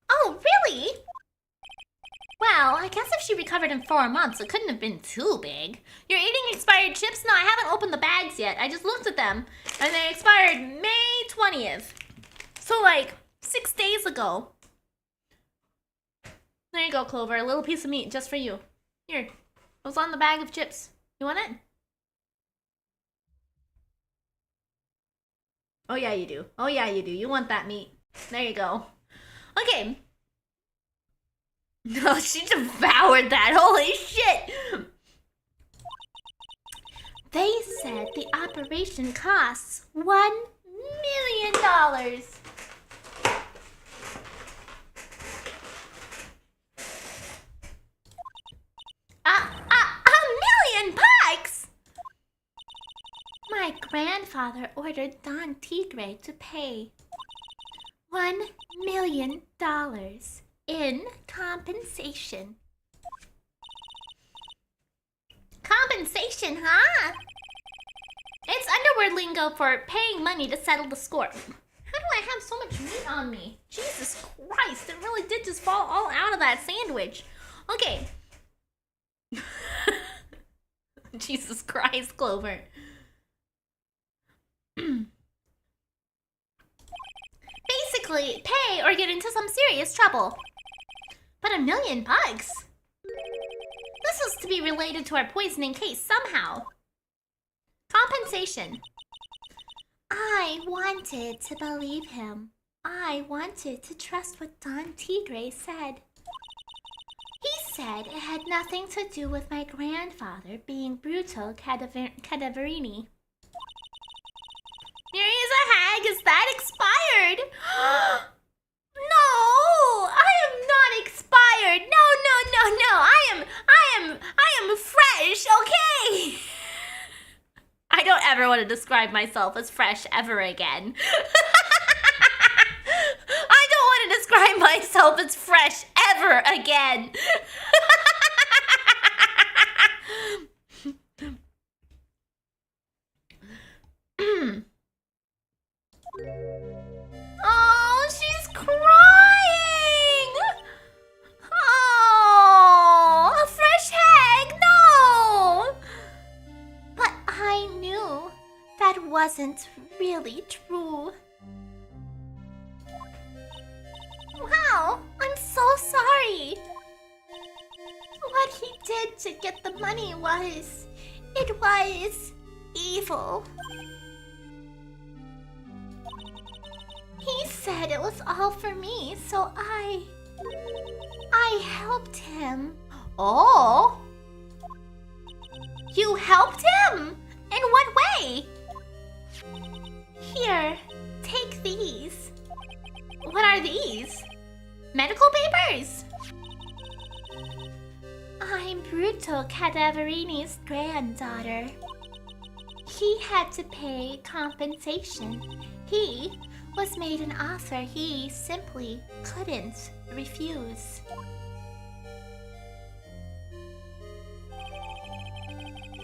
S1: Oh, really? Well, I guess if she recovered in 4 months, it couldn't have been too big. You're eating expired chips? No, I haven't opened the bags yet. I just looked at them, and they expired May 20th. So, like, 6 days ago. There you go, Clover. A little piece of meat just for you. Here. It was on the bag of chips. You want it? Oh, yeah, you do. Oh, yeah, you do. You want that meat. There you go. Okay. No, she devoured that. Holy shit. They said the operation costs $1 million. $1 million bucks? My grandfather ordered Don Tigre to pay $1 million in compensation. Compensation, huh? It's underwear lingo for paying money to settle the score. How do I have so much meat on me? Jesus Christ, it really did just fall all out of that sandwich. Okay. Jesus Christ, Clover. Basically, pay or get into some serious trouble. But $1 million bucks? This is to be related to our poisoning case somehow. Compensation. I wanted to believe him. I wanted to trust what Don Tigre said. He said it had nothing to do with my grandfather being brutal cadaverini. Here is a hag. Is that expired? No, I am not expired. No. I am fresh, okay? I don't ever want to describe myself as fresh ever again. I don't want to describe myself as fresh ever again. Oh, she's crying! Oh, a fresh hag, no! But I knew that wasn't really true. Wow, I'm so sorry. What he did to get the money was evil. He said it was all for me, so I helped him. Oh? You helped him? In In what way? Here, take these. What are these? Medical papers? I'm Bruto Cadaverini's granddaughter. He had to pay compensation. He was made an offer he simply couldn't refuse.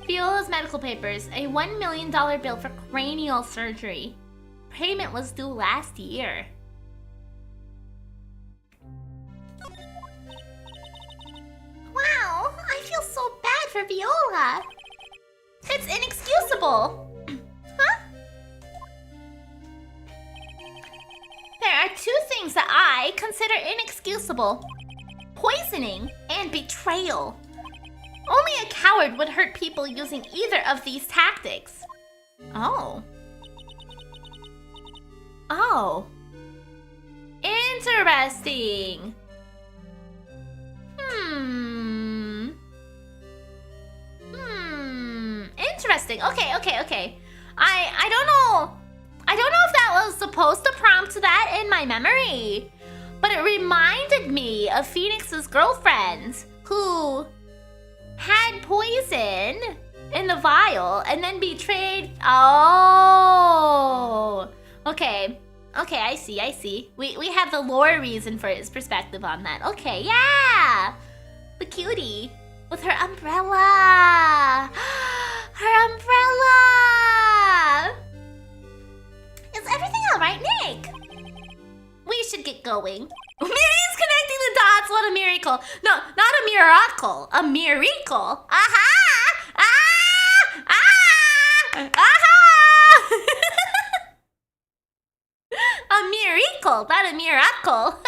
S1: Viola's medical papers, a $1 million bill for cranial surgery. Payment was due last year. Wow, I feel so bad for Viola. It's inexcusable. Huh? There are two things that I consider inexcusable. Poisoning and betrayal. Only a coward would hurt people using either of these tactics. Oh. Oh. Interesting. Interesting. Okay. I don't know. I don't know if that was supposed to prompt that in my memory. But it reminded me of Phoenix's girlfriend who had poison in the vial and then betrayed. Oh. Okay, I see. We have the lore reason for his perspective on that. Okay, yeah. The cutie with her umbrella. Her umbrella. Is everything all right, Nick? We should get going. Miri's connecting the dots. What a miracle. No, not a miracle. A miracle. Aha! Aha! A miracle, not a miracle.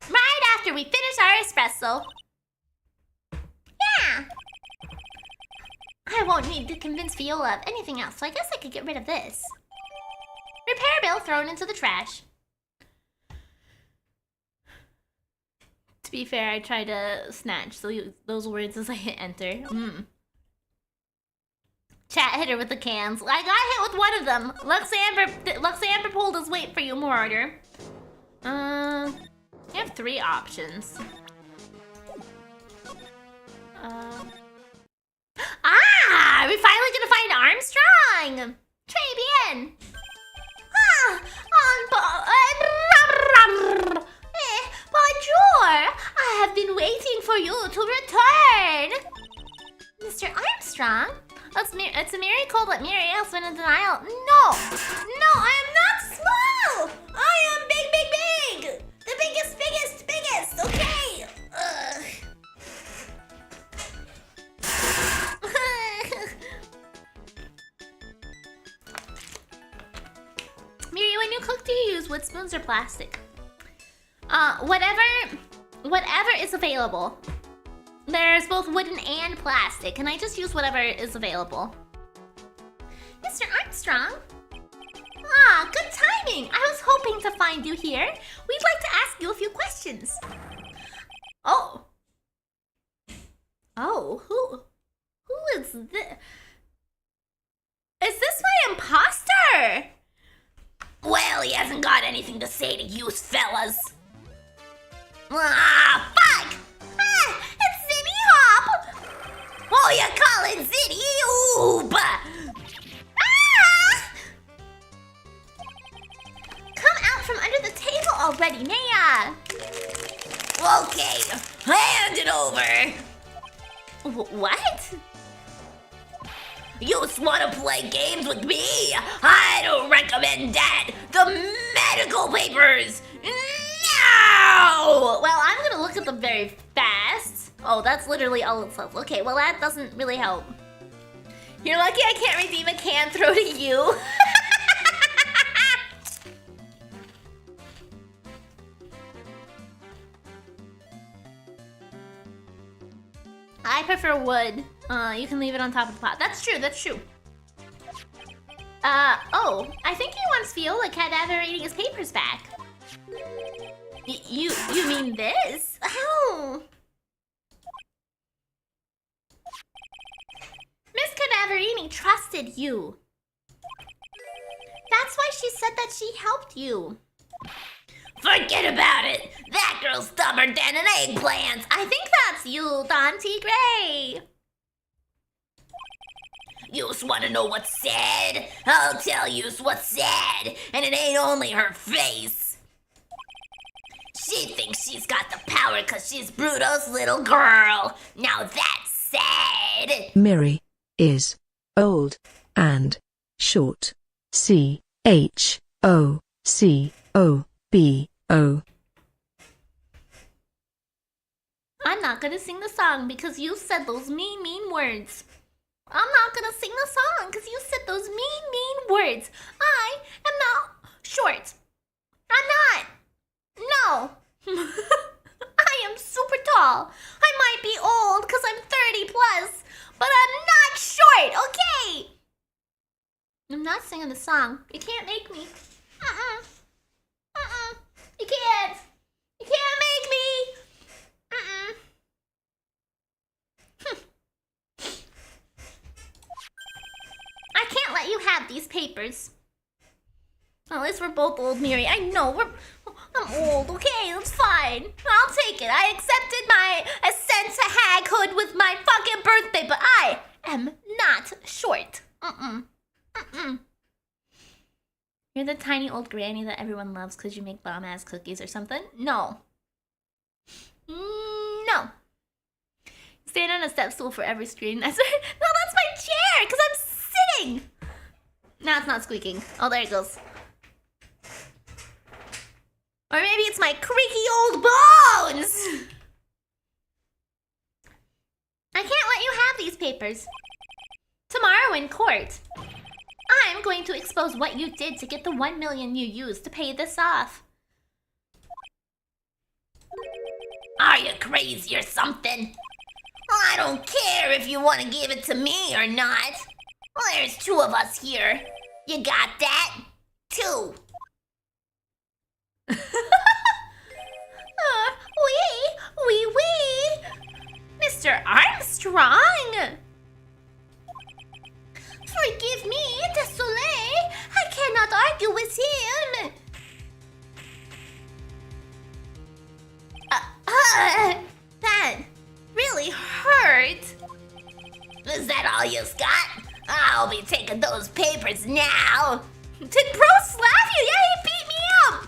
S1: Right after we finish our espresso. Yeah. I won't need to convince Viola of anything else, so I guess I could get rid of this. Repair bill thrown into the trash. To be fair, I try to snatch those words as I hit enter. Chat hit her with the cans. I got hit with one of them. Luxamber pulled his weight for you, Marauder. You have 3 options. We're finally gonna find Armstrong! Très bien! Bonjour! I have been waiting for you to return! Mr. Armstrong? It's a miracle that Miriam has been in denial. No, I am not small! I am big! The biggest, okay? Miri, when you cook, do you use wood spoons or plastic? Whatever is available. There's both wooden and plastic, and I just use whatever is available. Mr. Armstrong? Good timing! I was hoping to find you here. We'd like to ask you a few questions. Oh, who is this? Is this my imposter? Well, he hasn't got anything to say to you fellas. Fuck! It's Zinny Hop! Oh, you call it Zinny? Oob! Come out from under the table already, Naya! Okay, hand it over! What? You just want to play games with me? I don't recommend that! The medical papers! No! Well, I'm gonna look at them very fast. Oh, that's literally all it says. Okay, well that doesn't really help. You're lucky I can't redeem a can throw to you. I prefer wood. You can leave it on top of the pot. That's true. Oh, I think he wants Viola cadaver eating his papers back. You mean this?
S2: Oh.
S1: Miss Cadaverini trusted you. That's why she said that she helped you.
S2: Forget about it. That girl's stubborn than an eggplant.
S1: I think that's you, Don Tigre.
S2: You just want to know what's sad? I'll tell you what's sad, and it ain't only her face. She thinks she's got the power because she's Bruto's little girl. Now that's sad.
S3: Miri is old and short. CHOCOBO.
S1: I'm not gonna sing the song because you said those mean words. I'm not gonna sing the song because you said those mean words. I am not short. I'm not. No. I am super tall. I might be old because I'm 30 plus, but I'm not short, okay? I'm not singing the song. You can't make me. You can't. You can't make me. I can't let you have these papers. Well, at least we're both old, Miri. I know, I'm old, okay? That's fine. I'll take it. I accepted my ascent to haghood with my fucking birthday, but I am not short. You're the tiny old granny that everyone loves because you make bomb-ass cookies or something? No. No. Stand on a step stool for every screen. That's right. No, that's my chair because I'm sitting. Now it's not squeaking. Oh, there it goes. Or maybe it's my creaky old bones. I can't let you have these papers. Tomorrow in court, I'm going to expose what you did to get the 1 million you used to pay this off.
S2: Are you crazy or something? I don't care if you want to give it to me or not. Well, there's 2 of us here. You got that? 2.
S1: Oui. Mr. Armstrong. Forgive me, Désolé. I cannot argue with him. That really hurt.
S2: Is that all you got? I'll be taking those papers now.
S1: Did Bro slap you? Yeah, he beat me up.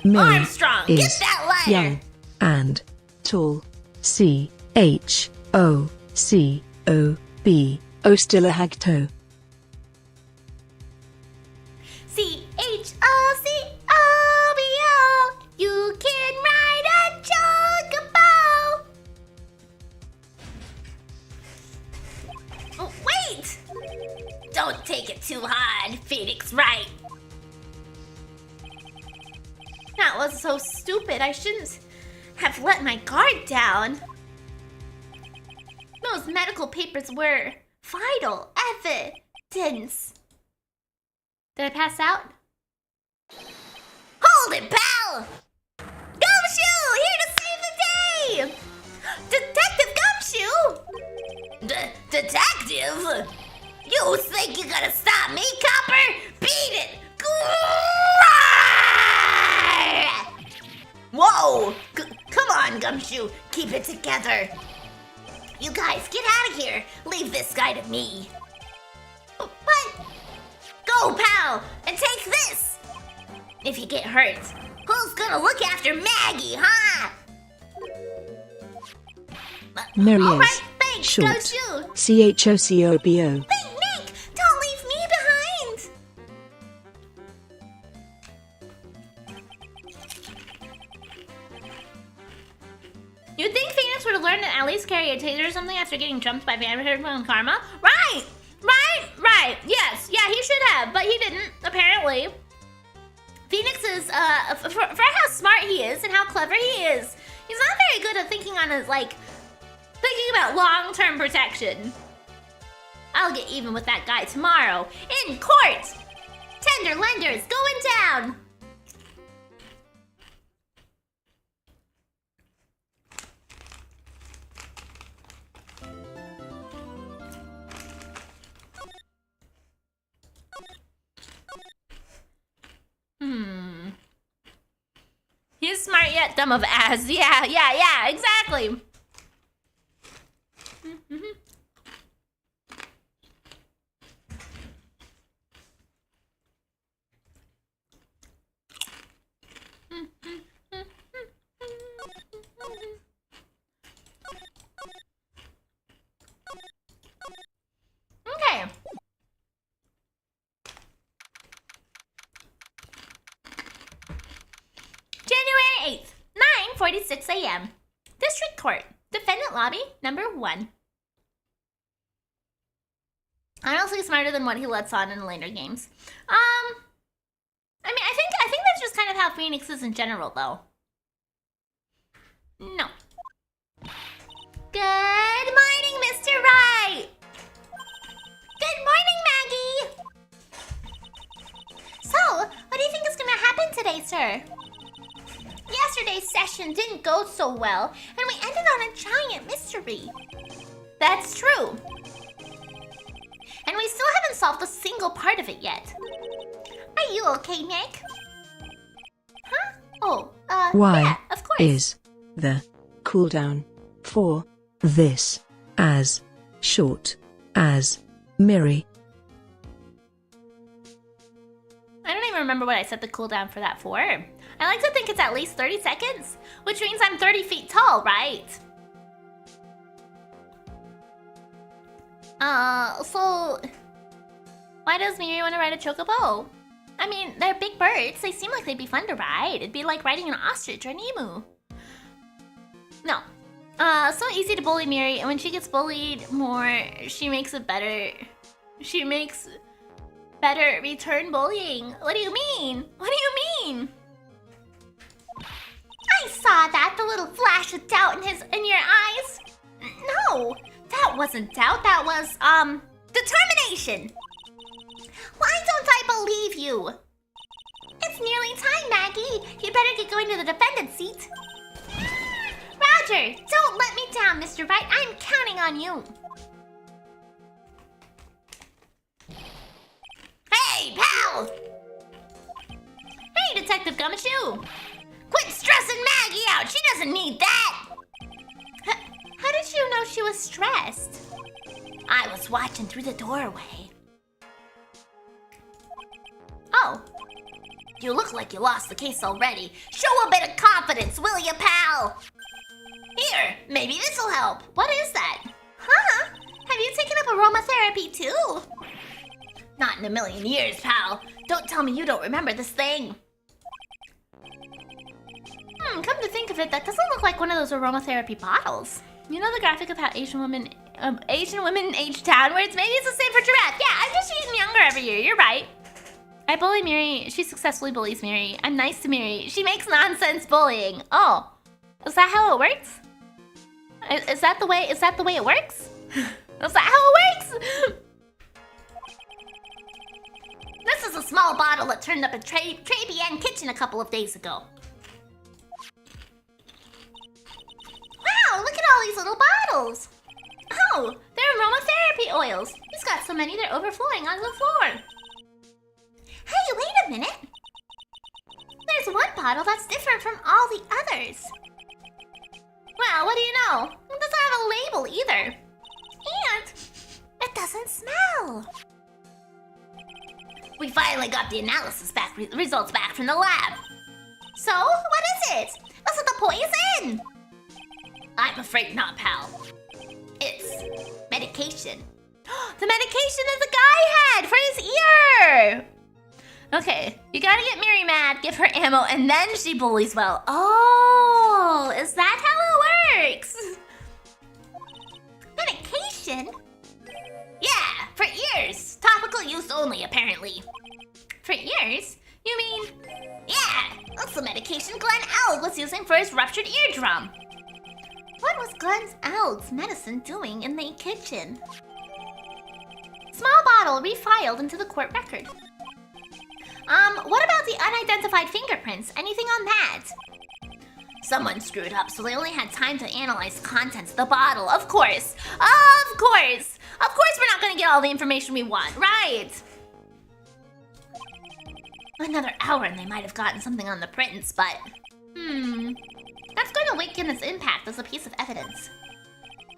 S3: Miri
S2: Armstrong,
S3: is
S2: get that lighter.
S3: young and tall. CHOCOBO. Still a hag toe.
S1: CHOCOBO. You can ride a chocobo. Oh, wait.
S2: Don't take it too hard, Phoenix Wright.
S1: That was so stupid. I shouldn't have let my guard down. Those medical papers were vital evidence. Did I pass out?
S2: Hold it, pal!
S1: Gumshoe! Here to save the day! Detective Gumshoe!
S2: Detective? You think you're gonna stop me, Copper? Beat it! Whoa! Come on, Gumshoe. Keep it together. You guys, get out of here. Leave this guy to me.
S1: What?
S2: Go, pal, and take this. If you get hurt, who's gonna look after Maggie, huh?
S3: Miri
S1: All
S3: is
S1: right, thanks,
S3: short.
S1: Gumshoe.
S3: CHOCOBO.
S1: Wait, Nick! Don't leave me behind! You'd think Phoenix would have learned to at least carry a taser or something after getting jumped by Vanderbilt and Karma. Right! Yes, yeah, he should have, but he didn't, apparently. Phoenix is, for how smart he is and how clever he is, he's not very good at thinking on his, thinking about long-term protection. I'll get even with that guy tomorrow, in court! Tender lenders going down! yet dumb of ass. Yeah, exactly. Okay. January 8th, 9:46 a.m. District Court, Defendant Lobby, number 1. Honestly smarter than what he lets on in later games. I mean, I think that's just kind of how Phoenix is in general, though. No. Good morning, Mr. Wright! Good morning, Maggie! So, what do you think is gonna happen today, sir? Yesterday's session didn't go so well, and we ended on a giant mystery. That's true. And we still haven't solved a single part of it yet. Are you okay, Nick? Huh? Oh,
S3: Why
S1: yeah, of course.
S3: is the cooldown for this as short as Miri?
S1: I don't even remember what I set the cooldown for that for. I like to think it's at least 30 seconds, which means I'm 30 feet tall, right? So... why does Miri want to ride a chocobo? I mean, they're big birds. They seem like they'd be fun to ride. It'd be like riding an ostrich or an emu. No. So easy to bully Miri, and when she gets bullied more, she makes better return bullying. What do you mean? What do you mean? I saw that, the little flash of doubt in your eyes. No, that wasn't doubt, that was, determination. Why don't I believe you? It's nearly time, Maggie. You'd better get going to the defendant's seat. Roger, don't let me down, Mr. Wright. I'm counting on you. Hey, pal! Hey, Detective Gumshoe! Quit stressing Maggie out! She doesn't need that! How did you know she was stressed? I was watching through the doorway. Oh. You look like you lost the case already. Show a bit of confidence, will you, pal? Here, maybe this'll help. What is that? Huh? Have you taken up aromatherapy too? Not in a million years, pal. Don't tell me you don't remember this thing. Come to think of it, that doesn't look like one of those aromatherapy bottles. You know the graphic of how Asian women age downwards? Maybe it's the same for giraffe. Yeah, I'm just getting younger every year. You're right. I bully Miri. She successfully bullies Miri. I'm nice to Miri. She makes nonsense bullying. Oh, is that how it works? Is that the way it works? Is that how it works? This is a small bottle that turned up at Trabian Kitchen a couple of days ago. Wow, look at all these little bottles. Oh, they're aromatherapy oils. He's got so many they're overflowing on the floor. Hey, wait a minute. There's one bottle that's different from all the others. Well, what do you know? It doesn't have a label either. And it doesn't smell. We finally got the analysis results back from the lab. So, what is it? Was it the poison? I'm afraid not, pal. It's medication. The medication that the guy had for his ear! Okay, you gotta get Miri mad, give her ammo, and then she bullies well. Oh, is that how it works? Medication? Yeah, for ears. Topical use only, apparently. For ears? You mean... Yeah, that's the medication Glenn Elg was using for his ruptured eardrum. What was Glenn Elg's medicine doing in the kitchen? Small bottle refiled into the court record. What about the unidentified fingerprints? Anything on that? Someone screwed up, so they only had time to analyze the contents of the bottle. Of course. Of course. Of course we're not gonna get all the information we want, right? Another hour and they might have gotten something on the prints, but...
S2: That's going to weaken its impact as a piece of evidence.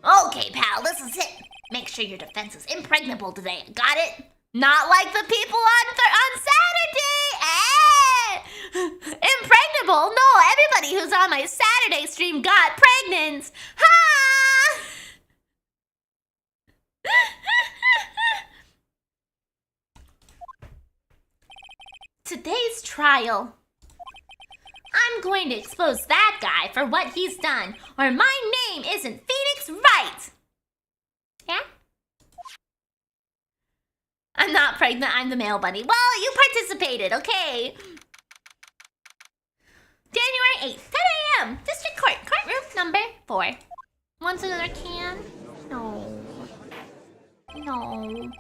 S2: Okay, pal, this is it. Make sure your defense is impregnable today. Got it? Not like the people on Saturday! Impregnable? No, everybody who's on my Saturday stream got pregnant! Ha! Today's trial. I'm going to expose that guy for what he's done, or my name isn't Phoenix Wright! Yeah? I'm not pregnant, I'm the male bunny. Well, you participated, okay. January 8th, 10 a.m. District Court, courtroom number 4. Wants another can? No. No.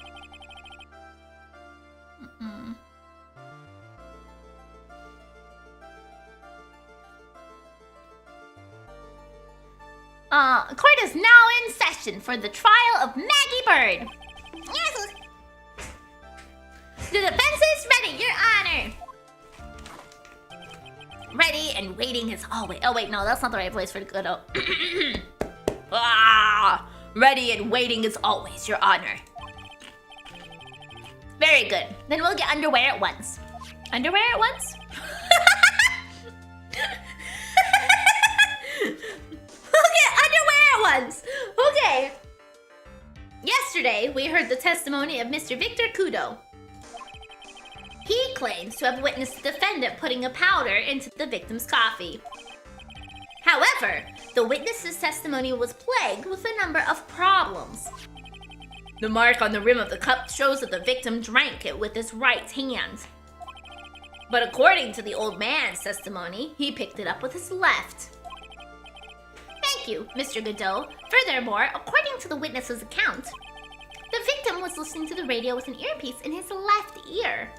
S2: Court is now in session for the trial of Maggie Bird. Yes. The defense is ready, Your Honor. Ready and waiting as always. Oh wait, no, that's not the right place for the good. Ready and waiting as always, Your Honor. Very good. Then we'll get underwear at once. Underwear at once? Okay. Yesterday, we heard the testimony of Mr. Victor Kudo. He claims to have witnessed the defendant putting a powder into the victim's coffee. However, the witness's testimony was plagued with a number of problems. The mark on the rim of the cup shows that the victim drank it with his right hand. But according to the old man's testimony, he picked it up with his left. Thank you, Mr. Godot. Furthermore, according to the witness's account, the victim was listening to the radio with an earpiece in his left ear.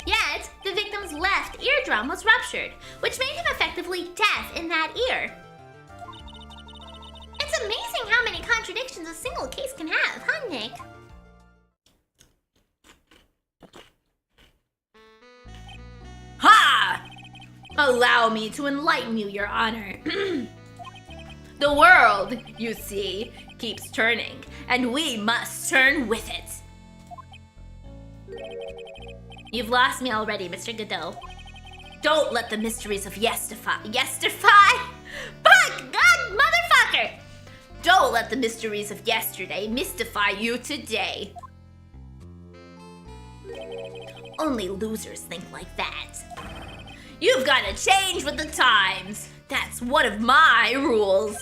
S2: Yet, the victim's left eardrum was ruptured, which made him effectively deaf in that ear. It's amazing how many contradictions a single case can have, huh, Nick?
S1: Ha! Allow me to enlighten you, Your Honor. The world, you see, keeps turning, and we must turn with it. You've lost me already, Mr. Godot. Don't let the mysteries of yesterday... Fuck! God, motherfucker! Don't let the mysteries of yesterday mystify you today. Only losers think like that. You've got to change with the times. That's one of my rules.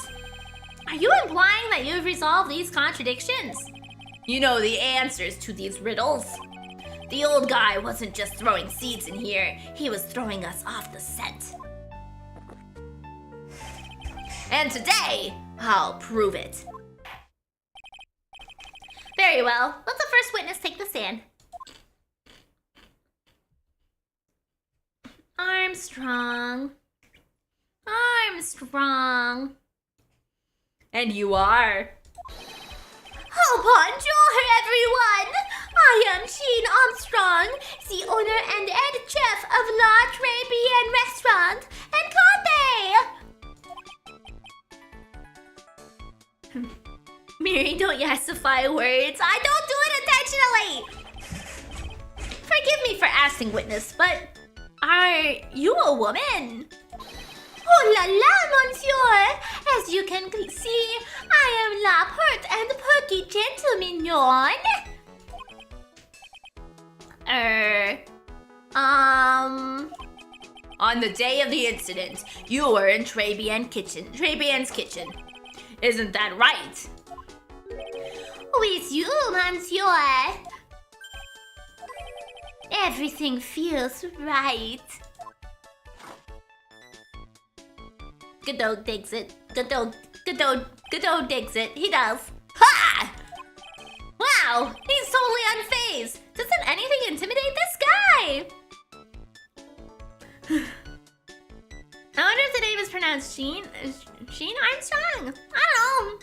S2: Are you implying that you've resolved these contradictions?
S1: You know the answers to these riddles. The old guy wasn't just throwing seeds in here, he was throwing us off the scent. And today, I'll prove it.
S2: Very well. Let the first witness take the stand. Armstrong.
S1: And you are?
S2: Oh, bonjour, everyone! I am Jean Armstrong, the owner and head chef of La Trabian Restaurant and Cafe.
S1: Miri, don't yassify words. I don't do it intentionally! Forgive me for asking, witness, but are you a woman?
S2: Oh la la, monsieur! As you can see, I am la pert and perky gentlemignon.
S1: On the day of the incident, you were in Trabian's kitchen. Isn't that right?
S2: With you, monsieur. Everything feels right.
S1: Godot digs it. Godot digs it. He does. Ha! Wow, he's totally unfazed. Doesn't anything intimidate this guy? I wonder if the name is pronounced Sheen Armstrong? I don't know.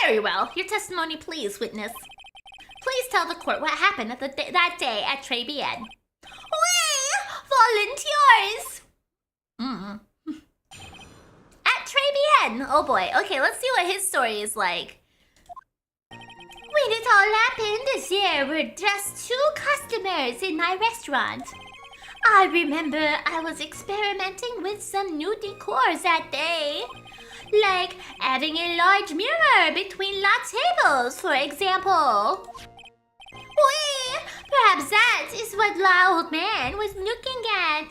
S2: Very well. Your testimony, please, witness. Please tell the court what happened that day at Trabian.
S1: Oui,
S2: volunteers. At Trebien. Oh boy. Okay, let's see what his story is like. When it all happened, there were just 2 customers in my restaurant. I remember I was experimenting with some new decors that day. Like adding a large mirror between la tables, for example. Oui, perhaps that is what la old man was looking at.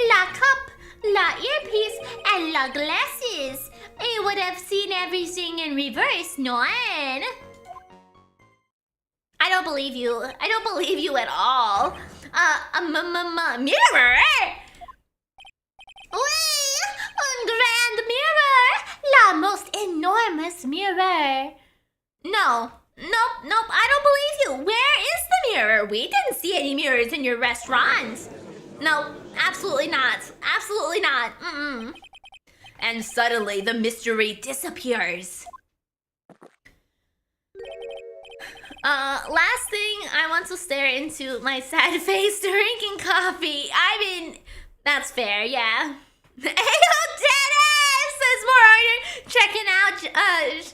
S2: La cup, la earpiece, and la glasses. He would have seen everything in reverse, no? I don't believe you. I don't believe you at all. Mirror? Oui, un grand mirror. La most enormous mirror. No. Nope, I don't believe you. Where is the mirror? We didn't see any mirrors in your restaurant. No, absolutely not. Absolutely not.
S1: And suddenly the mystery disappears. Last thing, I want to stare into my sad face drinking coffee. I mean, that's fair, yeah. Heyo, Dennis! Says Moore, checking out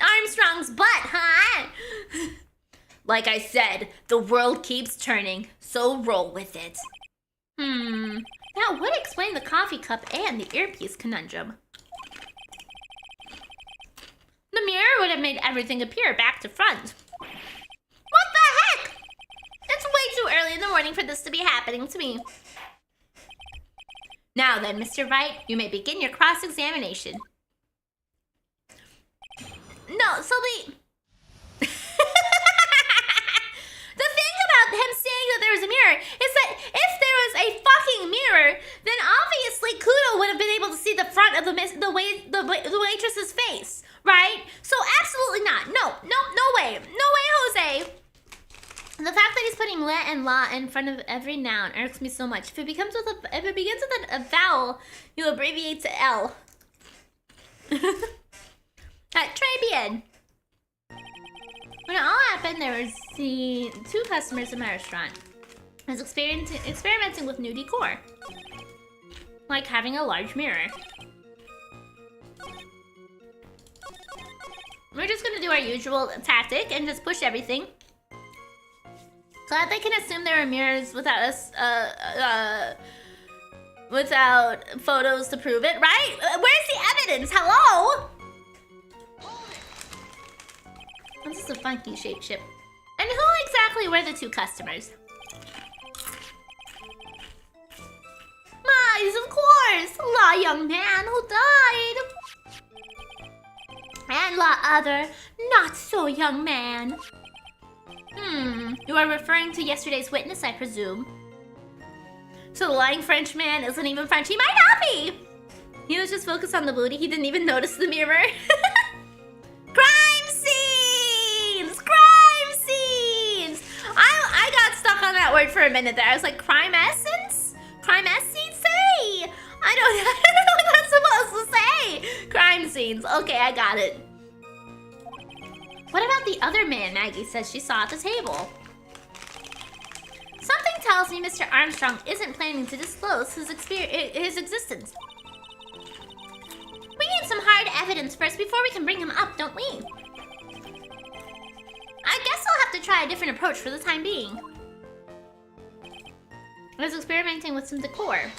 S1: Armstrong's butt, huh? Like I said, the world keeps turning, so roll with it.
S2: That would explain the coffee cup and the earpiece conundrum.
S1: The mirror would have made everything appear back to front.
S2: What the heck? It's way too early in the morning for this to be happening to me.
S1: Now then, Mr. Wright, you may begin your cross-examination.
S2: No, so the thing about him saying that there was a mirror is that if there was a fucking mirror, then obviously Kudo would have been able to see the front of the waitress's face, right? So absolutely not. No way. No way, Jose. The fact that he's putting le and la in front of every noun irks me so much. If it begins with a vowel, you abbreviate to L. At Trebien. When it all happened, there was 2 customers in my restaurant. I was experimenting with new decor. Like having a large mirror. We're just gonna do our usual tactic and just push everything. So that they can assume there are mirrors without us, without photos to prove it, right? Where's the evidence? Hello? This is a funky shaped ship. And who exactly were the 2 customers? Mice, of course! La young man who died! And la other, not so young man. You are referring to yesterday's witness, I presume. So the lying French man isn't even French. He might not be! He was just focused on the booty. He didn't even notice the mirror. Crime scenes! Crime scenes! I got stuck on that word for a minute there. I was like, crime essence? Crime essence? Say! I don't know what that's supposed to say. Crime scenes. Okay, I got it. What about the other man Maggie says she saw at the table? Something tells me Mr. Armstrong isn't planning to disclose his existence. We need some hard evidence first before we can bring him up, don't we? I guess I'll have to try a different approach for the time being. I was experimenting with some decor.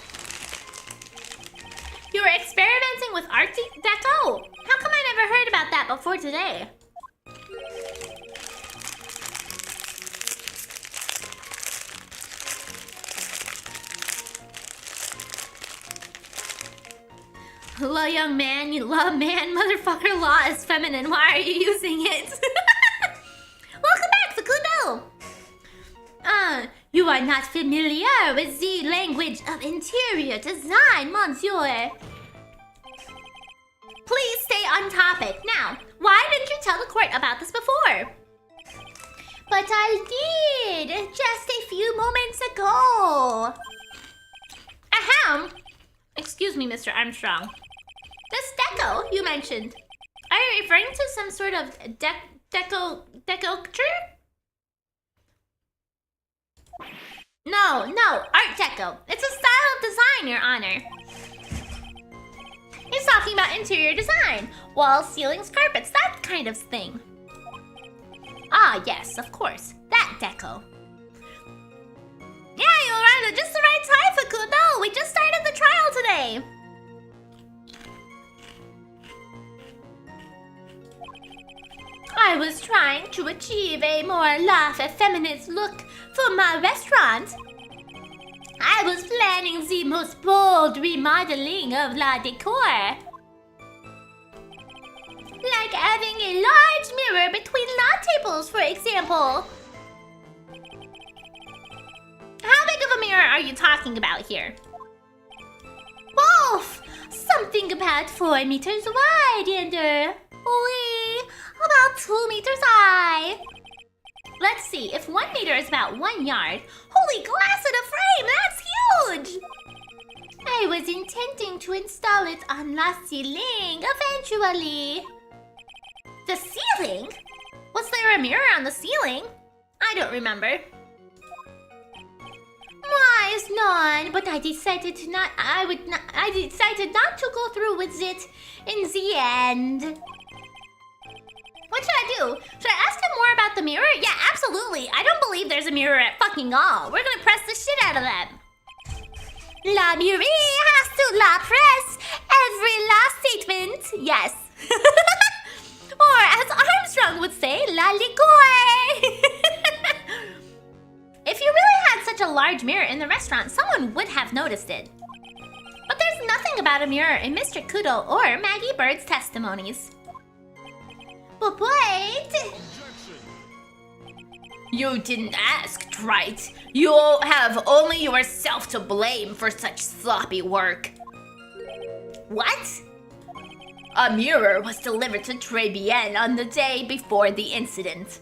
S2: You were experimenting with art deco? How come I never heard about that before today? Law, young man, you law man, motherfucker, law is feminine. Why are you using it? Welcome back, Facundo! You are not familiar with the language of interior design, monsieur. Please stay on topic. Now, why didn't you tell the court about this before? But I did, just a few moments ago. Ahem. Excuse me, Mr. Armstrong. This deco you mentioned, are you referring to some sort of decorature?
S1: No, Art Deco. It's a style of design, Your Honor. He's talking about interior design. Walls, ceilings, carpets, that kind of thing. Ah, yes, of course. That deco. Yeah, you arrived at just the right time, Facundo. We just started the trial today. I was trying to achieve a more effeminate look for my restaurant. I was planning the most bold remodeling of la decor. Like having a large mirror between law tables, for example. How big of a mirror are you talking about here? Wolf! Something about 4 meters wide and, about 2 meters high. Let's see, if 1 meter is about 1 yard, holy glass in a frame, that's huge! I was intending to install it on la ceiling eventually. The ceiling? Was there a mirror on the ceiling? I don't remember. Wise none, but I decided not to go through with it in the end. What should I do? Should I ask him more about the mirror? Yeah, absolutely. I don't believe there's a mirror at fucking all. We're gonna press the shit out of them. La mirror has to la press every last statement. Yes. Or as Armstrong would say, la liquor. If you really had such a large mirror in the restaurant, someone would have noticed it. But there's nothing about a mirror in Mr. Kudo or Maggie Bird's testimonies. But wait! You didn't ask, Wright. You have only yourself to blame for such sloppy work. What? A mirror was delivered to Trebienne on the day before the incident.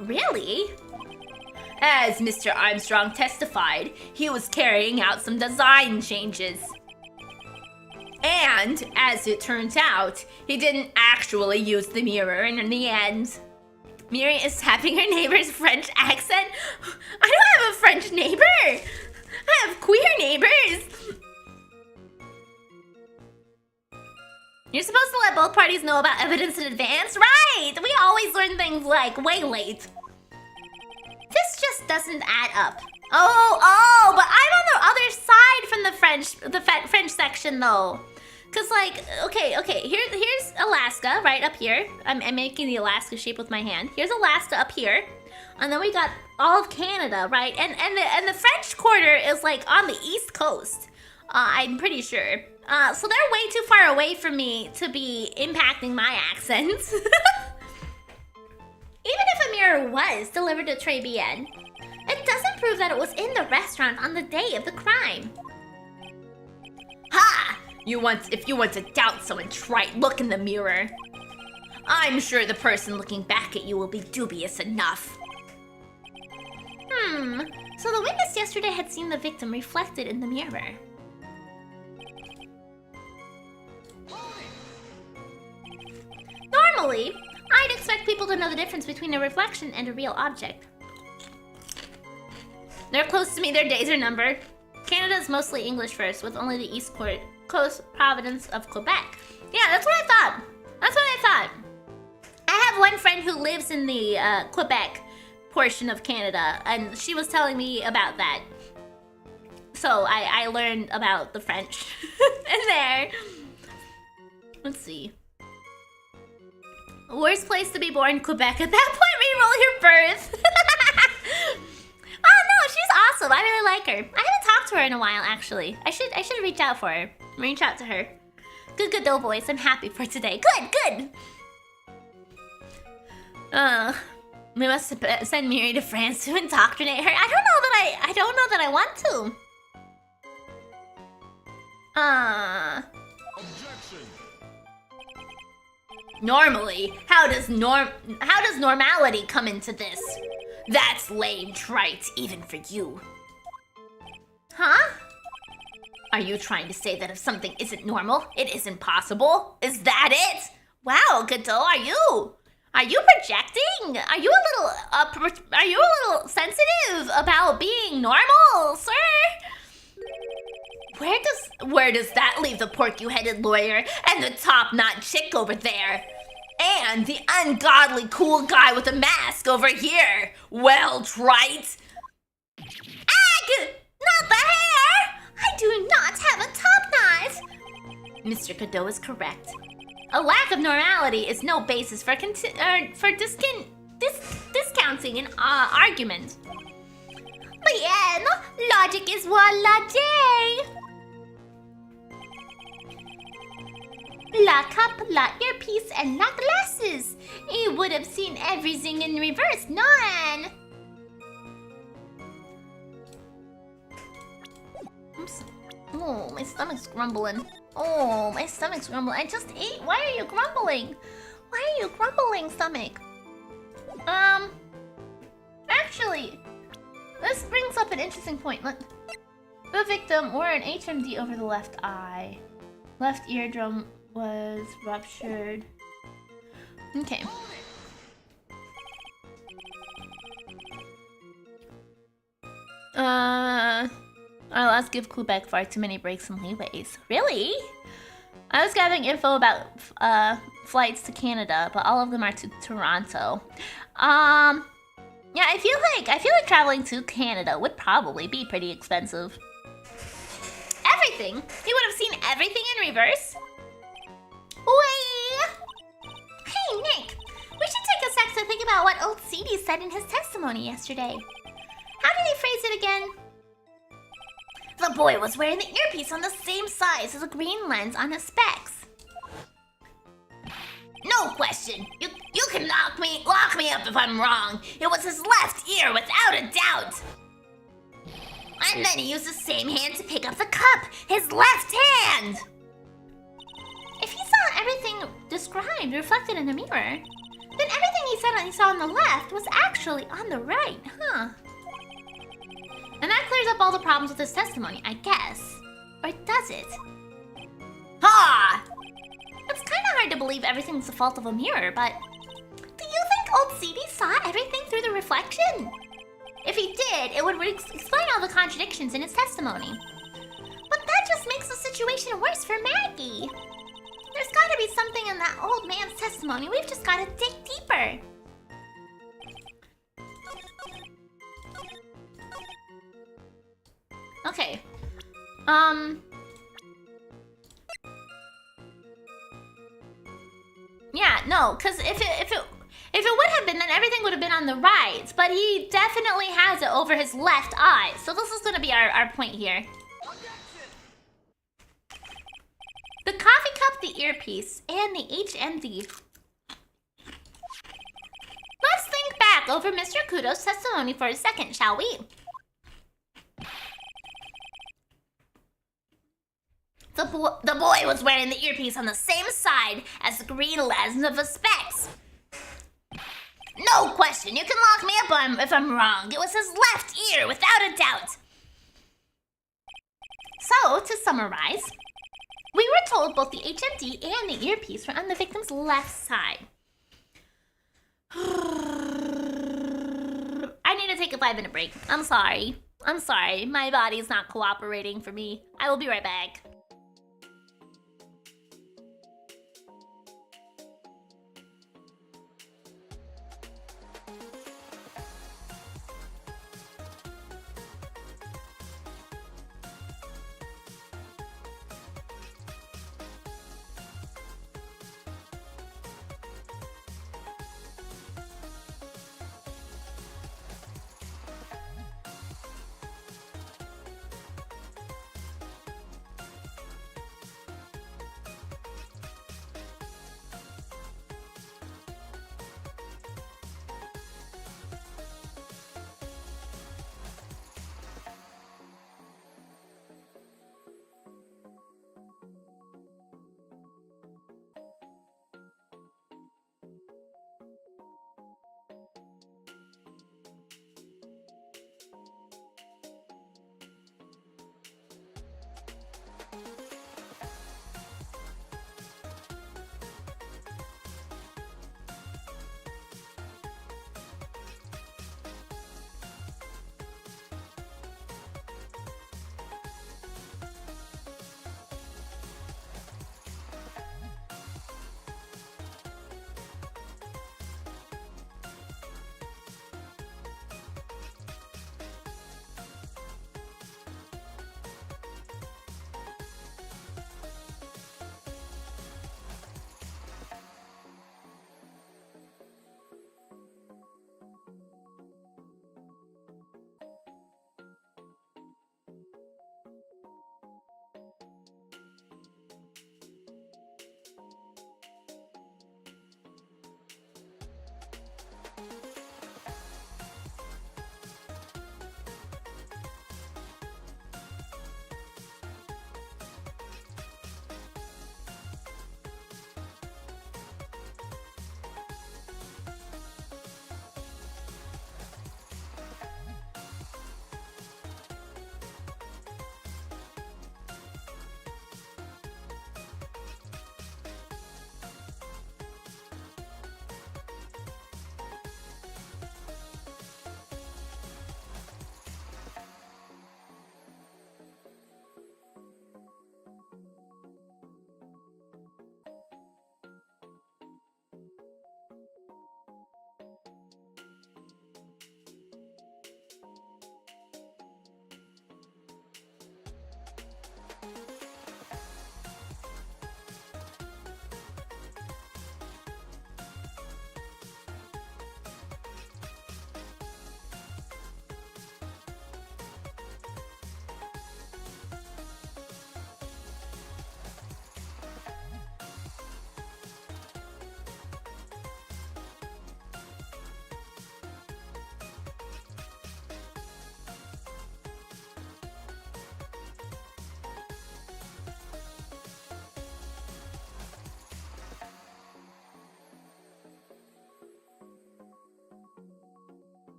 S1: Really? As Mr. Armstrong testified, he was carrying out some design changes. And, as it turns out, he didn't actually use the mirror in the end. Miri is tapping her neighbor's French accent. I don't have a French neighbor! I have queer neighbors! You're supposed to let both parties know about evidence in advance? Right! We always learn things like way late. This just doesn't add up. Oh, but I'm on the other side from the French section though. Cause like, okay, here's Alaska right up here. I'm making the Alaska shape with my hand. Here's Alaska up here, and then we got all of Canada, right? And the French Quarter is like on the East Coast. I'm pretty sure. So they're way too far away from me to be impacting my accent. Even if a mirror was delivered to Trebienne, it doesn't prove that it was in the restaurant on the day of the crime. Ha! If you want to doubt someone, try look in the mirror. I'm sure the person looking back at you will be dubious enough. So the witness yesterday had seen the victim reflected in the mirror. Normally, I'd expect people to know the difference between a reflection and a real object. They're close to me, their days are numbered. Canada's mostly English first, with only the East Coast province of Quebec. Yeah, that's what I thought. I have one friend who lives in the Quebec portion of Canada, and she was telling me about that. So I learned about the French in there. Let's see. Worst place to be born, Quebec. At that point, re-roll your birth. Oh no, she's awesome. I really like her. I haven't talked to her in a while, actually. I should reach out for her. Reach out to her. Good though, boys. I'm happy for today. Good. We must send Miri to France to indoctrinate her. I don't know that I want to.
S4: Objection.
S1: Normally, how does normality come into this? That's lame, trite, even for you. Huh? Are you trying to say that if something isn't normal, it isn't possible? Is that it? Wow, Godot, are Are you projecting? Are you a little sensitive about being normal, sir? Where does that leave the porky-headed lawyer and the top-knot chick over there? And the ungodly cool guy with a mask over here? Well, Wright.
S2: Ag! Not the hair! I do not have a top knot!
S1: Mr. Cadeau is correct. A lack of normality is no basis for discounting an argument.
S2: Bien, logic is logic. La cup, la earpiece, and la glasses. You would have seen everything in reverse, none.
S1: Oh, my stomach's grumbling. Oh, my stomach's grumbling. I just ate. Why are you grumbling? Why are you grumbling, stomach? Actually, this brings up an interesting point. The victim wore an HMD over the left eye. Left eardrum was ruptured. Okay. Let's give clue back far too many breaks and leeways. Really? I was gathering info about flights to Canada, but all of them are to Toronto. Yeah, I feel like traveling to Canada would probably be pretty expensive. Everything? You would have seen everything in reverse?
S2: Wait! Hey, Nick! We should take a sec to think about what old CD said in his testimony yesterday. How did he phrase it again? The boy was wearing the earpiece on the same size as a green lens on his specs. No question. You can lock me up if I'm wrong. It was his left ear without a doubt. And then he used the same hand to pick up the cup. His left hand.
S1: If he saw everything described reflected in the mirror, then everything he said he saw on the left was actually on the right, huh? And that clears up all the problems with his testimony, I guess. Or does it?
S2: Ha!
S1: It's kind of hard to believe everything's the fault of a mirror, but do you think old CD saw everything through the reflection? If he did, it would explain all the contradictions in his testimony. But that just makes the situation worse for Maggie. There's gotta be something in that old man's testimony. We've just gotta dig deeper. Okay. Yeah, no, because if it would have been, then everything would have been on the right. But he definitely has it over his left eye. So this is going to be our point here. The coffee cup, the earpiece, and the HMD. Let's think back over Mr. Kudo's testimony for a second, shall we?
S2: The boy was wearing the earpiece on the same side as the green lens of his specs. No question, you can lock me up if I'm wrong. It was his left ear, without a doubt.
S1: So, to summarize, we were told both the HMD and the earpiece were on the victim's left side. I need to take a 5-minute break. I'm sorry. My body's not cooperating for me. I will be right back.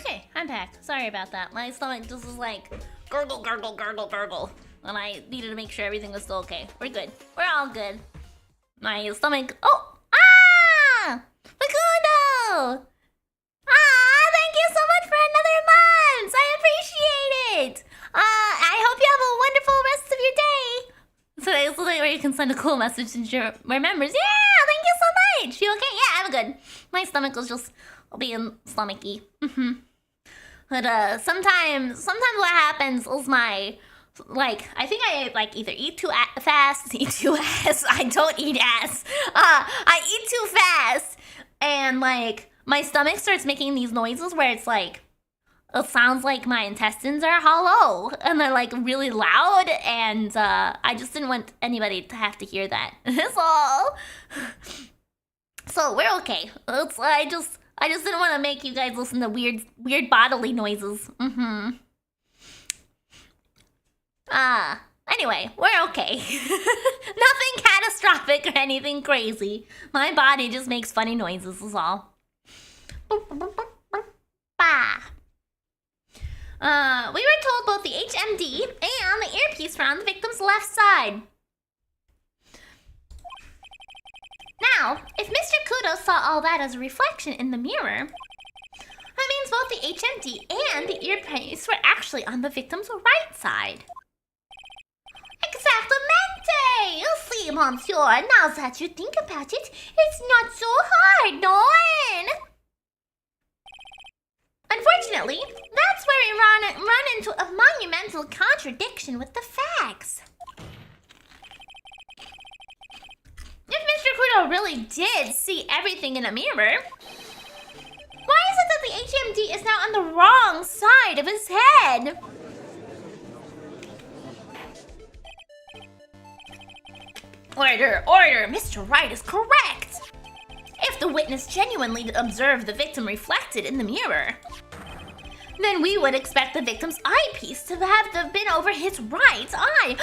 S1: Okay, I'm back. Sorry about that. My stomach just was like gurgle, gurgle, gurgle, gurgle. And I needed to make sure everything was still okay. We're good. We're all good. My stomach. Oh! Ah! Facundo! Ah! Thank you so much for another month! I appreciate it! I hope you have a wonderful rest of your day! Today's the day where you can send a cool message and she remembers. Yeah! Thank you so much! You okay? Yeah, I'm good. My stomach was just being stomachy. But sometimes what happens is my, like, I think I either eat too fast, eat too ass. I don't eat ass. I eat too fast, and like my stomach starts making these noises where it's like, It sounds like my intestines are hollow and they're like really loud, and I just didn't want anybody to have to hear that. That's all. So we're okay. I just didn't want to make you guys listen to weird bodily noises. Anyway, we're okay. Nothing catastrophic or anything crazy. My body just makes funny noises, is all. We were told both the HMD and the earpiece were on the victim's left side. Now, if Mr. Kudo saw all that as a reflection in the mirror, that means both the HMD and the earpiece were actually on the victim's right side. Exactamente! You see, monsieur, now that you think about it, it's not so hard, no? Unfortunately, that's where we run into a monumental contradiction with the facts. If Mr. Kudo really did see everything in a mirror, why is it that the HMD is now on the wrong side of his head? Order! Mr. Wright is correct! If the witness genuinely observed the victim reflected in the mirror, then we would expect the victim's eyepiece to have been over his right eye.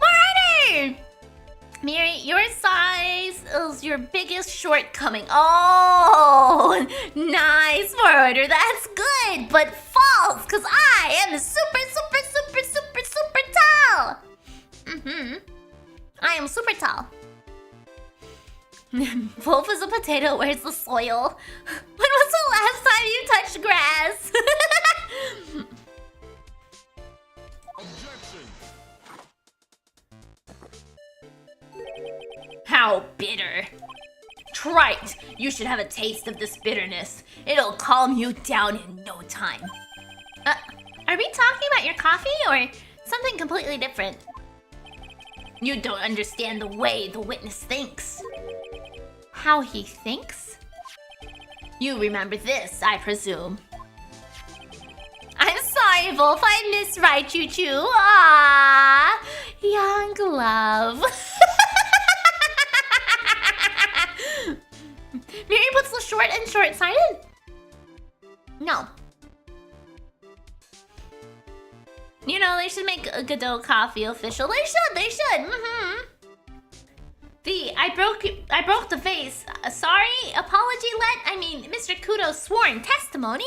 S1: Murder! Miri, your size is your biggest shortcoming. Oh, nice, Murder. That's good, but false, because I am super tall. I am super tall. Wolf is a potato, where's the soil? When was the last time you touched grass?
S4: Objection.
S1: How bitter. Trite, you should have a taste of this bitterness. It'll calm you down in no time. Are we talking about your coffee or something completely different? You don't understand the way the witness thinks. How he thinks? You remember this, I presume. I'm sorry, Wolf, I miss Wright Choo-Choo. Ah, young love. Miri puts the short and short-sighted? No. You know, they should make a Godot coffee official. They should. I broke the vase. Sorry, apology Mr. Kudo's sworn testimony.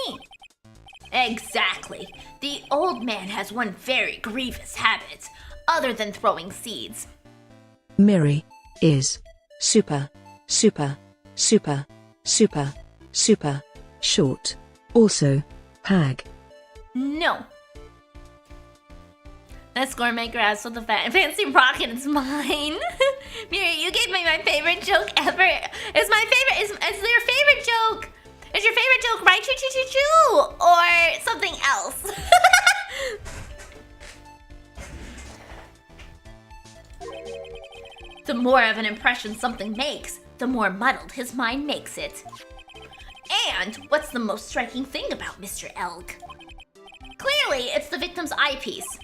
S1: Exactly. The old man has one very grievous habit, other than throwing seeds.
S3: Miri is super short. Also, hag.
S1: No. That's gourmet grass with a fancy rocket. It's mine. Miri, you gave me my favorite joke ever. Is your favorite joke? Is your favorite joke right choo choo choo choo or something else? The more of an impression something makes, the more muddled his mind makes it. And what's the most striking thing about Mr. Elk? Clearly, it's the victim's eyepiece.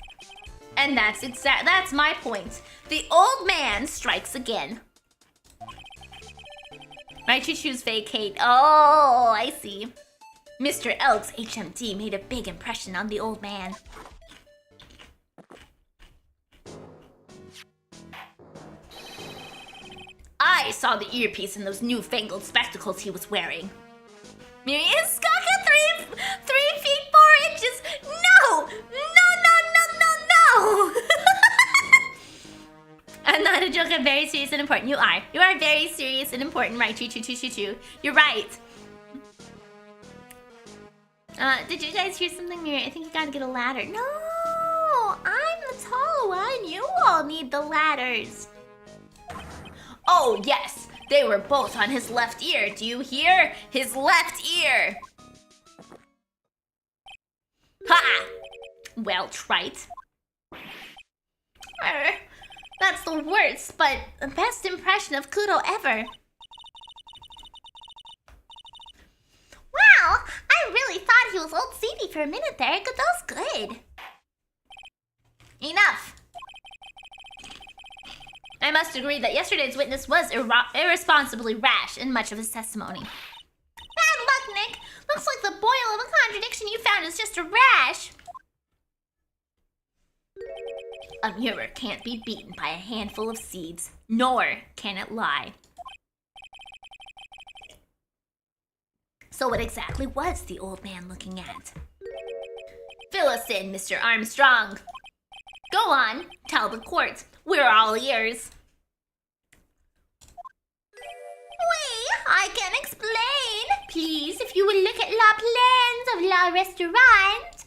S1: And that's my point. The old man strikes again. My choo-choos vacate. Oh, I see. Mr. Elk's HMD made a big impression on the old man. I saw the earpiece and those newfangled spectacles he was wearing. Miri is stuck at 3 feet 4 inches. No! I'm not a joke. I'm very serious and important. You are. You are very serious and important, right? Choo choo choo choo choo. You're right. Did you guys hear something, Miri? I think you gotta get a ladder. No! I'm the tall one. You all need the ladders. Oh, yes. They were both on his left ear. Do you hear? His left ear. Ha! Well, trite. That's the worst, but the best impression of Kudo ever. Wow,
S2: Wow, I really thought he was old Sadie for a minute there. That was good.
S1: Enough! I must agree that yesterday's witness was irresponsibly rash in much of his testimony.
S2: Bad luck, Nick. Looks like the boil of a contradiction you found is just a rash.
S1: A mirror can't be beaten by a handful of seeds, nor can it lie. So what exactly was the old man looking at? Fill us in, Mr. Armstrong. Go on, tell the court. We're all ears.
S2: Oui, I can explain.
S1: Please, if you will look at la plans of la restaurant.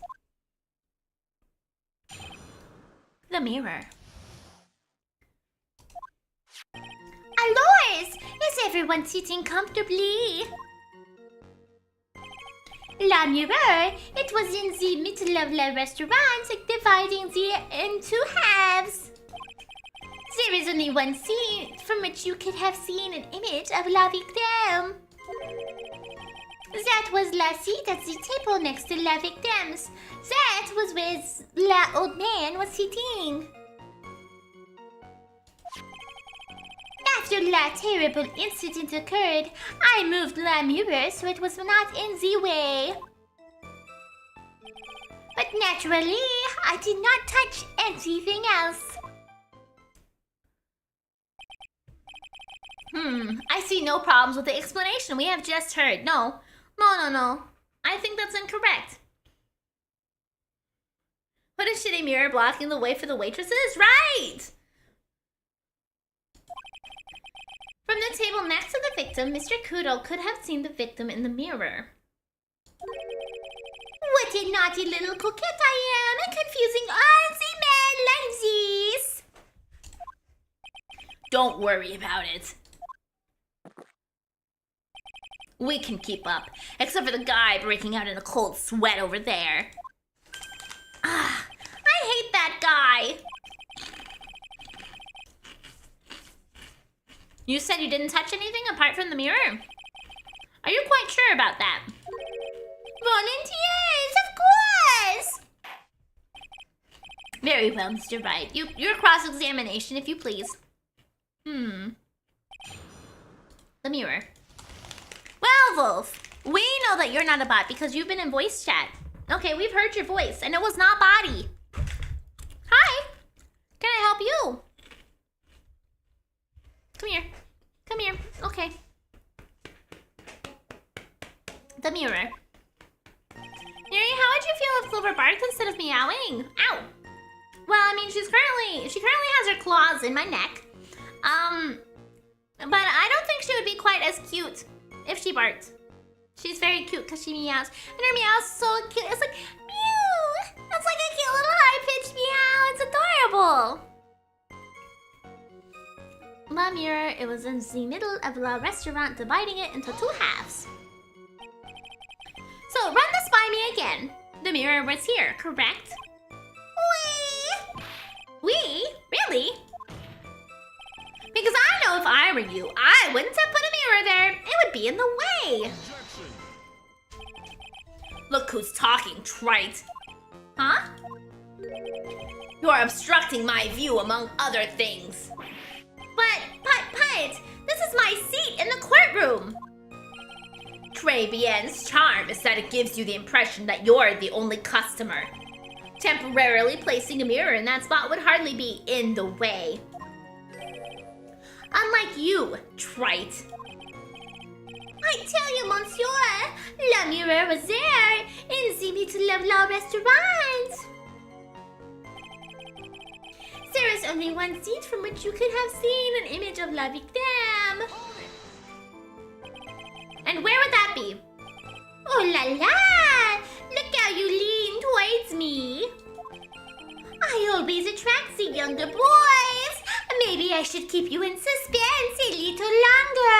S1: The mirror.
S2: Alors, is everyone sitting comfortably?
S1: La mirror, it was in the middle of la restaurant, dividing in two halves. There is only one scene from which you could have seen an image of la victime. That was la seat at the table next to la victims. That was where la old man was sitting. After la terrible incident occurred, I moved la mirror so it was not in the way. But naturally, I did not touch anything else. I see no problems with the explanation we have just heard. No. I think that's incorrect. What a shitty mirror blocking the way for the waitresses? Right! From the table next to the victim, Mr. Kudo could have seen the victim in the mirror. What a naughty little coquette I am, confusing all the men like this. Don't worry about it. We can keep up, except for the guy breaking out in a cold sweat over there. I hate that guy. You said you didn't touch anything apart from the mirror? Are you quite sure about that?
S2: Volunteers, of course!
S1: Very well, Mr. Wright. Your cross-examination, if you please. The mirror. Well, Wolf, we know that you're not a bot because you've been in voice chat. Okay, we've heard your voice, and it was not body. Hi! Can I help you? Come here. Come here. Okay. The mirror. Mary, how would you feel if Clover barked instead of meowing? Ow! Well, I mean, she currently has her claws in my neck. But I don't think she would be quite as cute if she barked. She's very cute because she meows. And her meow is so cute. It's like, meow! It's like a cute little high-pitched meow. It's adorable. La mirror, it was in the middle of la restaurant, dividing it into two halves. So, run this by me again. The mirror was here, correct? We? Really? Because I know if I were you, I wouldn't have put a mirror there. It would be in the way. Look who's talking, trite. Huh? You're obstructing my view among other things. But, this is my seat in the courtroom. Très bien's charm is that it gives you the impression that you're the only customer. Temporarily placing a mirror in that spot would hardly be in the way. Unlike you, trite.
S2: I tell you, monsieur, la mirror was there in the middle of la restaurant.
S1: There is only one seat from which you could have seen an image of la victime. And where would that be?
S2: Oh la la! Look how you lean towards me. I always attract the younger boys. Maybe I should keep you in suspense a little longer.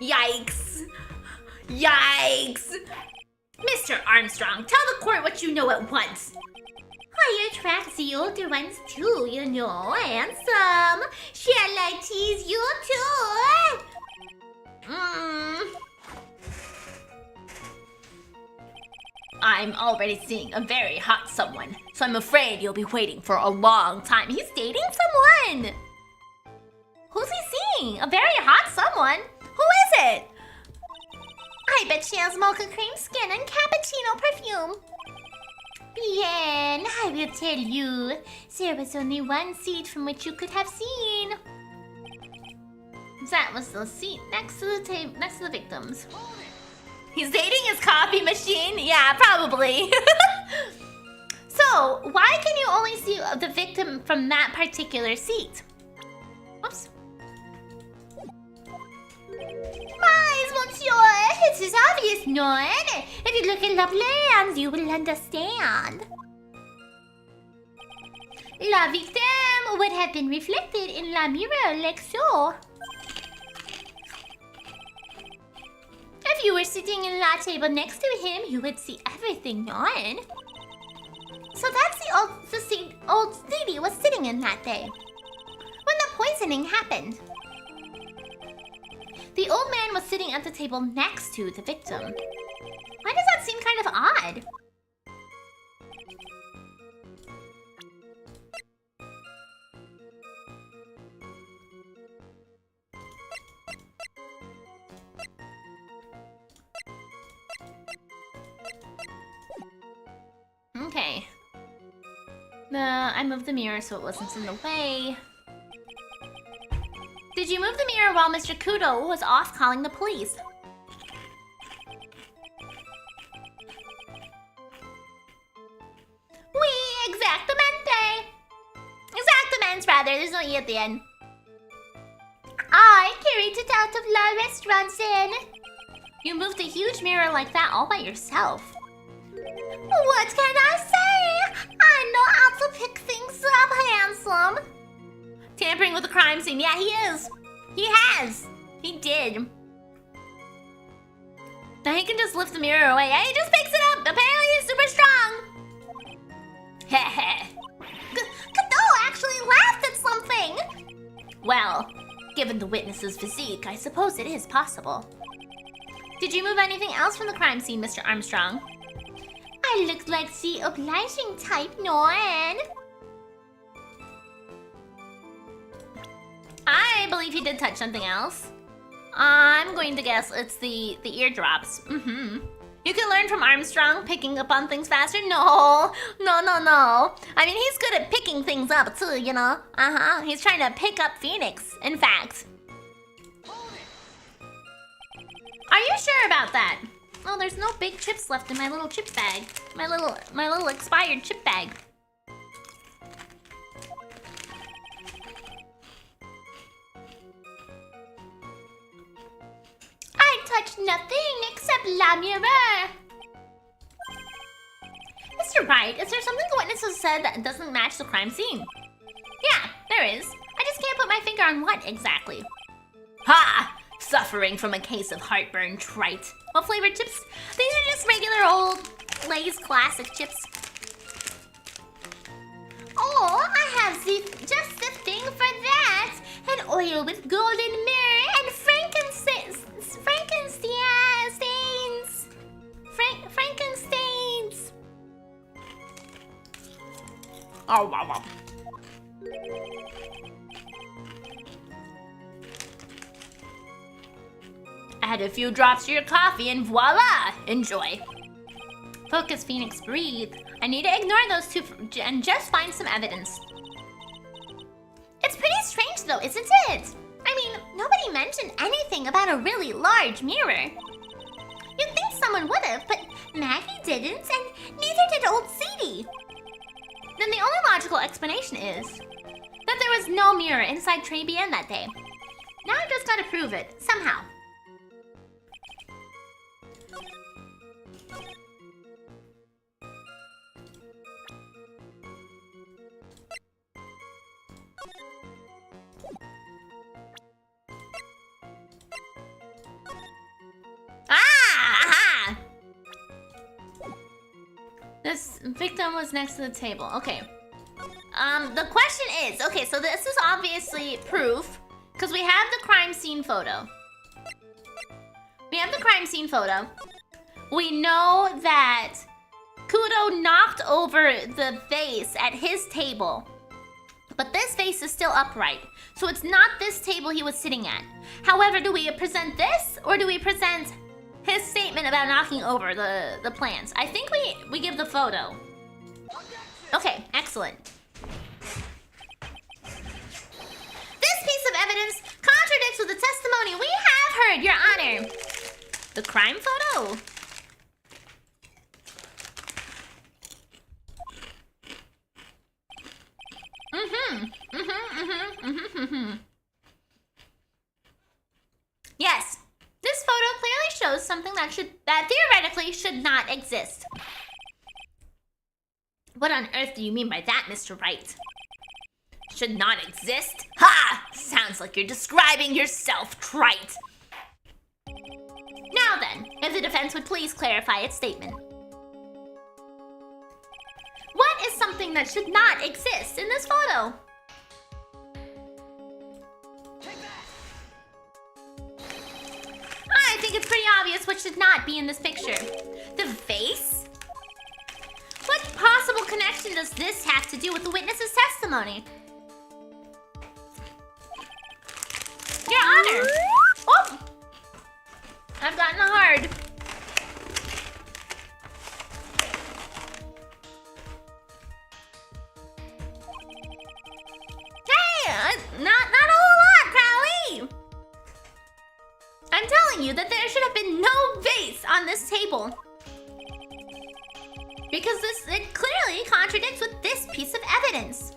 S1: Yikes. Yikes. Mr. Armstrong, tell the court what you know at once.
S2: I attract the older ones too, you know, handsome. Shall I tease you too?
S1: I'm already seeing a very hot someone, so I'm afraid you'll be waiting for a long time. He's dating someone! Who's he seeing? A very hot someone? Who is it?
S2: I bet she has mocha cream skin and cappuccino perfume. Bien, I will tell you. There was only one seat from which you could have seen.
S1: That was the seat next to the table, next to the victims. He's dating his coffee machine? Yeah, probably. So, why can you only see the victim from that particular seat? Whoops.
S2: Mais, monsieur, it is obvious, no? If you look at the plans, you will understand. La victime would have been reflected in la mirror like so. If you were sitting in la table next to him, you would see everything on. So that's the old lady was sitting in that day. When the poisoning happened. The old man was sitting at the table next to the victim. Why does that seem kind of odd?
S1: Okay. I moved the mirror so it wasn't in the way. Did you move the mirror while Mr. Kudo was off calling the police?
S2: Oui, exactamente. Exactamente, rather. There's no E at the end. I carried it out of la restaurant then.
S1: You moved a huge mirror like that all by yourself.
S2: What can I say? I know how to pick things up, handsome.
S1: Tampering with the crime scene. Yeah, he is. He has. He did. Now he can just lift the mirror away. Yeah, he just picks it up. Apparently he's super strong. Heh.
S2: Cadeau actually laughed at something.
S1: Well, given the witness's physique, I suppose it is possible. Did you move anything else from the crime scene, Mr. Armstrong?
S2: I look like the obliging type, Noan.
S1: I believe he did touch something else. I'm going to guess it's the eardrops. You can learn from Armstrong picking up on things faster. No. I mean, he's good at picking things up too, you know? He's trying to pick up Phoenix, in fact. Are you sure about that? Oh, there's no big chips left in my little chip bag. My little expired chip bag.
S2: I touched nothing except la mirror.
S1: Mr. Wright, is there something the witness has said that doesn't match the crime scene? Yeah, there is. I just can't put my finger on what exactly. Ha! Suffering from a case of heartburn, trite. What flavored chips? These are just regular old Lay's classic chips.
S2: Oh, I have just the thing for that. An oil with golden myrrh and frankincense. Frankensteins.
S1: Oh, wow. Add a few drops to your coffee and voila! Enjoy. Focus, Phoenix, breathe. I need to ignore those two and just find some evidence.
S2: It's pretty strange though, isn't it? I mean, nobody mentioned anything about a really large mirror. You'd think someone would have, but Maggie didn't, and neither did old Sadie.
S1: Then the only logical explanation is that there was no mirror inside Trey Bien that day. Now I just gotta prove it, somehow. This victim was next to the table. Okay. The question is, okay, so this is obviously proof because we have the crime scene photo. We know that Kudo knocked over the vase at his table. But this vase is still upright, so it's not this table he was sitting at. However, do we present this, or do we present his statement about knocking over the plants? I think we give the photo. Okay, excellent. This piece of evidence contradicts with the testimony we have heard, Your Honor. The crime photo? Yes, this photo clearly shows something that theoretically should not exist. What on earth do you mean by that, Mr. Wright? Should not exist? Ha! Sounds like you're describing yourself, trite. Now then, if the defense would please clarify its statement. What is something that should not exist in this photo? I think it's pretty obvious what should not be in this picture. The vase? What possible connection does this have to do with the witness's testimony? Your Honor! Oh! I've gotten hard. Hey! Not a whole lot, Crowley! I'm telling you that there should have been no vase on this table. Because it clearly contradicts with this piece of evidence.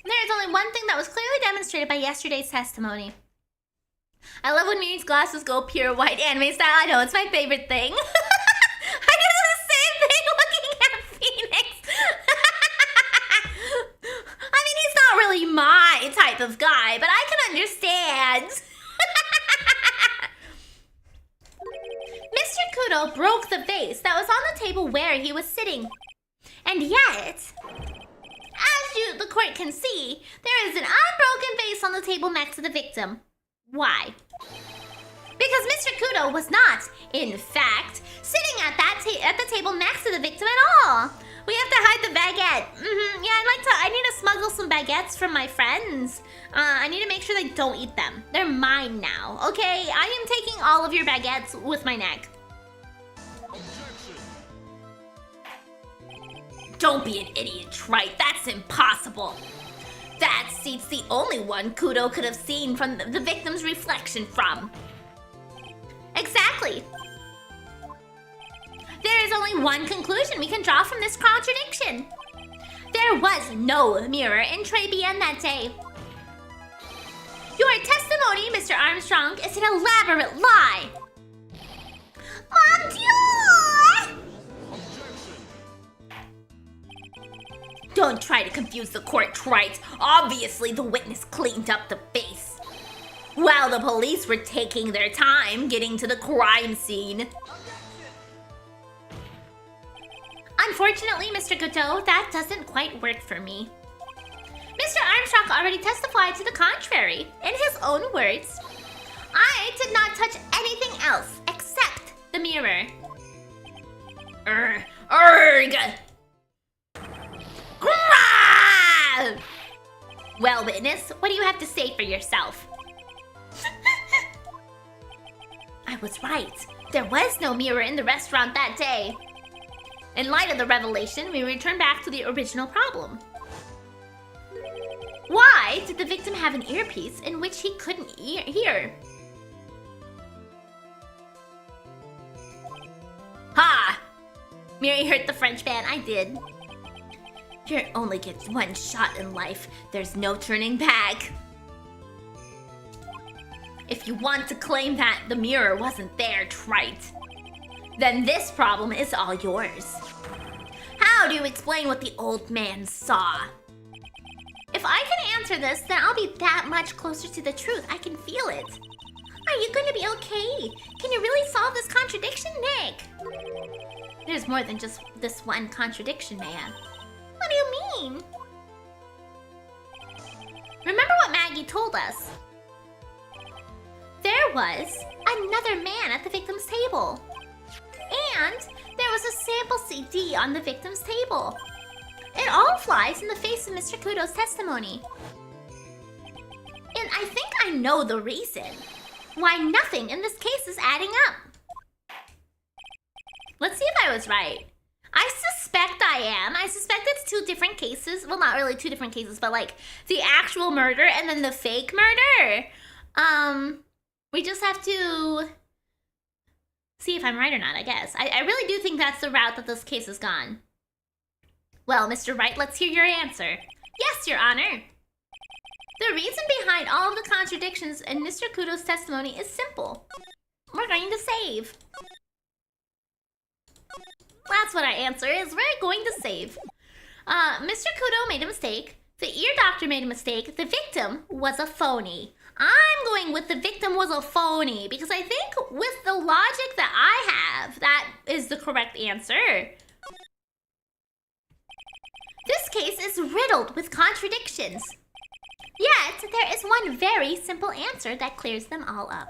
S1: There is only one thing that was clearly demonstrated by yesterday's testimony. I love when Miri's glasses go pure white anime style. I know, it's my favorite thing. I do the same thing looking at Phoenix. I mean, he's not really my type of guy, but I can understand. Mr. Kudo broke the vase that was on the table where he was sitting. And yet, as the court can see, there is an unbroken vase on the table next to the victim. Why? Because Mr. Kudo was not, in fact, sitting at the table next to the victim at all. We have to hide the baguette. Yeah, I need to smuggle some baguettes from my friends. I need to make sure they don't eat them. They're mine now, okay? I am taking all of your baguettes with my neck. Don't be an idiot, Trite. That's impossible. That seat's the only one Kudo could have seen from the victim's reflection from. Exactly. There is only one conclusion we can draw from this contradiction. There was no mirror in Trebian that day. Your testimony, Mr. Armstrong, is an elaborate lie. Mon Dieu! Don't try to confuse the court, Trite. Obviously, the witness cleaned up the face, while the police were taking their time getting to the crime scene. Unfortunately, Mr. Godot, that doesn't quite work for me. Mr. Armstrong already testified to the contrary. In his own words, I did not touch anything else except the mirror. Erg! Well, witness, what do you have to say for yourself? I was right. There was no mirror in the restaurant that day. In light of the revelation, we return back to the original problem. Why did the victim have an earpiece in which he couldn't hear? Ha! Miri hurt the French fan. I did. You only get one shot in life. There's no turning back. If you want to claim that the mirror wasn't there, Trite, then this problem is all yours. How do you explain what the old man saw? If I can answer this, then I'll be that much closer to the truth. I can feel it. Are you going to be okay? Can you really solve this contradiction, Nick? There's more than just this one contradiction, man. What do you mean? Remember what Maggie told us. There
S2: there was another man at the victim's table. And there was a sample CD on the victim's table. It all flies in the face of Mr. Kudo's testimony. And I think I know the reason why nothing in this case is adding up. Let's see if I was right. I suspect I am. I suspect it's two different cases. Well, not really two different cases, but like the actual murder and then the fake murder. We just have to see if I'm right or not, I guess. I really do think that's the route that this case has gone. Well, Mr. Wright, let's hear your answer. Yes, Your Honor. The reason behind all of the contradictions in Mr. Kudo's testimony is simple. We're going to save. That's what our answer is. We're going to save. Mr. Kudo made a mistake. The ear doctor made a mistake. The victim was a phony. I'm going with the victim was a phony because I think with the logic that I have, that is the correct answer. This case is riddled with contradictions. Yet, there is one very simple answer that clears them all up.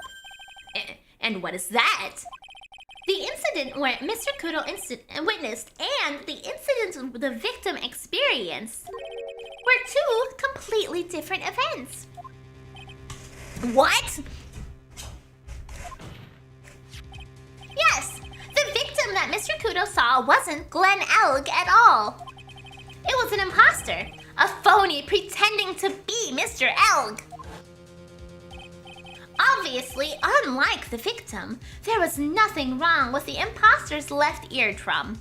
S2: And what is that? The incident where Mr. Kudo witnessed and the incident the victim experienced were two completely different events. What? Yes, the victim that Mr. Kudo saw wasn't Glenn Elg at all. It was an imposter, a phony pretending to be Mr. Elg. Obviously, unlike the victim, there was nothing wrong with the imposter's left eardrum.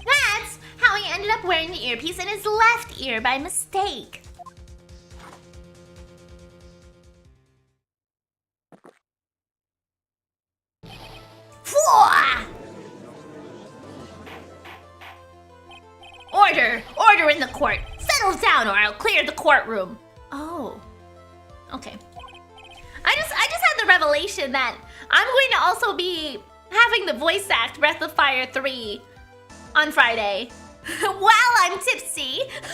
S2: That's how he ended up wearing the earpiece in his left ear by mistake. Order in the court. Settle down or I'll clear the courtroom. Oh. Okay. I just had the revelation that I'm going to also be having the voice act Breath of Fire 3 on Friday while I'm tipsy. Have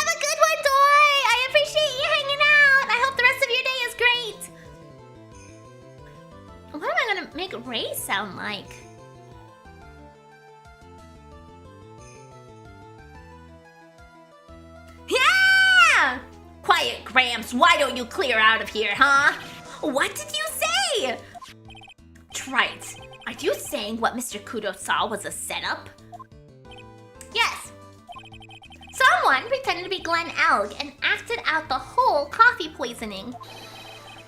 S2: a good one, Doi! I appreciate you hanging out. I hope the rest of your day is great. What am I gonna make Ray sound like? Yeah! Quiet, Gramps. Why don't you clear out of here, huh? What did you say? Trite. Are you saying what Mr. Kudo saw was a setup? Yes. Someone pretended to be Glenn Elg and acted out the whole coffee poisoning.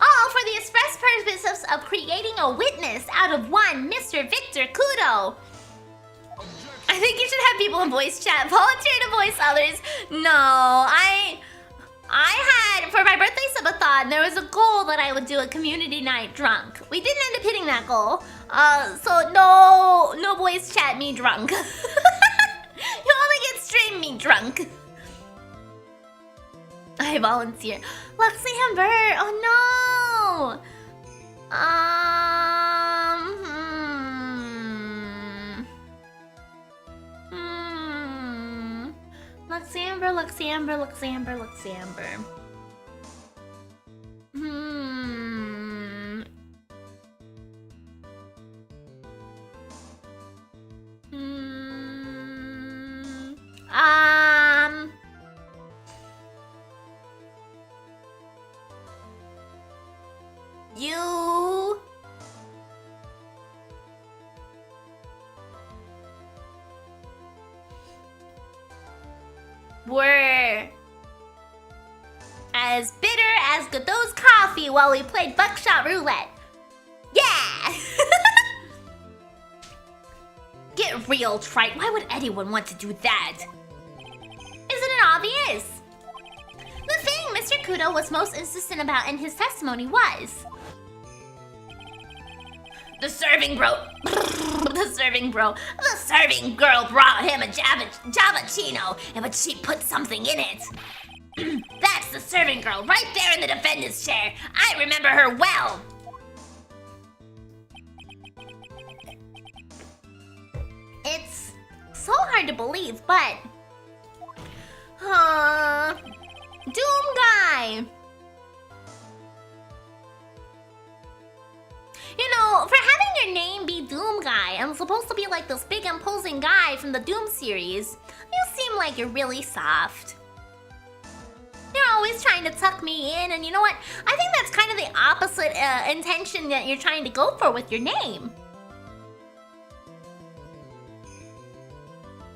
S2: All for the express purpose of creating a witness out of one Mr. Victor Kudo. I think you should have people in voice chat volunteer to voice others. No, I had, for my birthday subathon, there was a goal that I would do a community night drunk. We didn't end up hitting that goal. So no voice chat me drunk. You only get stream me drunk. I volunteer. Luxembourg, oh no! Luxembourg. You were as bitter as Godot's coffee while we played buckshot roulette. Yeah! Get real, Trite. Why would anyone want to do that? Isn't it obvious? The thing Mr. Kudo was most insistent about in his testimony was the serving girl brought him a Javachino, but she put something in it. That's the serving girl right there in the defendant's chair. I remember her well. It's so hard to believe, but Doom Guy. like this big imposing guy from the Doom series. You seem like you're really soft. You're always trying to tuck me in, and you know what? I think that's kind of the opposite intention that you're trying to go for with your name.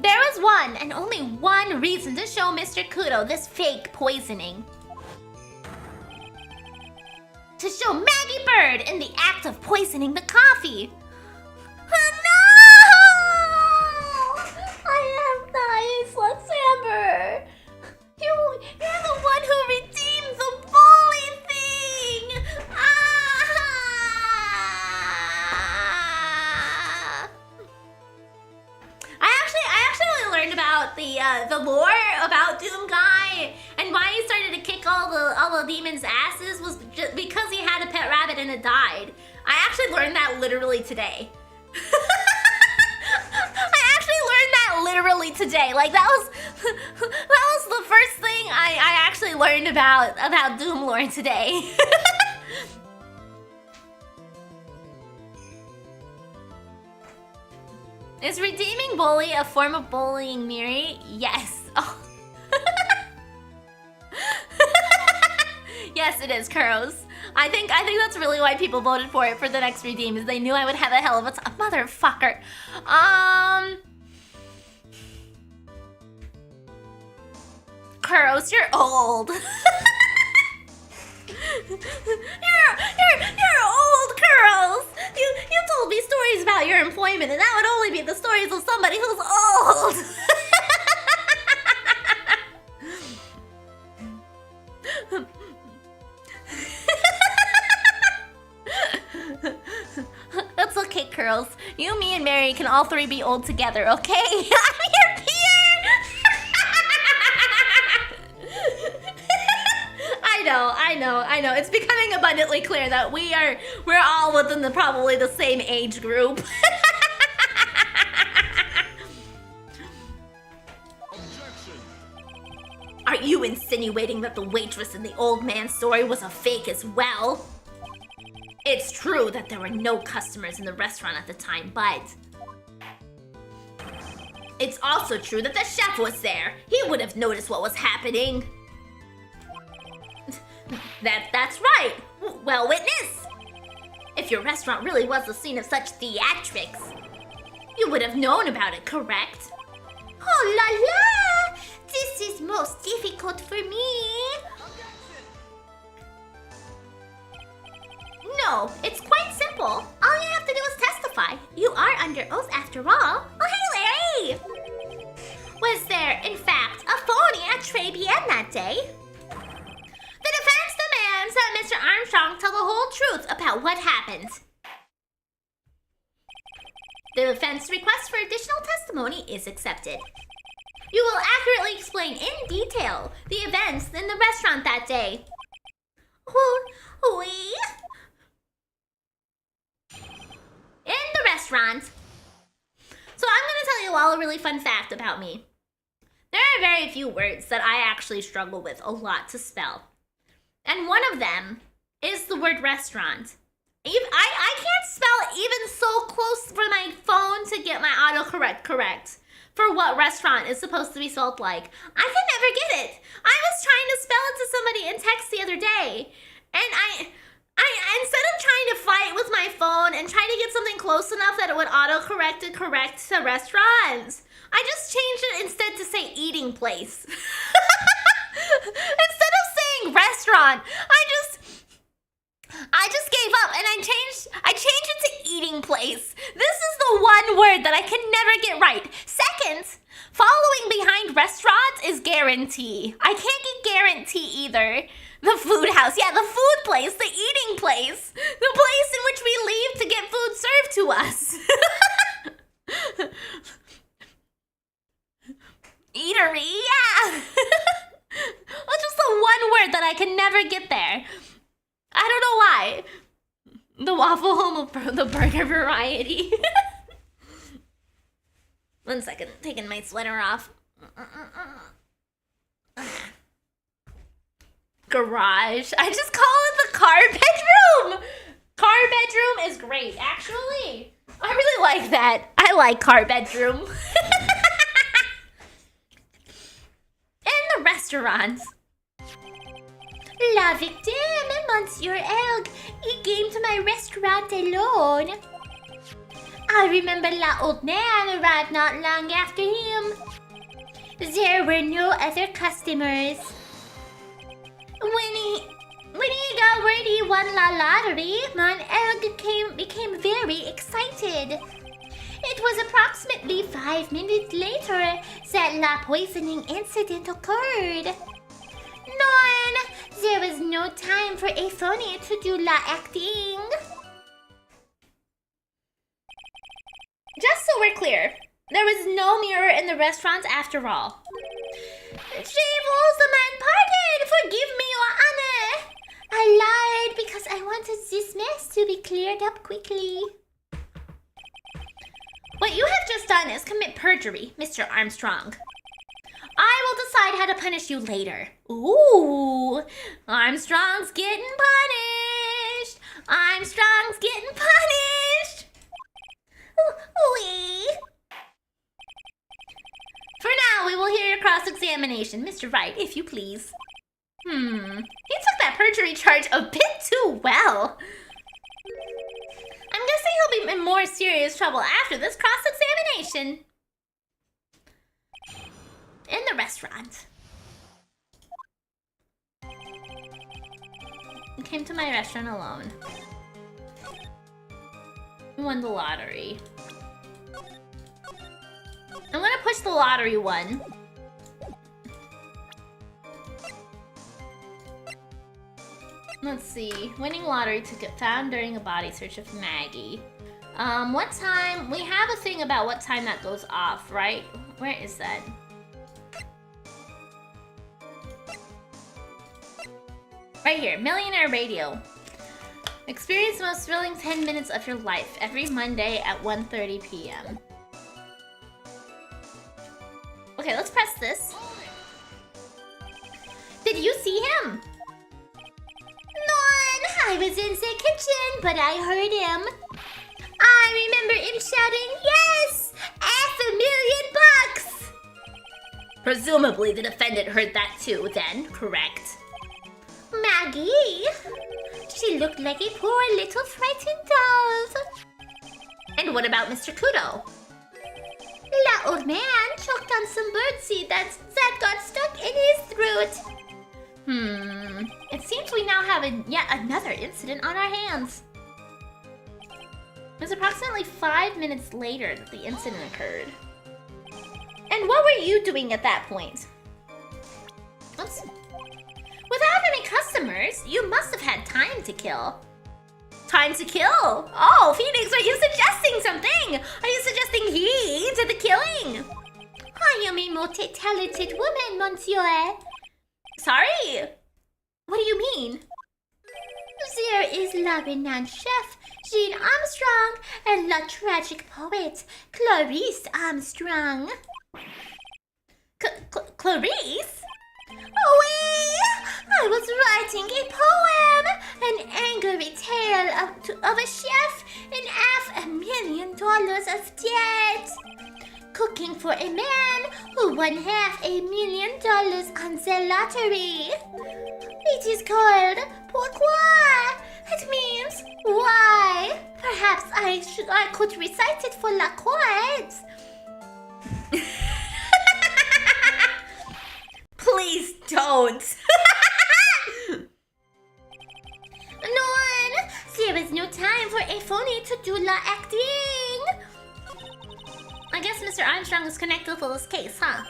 S2: There was one, and only one reason to show Mr. Kudo this fake poisoning. To show Maggie Bird in the act of poisoning the coffee. No! I am nice, let's Amber. You're the one who redeemed the bully thing! Ah! I actually learned about the lore about Doom Guy, and why he started to kick all the demons' asses was just because he had a pet rabbit and it died. I actually learned that literally today. I actually learned that literally today. Like that was the first thing I actually learned about Doom lore today. Is redeeming bully a form of bullying, Miri? Yes. Oh. Yes, it is, Kuros. I think that's really why people voted for it for the next redeem, is they knew I would have a hell of a time. Motherfucker. Kuros, you're old. You're old, Kuros. You told me stories about your employment, and that would only be the stories of somebody who's old. That's okay, Curls. You, me, and Mary can all three be old together, okay? I'm your peer! I know. It's becoming abundantly clear that we're all within probably the same age group. Are you insinuating that the waitress in the old man's story was a fake as well? It's true that there were no customers in the restaurant at the time, but it's also true that the chef was there. He would have noticed what was happening. That's right. Well, witness. If your restaurant really was the scene of such theatrics, you would have known about it, correct? Oh la la! This is most difficult for me. No, it's quite simple. All you have to do is testify. You are under oath after all. Oh, hey, Larry! Was there, in fact, a phony at Trey PM that day? The defense demands that Mr. Armstrong tell the whole truth about what happened. The defense request for additional testimony is accepted. You will accurately explain in detail the events in the restaurant that day. Oui? In the restaurant. So I'm going to tell you all a really fun fact about me. There are very few words that I actually struggle with a lot to spell. And one of them is the word restaurant. I can't spell even so close for my phone to get my autocorrect correct for what restaurant is supposed to be spelled like. I can never get it. I was trying to spell it to somebody in text the other day, and I instead of trying to fight with my phone and try to get something close enough that it would autocorrect and correct to restaurants, I just changed it instead to say eating place. Instead of saying restaurant, I just gave up and I changed it to eating place. This is the one word that I can never get right. Second, following behind restaurant is guarantee. I can't get guarantee either. The food house. Yeah, the food place, the eating place. The place in which we leave to get food served to us. Eatery, yeah. Well, just the one word that I can never get there. I don't know why. The waffle home of the burger variety. 1 second, taking my sweater off. Garage. I just call it the car bedroom. Car bedroom is great, actually.
S1: I really like that. I like car bedroom. In the restaurant.
S2: La victime, Monsieur Elg. He came to my restaurant alone. I remember la old man arrived not long after him. There were no other customers. When he got word he won la lottery, Mon Elg became very excited. It was approximately 5 minutes later that la poisoning incident occurred. Non, there was no time for a phony to do la acting.
S1: Just so we're clear, there was no mirror in the restaurant after all.
S2: Jeevos, the man pardon! Forgive me, Your Honor! I lied because I wanted this mess to be cleared up quickly.
S1: What you have just done is commit perjury, Mr. Armstrong. I will decide how to punish you later. Ooh, Armstrong's getting punished. Armstrong's getting punished.
S2: Wee.
S1: For now, we will hear your cross-examination, Mr. Wright, if you please. He took that perjury charge a bit too well. I'm guessing he'll be in more serious trouble after this cross-examination. In the restaurant. He came to my restaurant alone. He won the lottery. I'm gonna push the lottery one. Let's see. Winning lottery ticket found during a body search of Maggie. What time? We have a thing about what time that goes off, right? Where is that? Right here, Millionaire Radio. Experience the most thrilling 10 minutes of your life every Monday at 1:30 p.m. Okay, let's press this. Did you see him?
S2: Non, I was in the kitchen, but I heard him. I remember him shouting, yes! $500,000!
S1: Presumably the defendant heard that too, then, correct?
S2: Maggie? She looked like a poor little frightened doll.
S1: And what about Mr. Kudo?
S2: La old man choked on some birdseed that got stuck in his throat.
S1: It seems we now have yet another incident on our hands. It was approximately 5 minutes later that the incident occurred. And what were you doing at that point? Oops. Without any customers, you must have had time to kill. Time to kill? Oh, Phoenix, are you suggesting something? Are you suggesting he did the killing?
S2: I am a multi-talented woman, monsieur.
S1: Sorry? What do you mean?
S2: There is la renowned chef, Jean Armstrong, and la tragic poet, Clarice Armstrong.
S1: Clarice?
S2: Oui! I was writing a poem, an angry tale of a chef in $500,000 of debt. Cooking for a man who won $500,000 on the lottery. It is called pourquoi. It means why. Perhaps I could recite it for la court.
S1: Please don't.
S2: Non, there is no time for a phony to do la acting.
S1: I guess Mr. Armstrong is connected to this case, huh?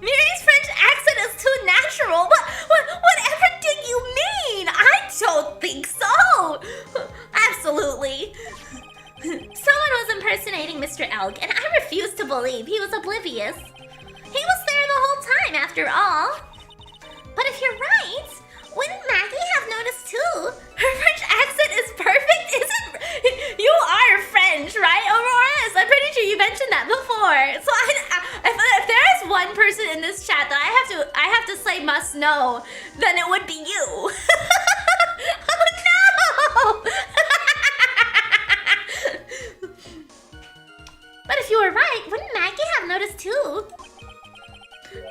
S1: Miri's French accent is too natural. Whatever did you mean? I don't think so. Absolutely. Someone was impersonating Mr. Elg, and I refuse to believe he was oblivious. He was there the whole time, after all. But if you're right, wouldn't Maggie have noticed too? Her French accent is perfect, isn't? You are French, right, Aurora? I'm pretty sure you mentioned that before. So if there is one person in this chat that I have to say must know, then it would be you. Oh no!
S2: But if you were right, wouldn't Maggie have noticed too?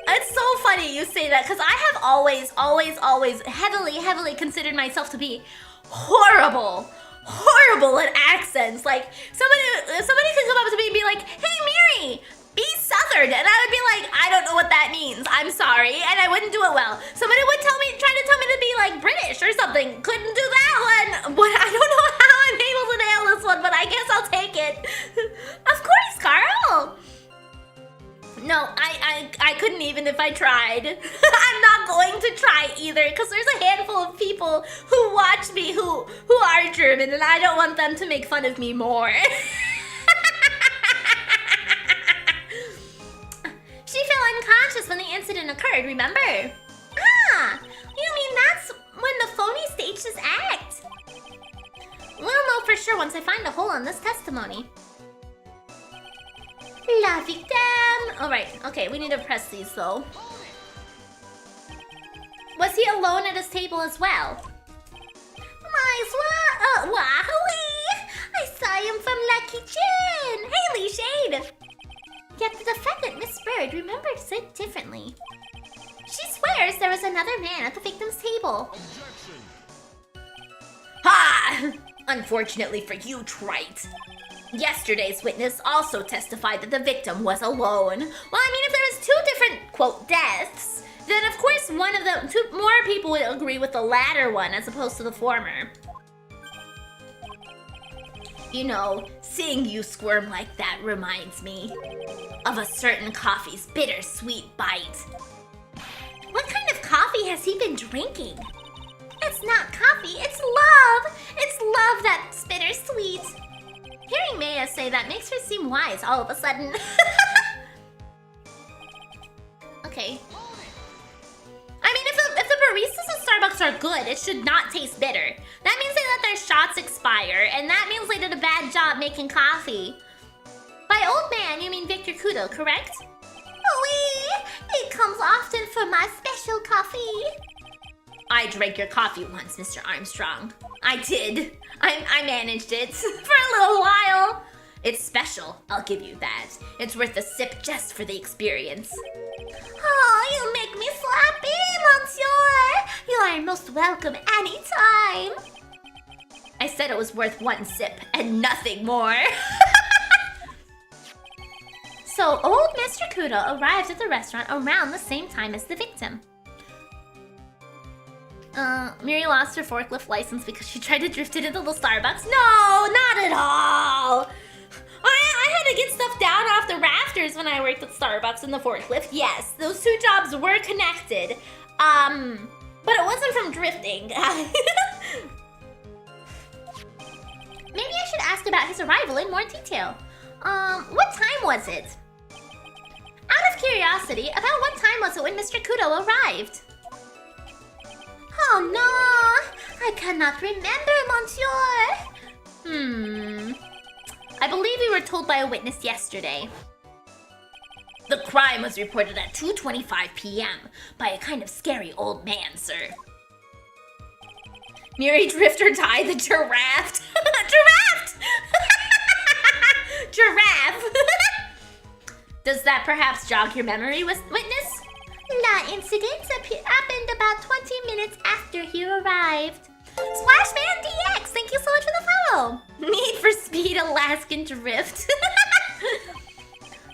S1: It's so funny you say that because I have always heavily considered myself to be horrible at accents. Like somebody could come up to me and be like, "Hey, Miri, be Southern," and I would be like, "I don't know what that means. I'm sorry," and I wouldn't do it well. Somebody would try to tell me to be like British or something. Couldn't do that one. But I don't know how I'm able to nail this one, but I guess I'll take it. Of course, Carl. No, I couldn't even if I tried. I'm not going to try either because there's a handful of people who watch me who are German and I don't want them to make fun of me more.
S2: She fell unconscious when the incident occurred, remember? Ah, you mean that's when the phony staged his act? We'll know for sure once I find a hole in this testimony. La victime!
S1: Alright, okay, we need to press these though.
S2: Was he alone at his table as well? Wahoo! I saw him from La Kitchen! Haley Shade! Yet the defendant, Miss Bird, remembers it differently. She swears there was another man at the victim's table.
S1: Ha! Unfortunately for you, Wright. Yesterday's witness also testified that the victim was alone. Well, I mean, if there was two different, quote, deaths, then of course one of the two more people would agree with the latter one as opposed to the former. You know, seeing you squirm like that reminds me of a certain coffee's bittersweet bite.
S2: What kind of coffee has he been drinking? It's not coffee, it's love! It's love that's bittersweet. Hearing Maya say that makes her seem wise all of a sudden.
S1: Okay. I mean, if the baristas at Starbucks are good, it should not taste bitter. That means they let their shots expire, and that means they did a bad job making coffee.
S2: By old man, you mean Victor Kudo, correct? Oui, it comes often for my special coffee.
S1: I drank your coffee once, Mr. Armstrong. I did. I managed it for a little while. It's special, I'll give you that. It's worth a sip just for the experience.
S2: Oh, you make me so happy, monsieur. You are most welcome anytime.
S1: I said it was worth one sip and nothing more.
S2: So, old Mr. Kudo arrived at the restaurant around the same time as the victim.
S1: Miri lost her forklift license because she tried to drift it into the Starbucks. No, not at all. I had to get stuff down off the rafters when I worked at Starbucks in the forklift. Yes, those two jobs were connected. But it wasn't from drifting.
S2: Maybe I should ask about his arrival in more detail. What time was it? Out of curiosity, about what time was it when Mr. Kudo arrived? Oh no! I cannot remember, monsieur!
S1: I believe we were told by a witness yesterday. The crime was reported at 2:25 p.m. by a kind of scary old man, sir. Miri drift or die the giraffe. Giraffe! Giraffe! Does that perhaps jog your memory, witness?
S2: The incident happened about 20 minutes after he arrived. Splashman DX, thank you so much for the follow.
S1: Need for Speed Alaskan Drift.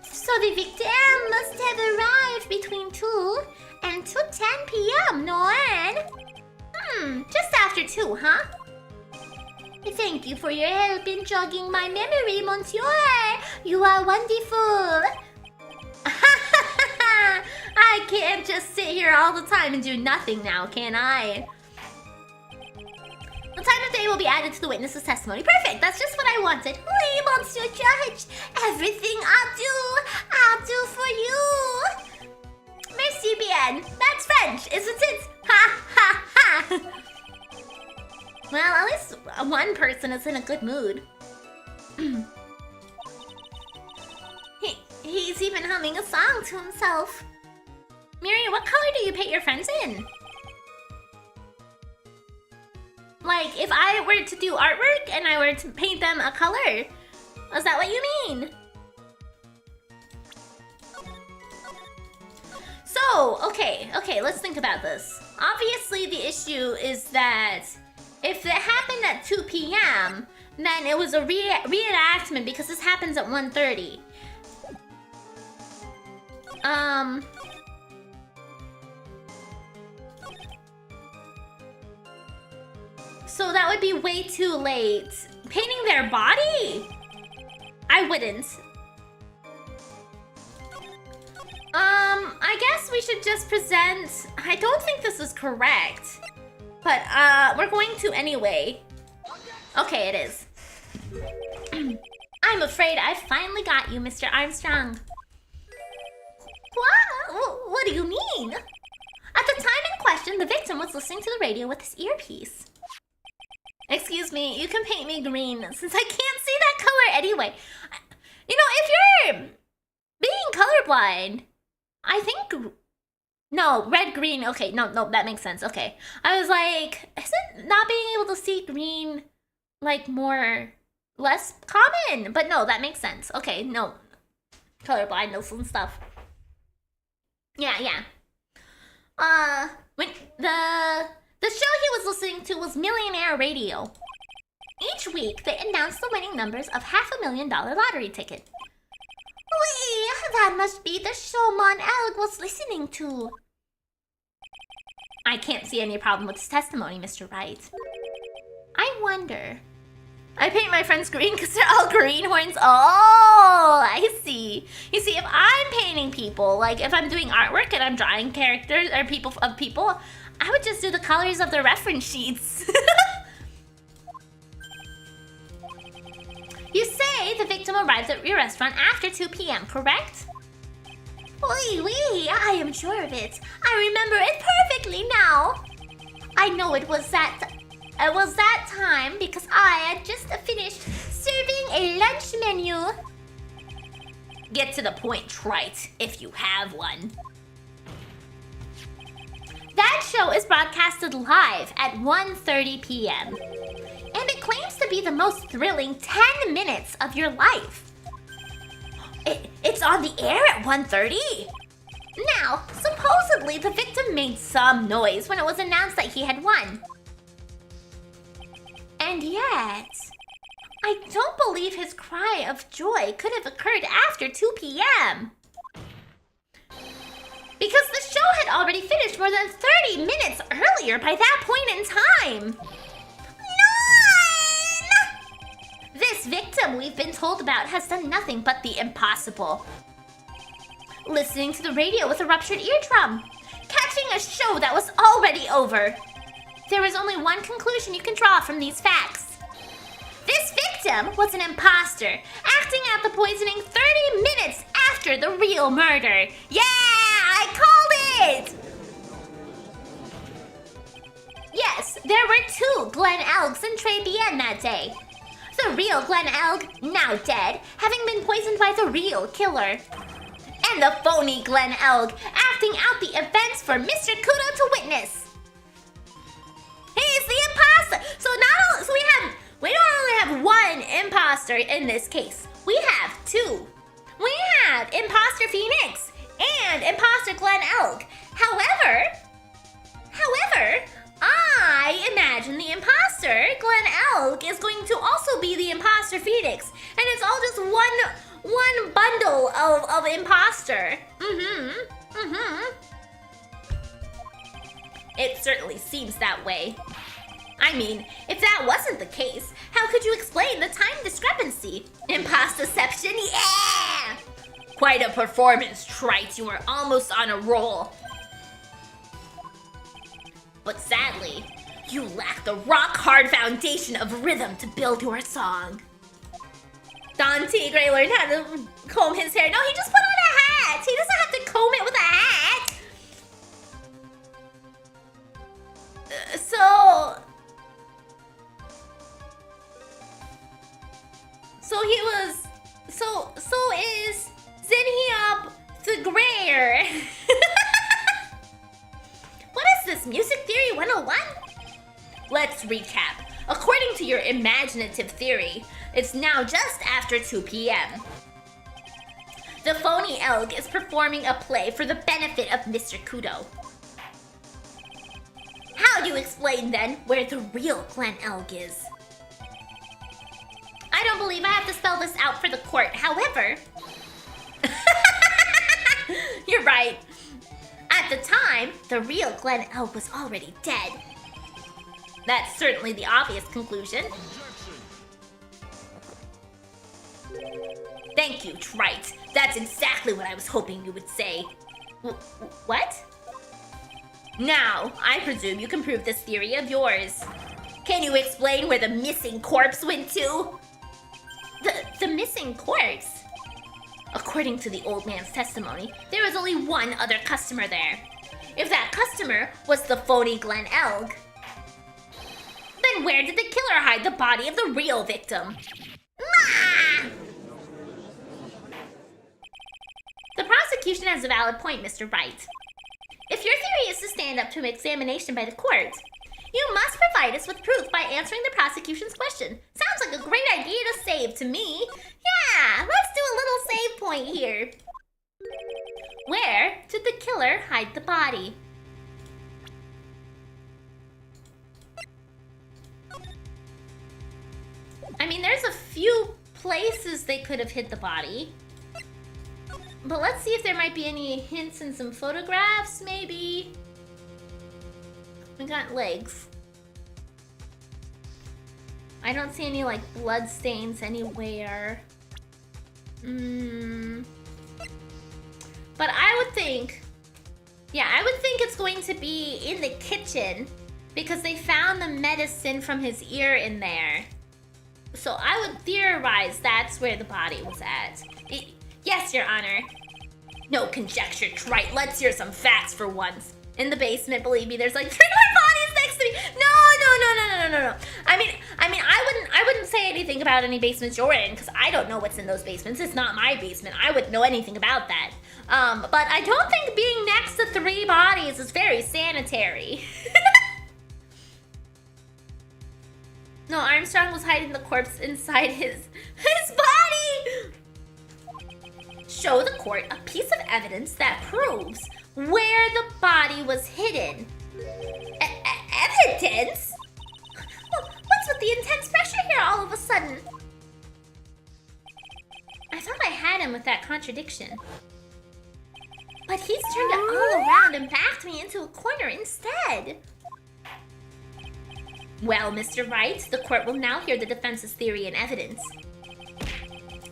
S2: So the victim must have arrived between 2 and 2:10 p.m., Noan? Just after 2, huh? Thank you for your help in jogging my memory, monsieur. You are wonderful.
S1: I can't just sit here all the time and do nothing now, can I?
S2: The time of day will be added to the witness's testimony. Perfect, that's just what I wanted. Oui, monsieur judge. Everything I'll do for you.
S1: Merci bien. That's French, isn't it? Ha ha ha. Well, at least one person is in a good mood.
S2: He's even humming a song to himself.
S1: Miri, what color do you paint your friends in? Like, if I were to do artwork and I were to paint them a color, is that what you mean? Okay, let's think about this. Obviously, the issue is that if it happened at 2 p.m., then it was a reenactment because this happens at 1:30. So that would be way too late. Painting their body? I wouldn't. I guess we should just present... I don't think this is correct. But, we're going to anyway. Okay, it is. I'm afraid I finally got you, Mr. Armstrong. What do you mean? At the time in question, the victim was listening to the radio with his earpiece. Excuse me, you can paint me green since I can't see that color anyway. You know, if you're being colorblind, I think... No, red, green. Okay, no, that makes sense. Okay. I was like, isn't not being able to see green, like, less common? But no, that makes sense. Okay, no. Colorblindness and stuff. Yeah. When the show he was listening to was Millionaire Radio. Each week, they announced the winning numbers of $500,000 lottery ticket. Wait, that must be the show Mon Elg was listening to. I can't see any problem with his testimony, Mr. Wright. I wonder. I paint my friends green because they're all greenhorns. Oh, I see. You see, if I'm painting people, like if I'm doing artwork and I'm drawing characters or people, I would just do the colors of the reference sheets. You say the victim arrived at your restaurant after 2 p.m., correct? Oui, I am sure of it. I remember it perfectly now. I know it was that time because I had just finished serving a lunch menu. Get to the point, trite, if you have one. That show is broadcasted live at 1:30 p.m. And it claims to be the most thrilling 10 minutes of your life. It's on the air at 1:30? Now, supposedly the victim made some noise when it was announced that he had won. And yet, I don't believe his cry of joy could have occurred after 2 p.m. Because the show had already finished more than 30 minutes earlier by that point in time. This victim we've been told about has done nothing but the impossible. Listening to the radio with a ruptured eardrum. Catching a show that was already over. There is only one conclusion you can draw from these facts. This victim was an imposter, acting out the poisoning 30 minutes after the real murder. Yeah, I called it! Yes, there were 2 Glen Elgs in Trebienne that day. The real Glen Elg, now dead, having been poisoned by the real killer. And the phony Glen Elg, acting out the events for Mr. Kudo to witness. He's the imposter! So we don't only have one imposter in this case. We have 2. We have Imposter Phoenix and Imposter Glen Elg. However, I imagine the imposter, Glen Elg, is going to also be the imposter Phoenix. And it's all just one bundle of imposter. It certainly seems that way. I mean, if that wasn't the case, how could you explain the time discrepancy? Imposterception, yeah! Quite a performance, Trite. You are almost on a roll. But sadly, you lack the rock-hard foundation of rhythm to build your song. Don Tigre learned how to comb his hair. No, he just put on a hat. He doesn't have to comb it with a hat. So is Zinhiab the Grayer. What is this, Music Theory 101? Let's recap. According to your imaginative theory, it's now just after 2 p.m.
S2: The phony elk is performing a play for the benefit of Mr. Kudo. How do you explain, then, where the real Glen Elk is? I don't believe I have to spell this out for the court. However... You're right. At the time, the real Glen Elk was already dead. That's certainly the obvious conclusion. Thank you, Wright. That's exactly what I was hoping you would say. What? Now, I presume you can prove this theory of yours. Can you explain where the missing corpse went to? The missing corpse? According to the old man's testimony, there was only one other customer there. If that customer was the phony Glen Elk, then where did the killer hide the body of the real victim? Ah! The prosecution has a valid point, Mr. Wright. If your theory is to stand up to an examination by the court, you must provide us with proof by answering the prosecution's question. Sounds like a great idea to save to me. Yeah, let's do a little save point here. Where did the killer hide the body? I mean, there's a few places they could have hid the body. But let's see if there might be any hints in some photographs, maybe. We got legs. I don't see any, like, blood stains anywhere. But I would think... Yeah, I would think it's going to be in the kitchen because they found the medicine from his ear in there. So I would theorize that's where the body was at. Yes, Your Honor. No conjecture, Wright. Let's hear some facts for once. In the basement, believe me, there's like 3 more bodies next to me. No. I mean, I wouldn't say anything about any basements you're in because I don't know what's in those basements. It's not my basement. I wouldn't know anything about that. But I don't think being next to 3 bodies is very sanitary. No, Armstrong was hiding the corpse inside his body. Show the court a piece of evidence that proves where the body was hidden. Evidence? What's with the intense pressure here all of a sudden? I thought I had him with that contradiction. But he's turned it all around and backed me into a corner instead. Well, Mr. Wright, the court will now hear the defense's theory and evidence.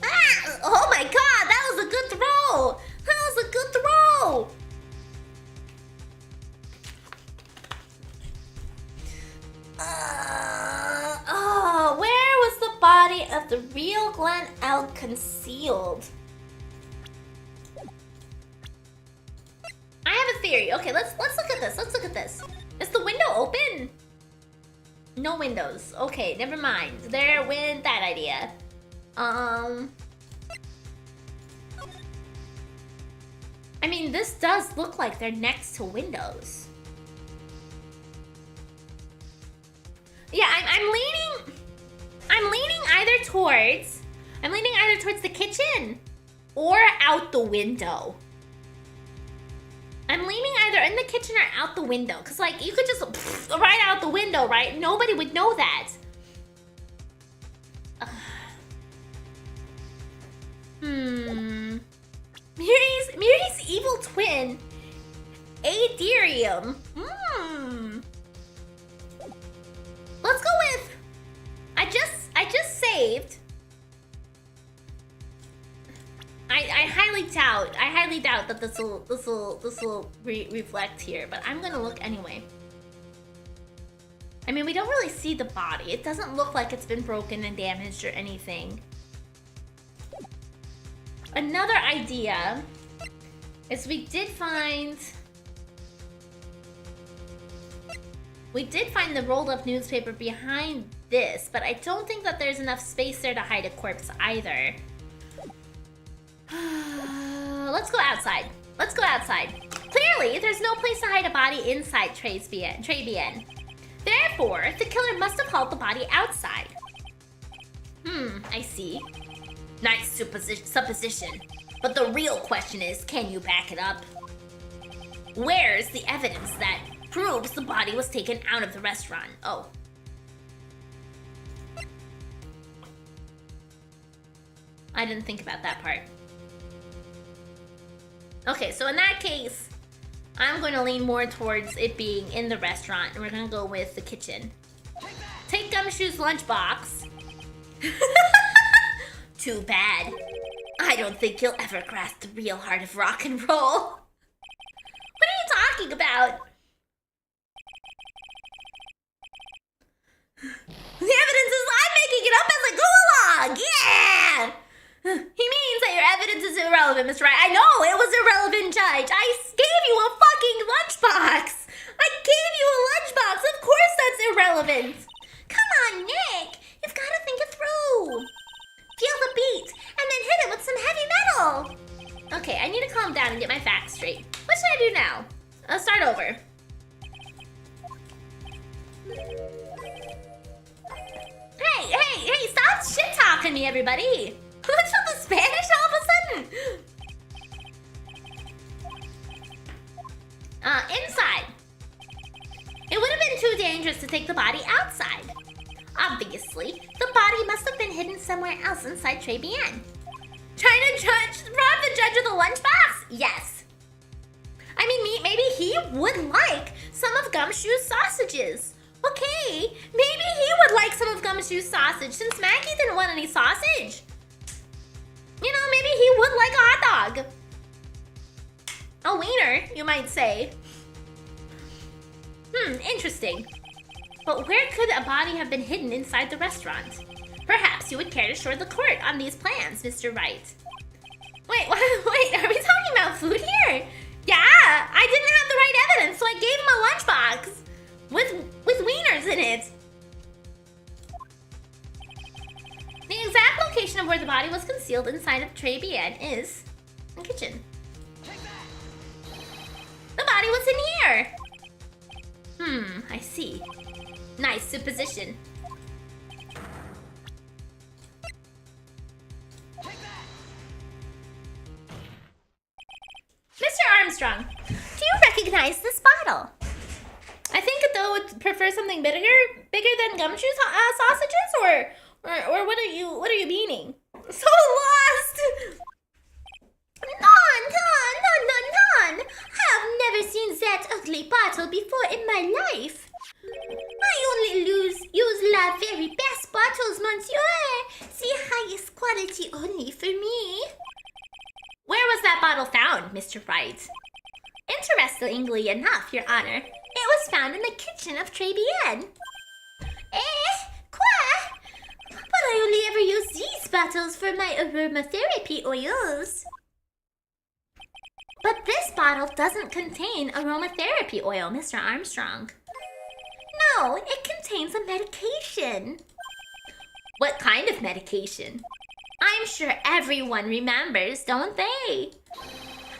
S2: Ah! Oh my god, that was a good throw! That was a good throw! Where was the body of the real Glen Elk concealed? I have a theory. Okay, let's look at this. Let's look at this. Is the window open? No windows. Okay, never mind. There went that idea. I mean, this does look like they're next to windows. Yeah, I'm leaning either towards the kitchen or out the window. I'm leaning either in the kitchen or out the window. Because, like, you could just right out the window, right? Nobody would know that. Miridae's evil twin, Aderium. Let's go with... I just saved. I highly doubt that this will reflect here, but I'm gonna look anyway. I mean, we don't really see the body. It doesn't look like it's been broken and damaged or anything. Another idea is we did find the rolled up newspaper behind this, but I don't think that there's enough space there to hide a corpse either. Let's go outside. Let's go outside. Clearly, there's no place to hide a body inside Trebian. Therefore, the killer must have hauled the body outside. I see. Nice supposition. But the real question is, can you back it up? Where's the evidence that proves the body was taken out of the restaurant? Oh. I didn't think about that part. Okay, so in that case, I'm going to lean more towards it being in the restaurant, and we're going to go with the kitchen. Take Gumshoe's lunchbox. Too bad. I don't think you'll ever grasp the real heart of rock and roll. What are you talking about? The evidence is I'm making it up as I go along! Yeah! He means that your evidence is irrelevant, Mr. Wright. I know it was irrelevant, Judge. I gave you a fucking lunchbox. I gave you a lunchbox. Of course that's irrelevant. Come on, Nick. You've got to think it through. Feel the beat, and then hit it with some heavy metal. Okay, I need to calm down and get my facts straight. What should I do now? I'll start over. Hey, stop shit-talking me, everybody. What's with the Spanish all of a sudden? Inside. It would have been too dangerous to take the body outside. Obviously, the body must have been hidden somewhere else inside Trebian. Trying to rob the judge of the lunchbox? Yes. I mean, maybe he would like some of Gumshoe's sausages. Okay, maybe he would like some of Gumshoe's sausage since Maggie didn't want any sausage. You know, maybe he would like a hot dog. A wiener, you might say. Interesting. But where could a body have been hidden inside the restaurant? Perhaps you would care to shore the court on these plans, Mr. Wright. Wait, are we talking about food here? Yeah, I didn't have the right evidence, so I gave him a lunchbox with wieners in it. The exact location of where the body was concealed inside of Trebian is the kitchen. The body was in here. I see. Nice supposition. Mr. Armstrong, do you recognize this bottle? I think though would prefer something bigger than Gumshoe's sausages, or what are you meaning? So lost. None. I have never seen that ugly bottle before in my life. I only use la very best bottles, monsieur. The highest quality only for me. Where was that bottle found, Mr. Wright? Interestingly enough, Your Honor, it was found in the kitchen of Trebian. Quoi? But I only ever use these bottles for my aromatherapy oils. But this bottle doesn't contain aromatherapy oil, Mr. Armstrong. No, it contains a medication. What kind of medication? I'm sure everyone remembers, don't they?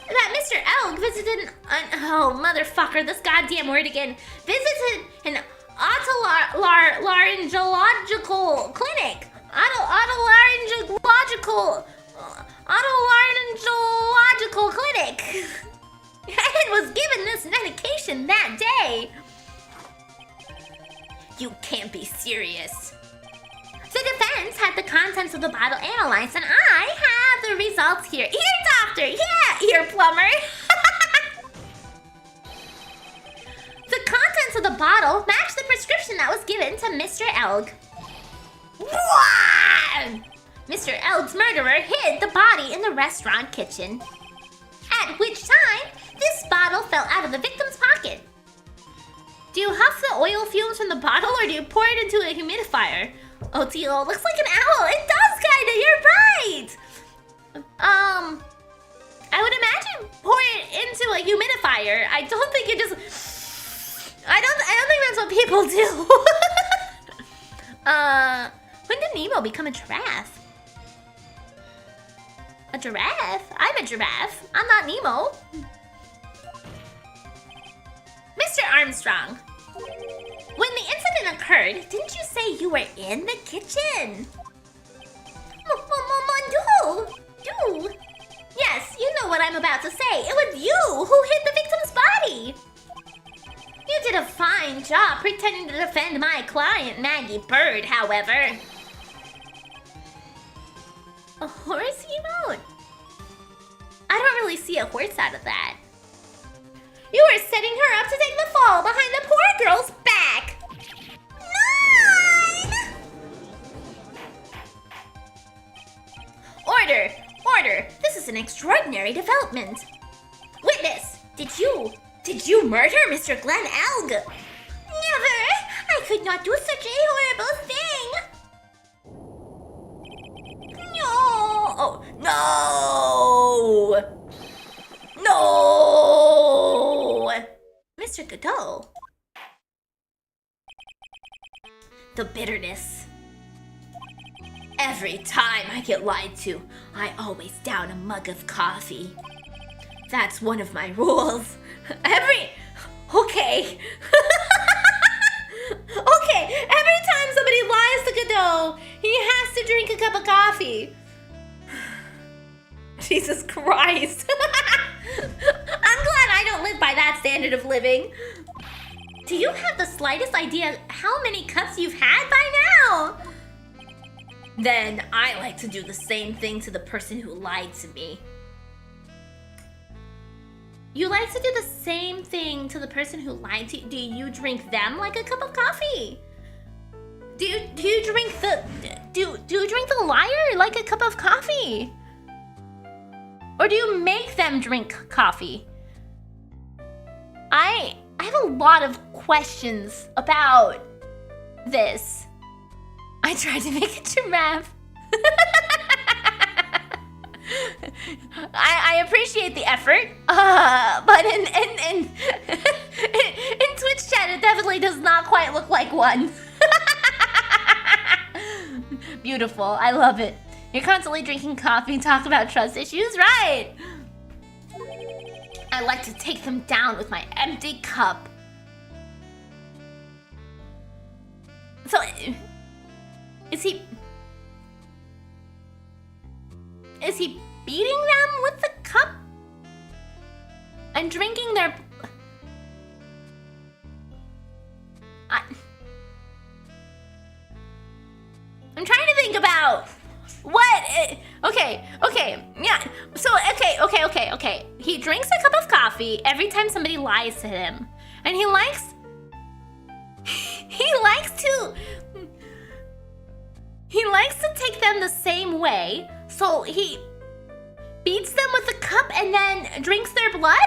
S2: That Mr. Elg visited oh, motherfucker, this goddamn word again. Visited an otolaryngological clinic. Otolaryngological clinic. And was given this medication that day. You can't be serious. The defense had the contents of the bottle analyzed, and I have the results here. Ear doctor! Yeah, ear plumber! The contents of the bottle matched the prescription that was given to Mr. Elg. What? Mr. Elg's murderer hid the body in the restaurant kitchen. At which time, this bottle fell out of the victim's pocket. Do you huff the oil fumes from the bottle, or do you pour it into a humidifier? Oh, Tilo, looks like an owl. It does kinda, you're right. I would imagine pour it into a humidifier. I don't think it just... I don't think that's what people do. When did Nemo become a giraffe? A giraffe? I'm a giraffe. I'm not Nemo. Mr. Armstrong, when the incident occurred, didn't you say you were in the kitchen? Do. Yes, I'm about to say. It was you who hit the victim's body. You did a fine job pretending to defend my client, Maggie Bird, however.
S1: A horse emote? I don't really see a horse out of that.
S2: You were setting her up to take the fall behind the poor girl's back. None! Order! Order! This is an extraordinary development. Witness! Did you murder Mr. Glenn Elg? Never! I could not do such a horrible thing! No! Oh, no! No! Mr. Godot. The bitterness. Every time I get lied to, I always down a mug of coffee. That's one of my rules. Okay. Okay, every time somebody lies to Godot, he has to drink a cup of coffee. Jesus Christ. I'm glad I don't live by that standard of living. Do you have the slightest idea how many cups you've had by now? Then I like to do the same thing to the person who lied to me. You like to do the same thing to the person who lied to you? Do you drink them like a cup of coffee? Do you drink the liar like a cup of coffee? Or do you make them drink coffee? I have a lot of questions about this. I tried to make a giraffe. I appreciate the effort, but in Twitch chat, it definitely does not quite look like one. Beautiful, I love it. You're constantly drinking coffee and talk about trust issues, right? I like to take them down with my empty cup. So, is he beating them with the cup? And drinking their... I'm trying to think about what... Okay, yeah. So, okay. He drinks a cup of coffee every time somebody lies to him. And he likes to take them the same way. So he beats them with a cup and then drinks their blood?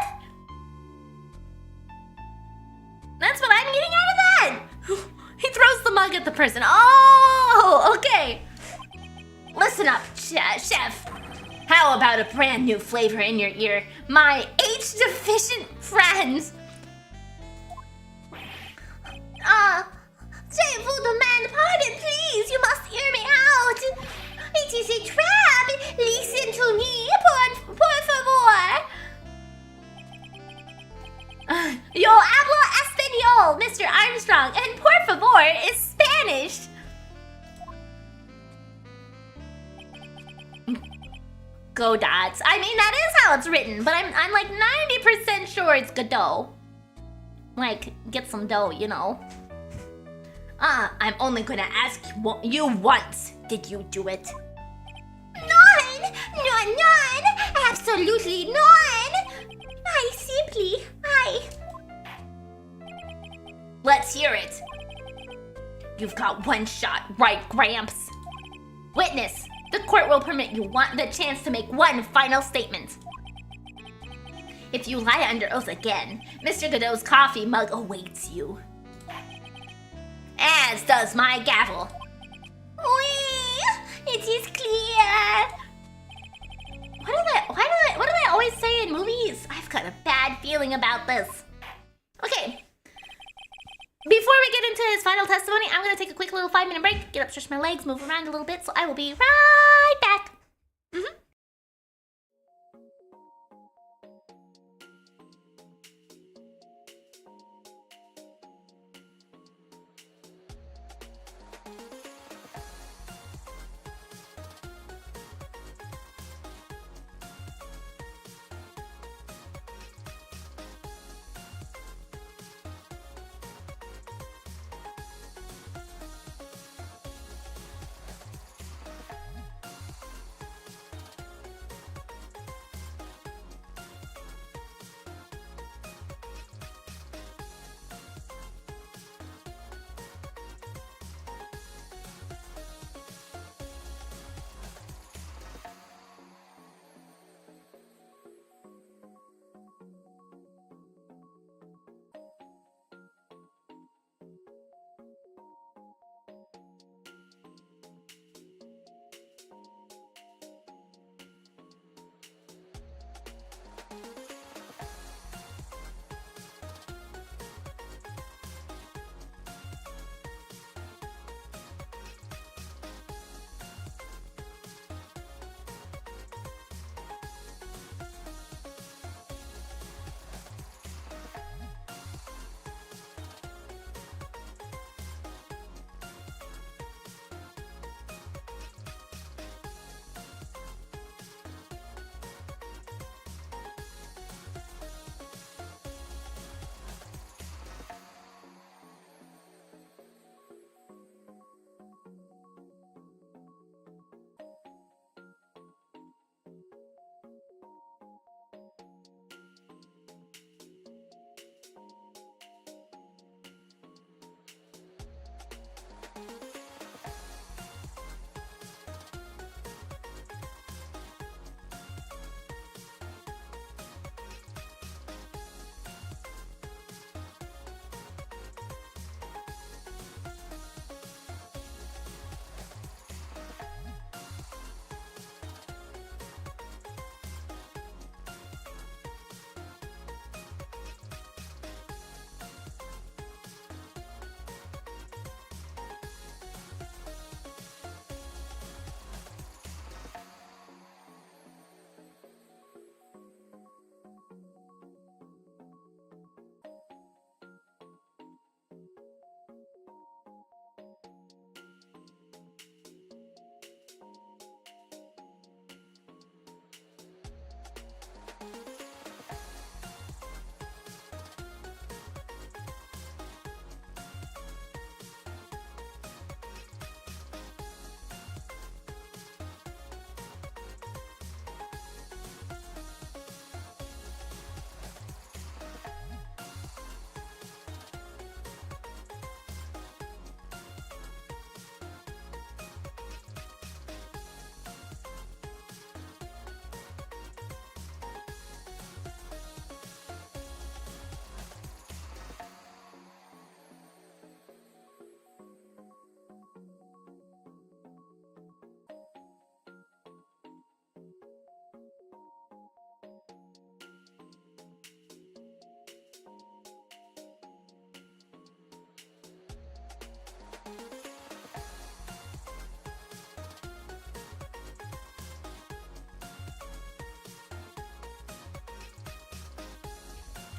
S2: That's what I'm getting out of that. He throws the mug at the person. Oh, okay. Listen up, chef. How about a brand new flavor in your ear? My H-deficient friends. Shameful demand pardon, please. You must hear me out. It is a trap. Listen to me, por favor. Yo hablo español, Mr. Armstrong, and por favor is Spanish. Go dots. I mean, that is how it's written, but I'm like 90% sure it's Godot. Like, get some dough, you know. I'm only gonna ask you once. Did you do it? None! Absolutely none! Let's hear it. You've got one shot, right, Gramps? Witness, the court will permit you the chance to make one final statement. If you lie under oath again, Mr. Godot's coffee mug awaits you. As does my gavel. It is clear. What do they always say in movies? I've got a bad feeling about this. Okay. Before we get into his final testimony, I'm gonna take a quick little 5-minute break, get up, stretch my legs, move around a little bit, so I will be right back.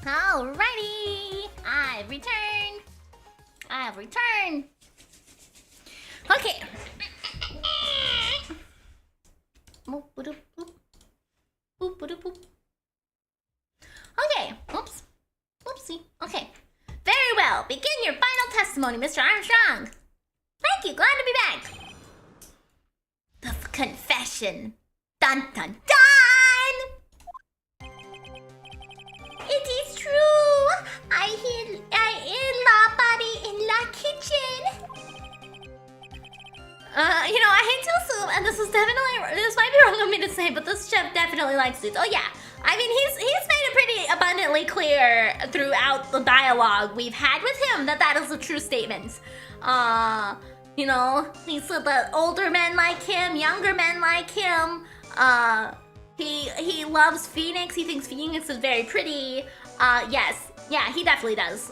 S2: Alrighty! I've returned! I've returned! Okay. Okay, oops. Whoopsie. Okay. Very well. Begin your final testimony, Mr. Armstrong. Thank you. Glad to be back. The confession. Dun dun dun! It is true. I hid la body in la kitchen.
S1: I hate to assume, and this might be wrong of me to say, but this chef definitely likes dudes. Oh yeah, I mean he's made it pretty abundantly clear throughout the dialogue we've had with him that is a true statement. He said that older men like him, younger men like him. He loves Phoenix. He thinks Phoenix is very pretty. Yes, yeah, he definitely does.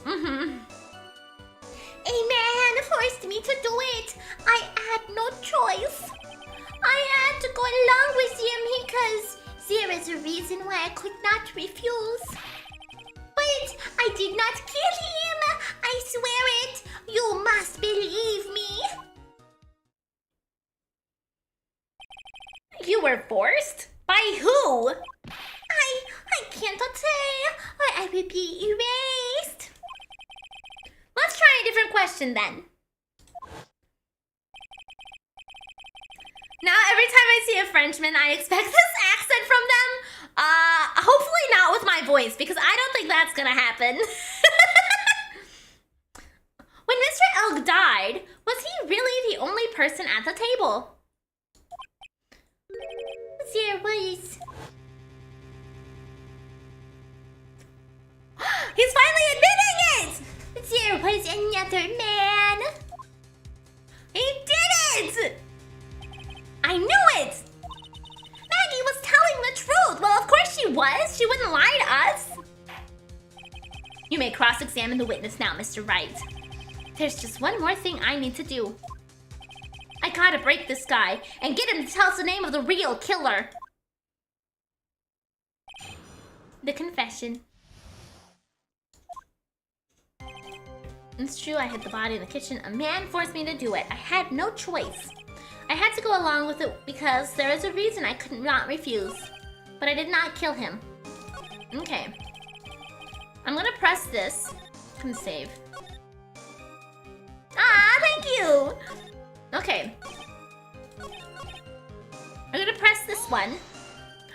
S2: A man forced me to do it. I had no choice. I had to go along with him because there is a reason why I could not refuse. But I did not kill him. I swear it. You must believe me.
S1: You were forced? By who?
S2: I cannot say, or I will be erased.
S1: Let's try a different question then. Now, every time I see a Frenchman, I expect this accent from them. Hopefully not with my voice, because I don't think that's gonna happen. When Mr. Elk died, was he really the only person at the table?
S2: There was.
S1: He's finally admitting it!
S2: There was another man.
S1: He did it! I knew it! Maggie was telling the truth. Well, of course she was. She wouldn't lie to us. You may cross-examine the witness now, Mr. Wright. There's just one more thing I need to do. I gotta break this guy and get him to tell us the name of the real killer. The confession. It's true, I hid the body in the kitchen. A man forced me to do it. I had no choice. I had to go along with it because there is a reason I could not refuse. But I did not kill him. Okay. I'm gonna press this. And save. Ah, thank you! Okay. I'm gonna press this one.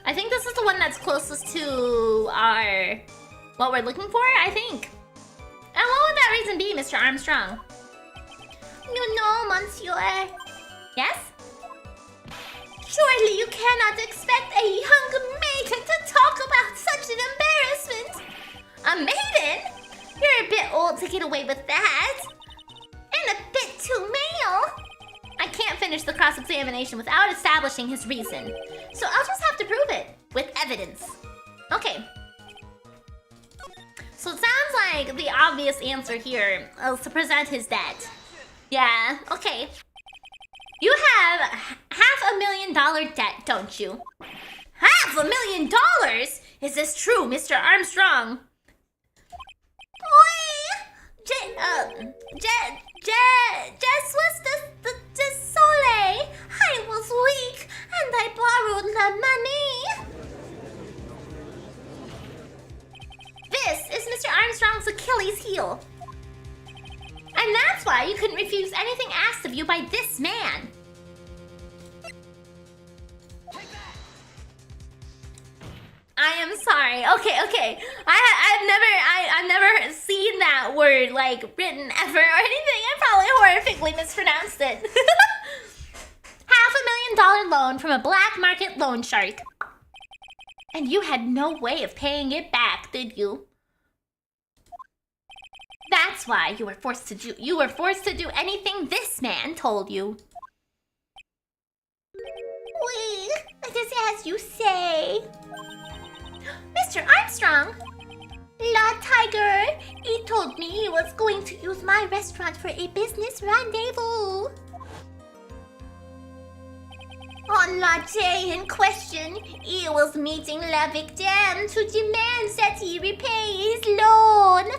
S1: I think this is the one that's closest to our... what we're looking for, I think. And what would that reason be, Mr. Armstrong?
S2: You know, monsieur.
S1: Yes?
S2: Surely you cannot expect a young maiden to talk about such an embarrassment.
S1: A maiden?
S2: You're a bit old to get away with that. And a bit too male.
S1: I can't finish the cross-examination without establishing his reason. So I'll just have to prove it with evidence. Okay. So it sounds like the obvious answer here is to present his debt. Yeah, okay. You have $500,000 debt, don't you? $500,000? Is this true, Mr. Armstrong?
S2: Just was the soleil. I was weak and I borrowed the money.
S1: This is Mr. Armstrong's Achilles heel. And that's why you couldn't refuse anything asked of you by this man. I am sorry. Okay. I've never seen that word like written ever or anything. I probably horrifically mispronounced it. $500,000 loan from a black market loan shark. And you had no way of paying it back, did you? That's why you were forced to do anything this man told you.
S2: Oui, it is as you say.
S1: Mr. Armstrong!
S2: La Tigre, he told me he was going to use my restaurant for a business rendezvous. On la day in question, he was meeting la victime to demand that he repay his loan.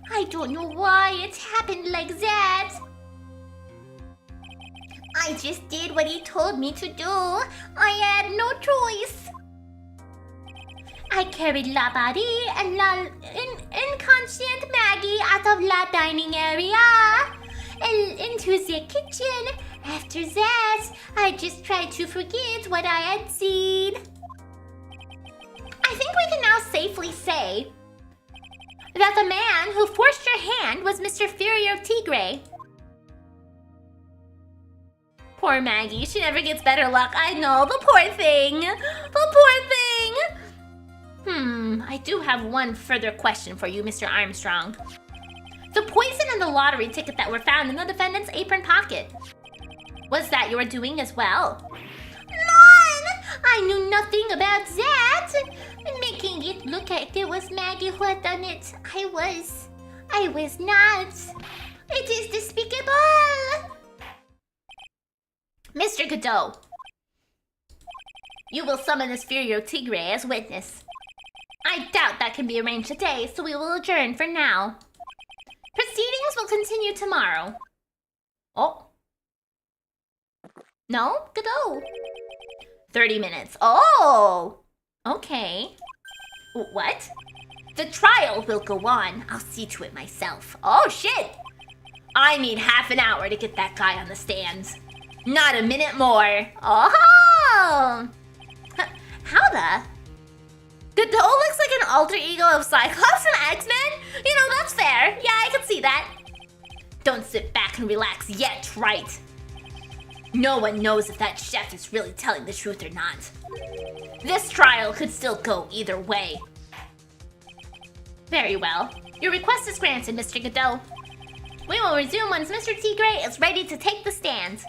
S2: I don't know why it happened like that. I just did what he told me to do. I had no choice. I carried la body and la inconscient Maggie out of la dining area and into the kitchen. After that, I just tried to forget what I had seen. I think we can now safely say that the man who forced your hand was Mr. Tigre.
S1: Poor Maggie, she never gets better luck. I know, the poor thing. The poor thing. I do have one further question for you, Mr. Armstrong. The poison and the lottery ticket that were found in the defendant's apron pocket. Was that your doing as well?
S2: None! I knew nothing about that. Making it look like it was Maggie who had done it. I was not. It is despicable.
S1: Mr. Godot, you will summon this Tigre as witness. I doubt that can be arranged today, so we will adjourn for now. Proceedings will continue tomorrow. Oh. No, Godot. 30 minutes. Oh! Okay. What? The trial will go on. I'll see to it myself. Oh, shit! I need half an hour to get that guy on the stands. Not a minute more. Oh! How the? Godot looks like an alter ego of Cyclops from X-Men? You know, that's fair. Yeah, I can see that. Don't sit back and relax yet, Wright. No one knows if that chef is really telling the truth or not. This trial could still go either way. Very well. Your request is granted, Mr. Godot. We will resume once Mr. Tigre is ready to take the stand.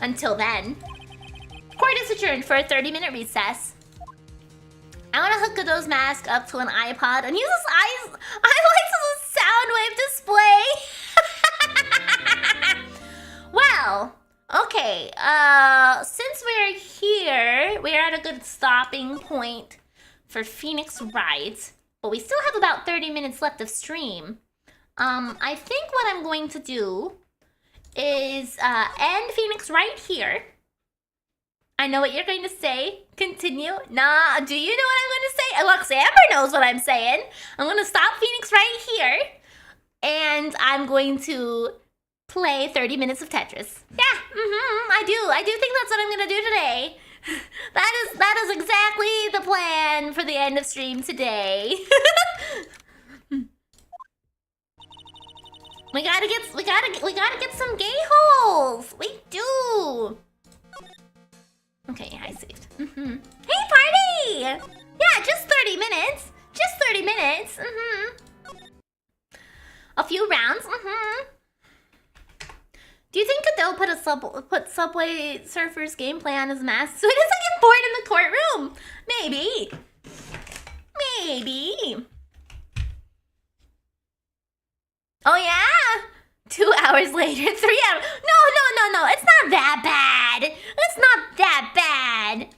S1: Until then, court is adjourned for a 30-minute recess. I want to hook Godot's mask up to an iPod and use his highlights as a sound wave display. Well, okay. Since we're here, we're at a good stopping point for Phoenix Wright, but we still have about 30 minutes left of stream. I think what I'm going to do is end Phoenix right here. I know what you're going to say. Continue. Nah, do you know what I'm going to say? Lux Amber knows what I'm saying. I'm going to stop Phoenix right here. And I'm going to play 30 minutes of Tetris. Yeah, I do think that's what I'm going to do today. That is exactly the plan for the end of stream today. We gotta get some gay holes. We do. Okay, I saved. Hey, party! Yeah, just 30 minutes. Just 30 minutes. A few rounds. Do you think Godot put Subway Surfer's gameplay on his mask so he doesn't get bored in the courtroom? Maybe. Maybe. Oh yeah? 2 hours later, 3 hours. No. It's not that bad. It's not that bad.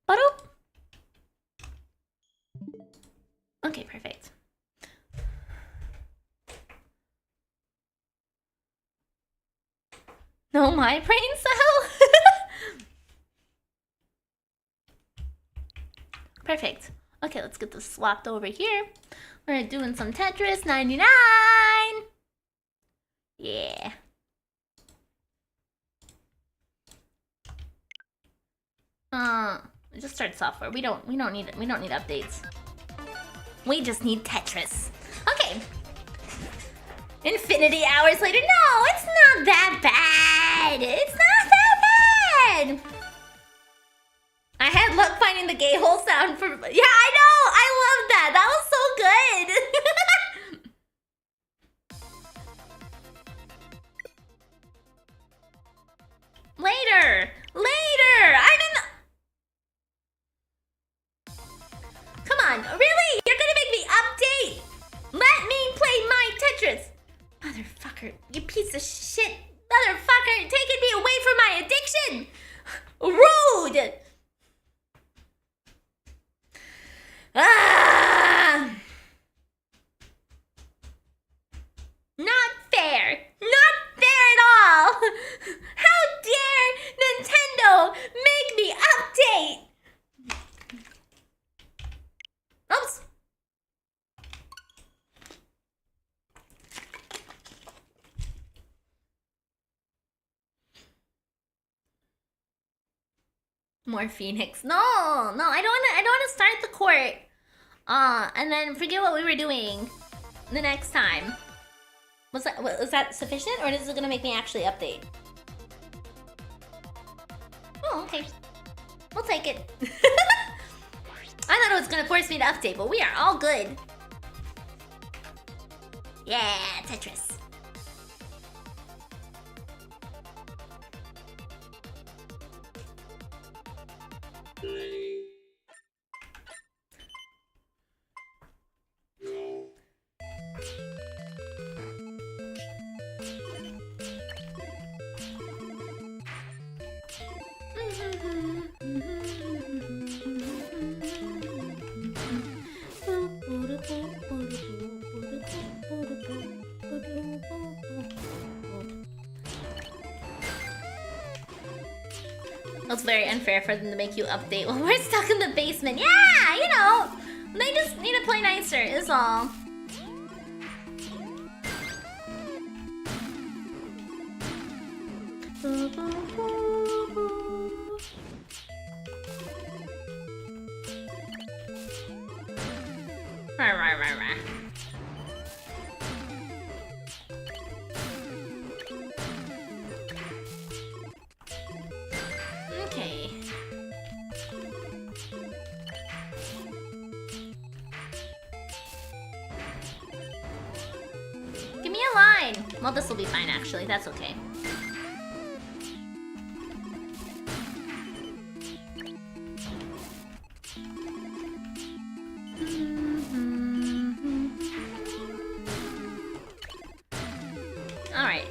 S1: Ba-doop. Okay, perfect. No, my brain cell. Perfect. Okay, let's get this swapped over here. We're doing some Tetris 99. Yeah. Just start software. We don't need updates. We just need Tetris. Okay. Infinity hours later. No, it's not that bad. It's not that bad. I had luck finding the gay hole sound for... Yeah, I know! I love that! That was so good! Later! I'm in... Come on, really? You're gonna More Phoenix. No, I don't wanna start the court. And then forget what we were doing the next time. Was that sufficient, or is it gonna make me actually update? Oh, okay. We'll take it. I thought it was gonna force me to update, but we are all good.
S2: Yeah, Tetris.
S1: It's very unfair for them to make you update while we're stuck in the basement. Yeah, you know, they just need to play nicer, is all. Right. Okay. Give me a line. Well, this will be fine, actually. That's okay. All right.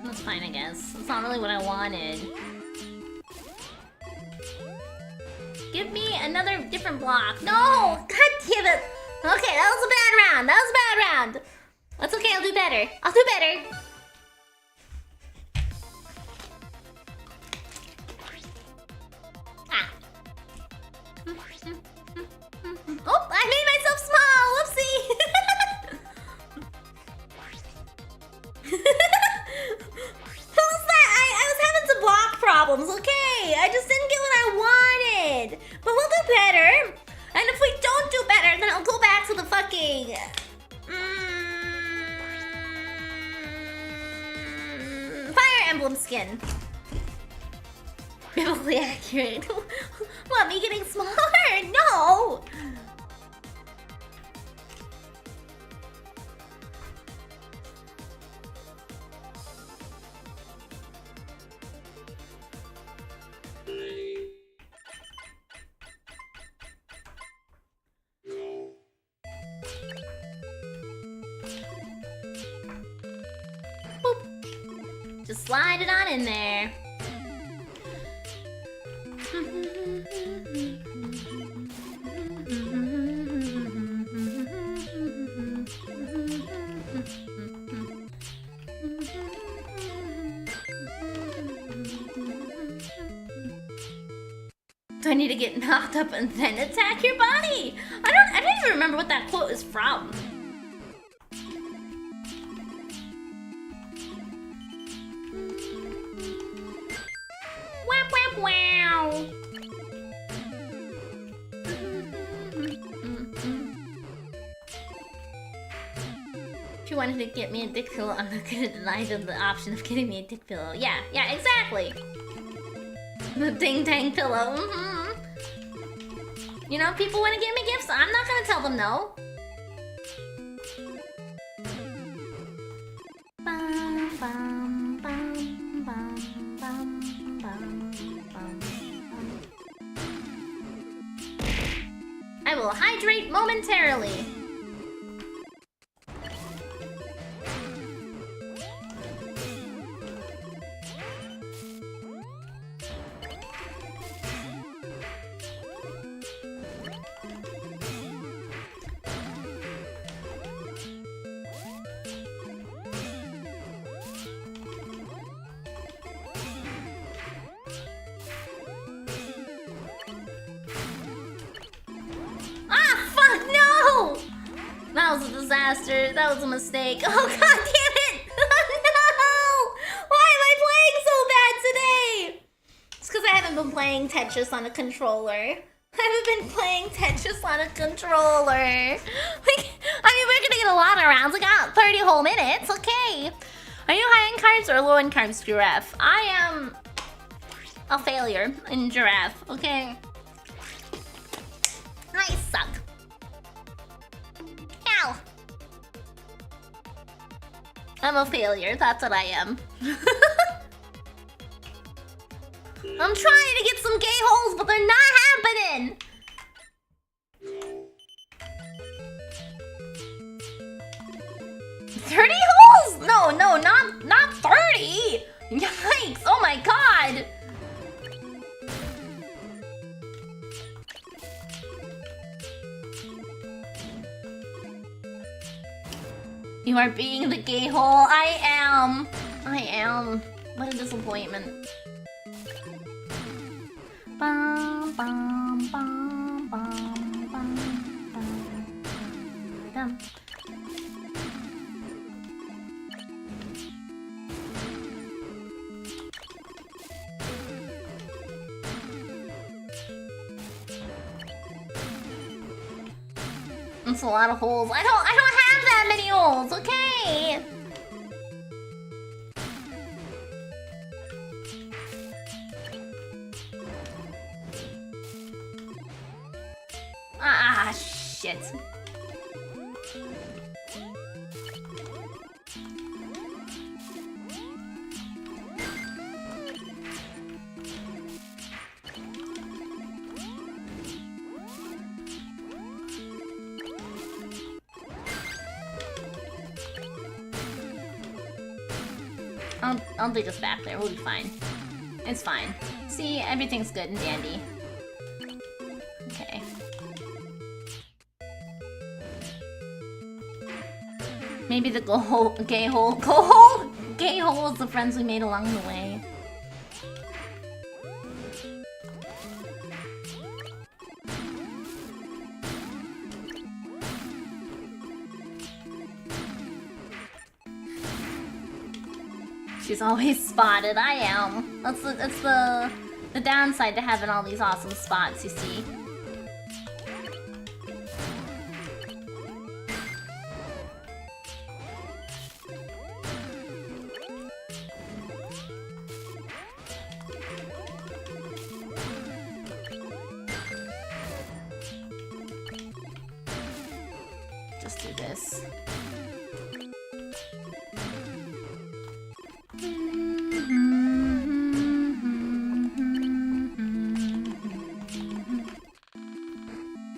S1: That's fine, I guess. It's not really what I wanted. Give me another different block. No! God damn it! Okay, that was a bad round. That's okay, I'll do better. Ah. Oh, I made myself small! Whoopsie! What was that? I was having some block problems, okay? I just didn't get what I wanted. But we'll do better. And if we don't do better, then I'll go back to the fucking... Fire Emblem skin. Biblically accurate. What, me getting smaller? No! Boop. Just slide it on in there. Do I need to get knocked up and then attack your body? I don't even remember what that quote is from. Wap wap wow. If you wanted to get me a dick pillow, I'm not gonna deny them the option of getting me a dick pillow. Yeah, exactly. The ding dang pillow. You know, people want to give me gifts. I'm not gonna tell them no. Bum, bum, bum, bum, bum, bum, bum, bum. I will hydrate momentarily. That was a disaster. That was a mistake. Oh god damn it! No! Why am I playing so bad today? It's because I haven't been playing Tetris on a controller. I haven't been playing Tetris on a controller. I mean, we're gonna get a lot of rounds. We got 30 whole minutes. Okay. Are you high in carbs or low in carbs, Giraffe? I am a failure in Giraffe. Okay. I suck. Ow. I'm a failure. That's what I am. I'm trying to get some gay holes, but they're not happening. $30 holes? No, not 30. Yikes! Oh my god. You are being the gay hole. I am. What a disappointment. Bum, bum, bum, bum, bum, bum, bum. That's a lot of holes. I don't have that many holes, okay? Ah, shit. I'll dig us back there. We'll be fine. It's fine. See, everything's good and dandy. Okay. Maybe the gay hole is the friends we made along the way. She's always spotted. I am. That's the downside to having all these awesome spots, you see. Just do this.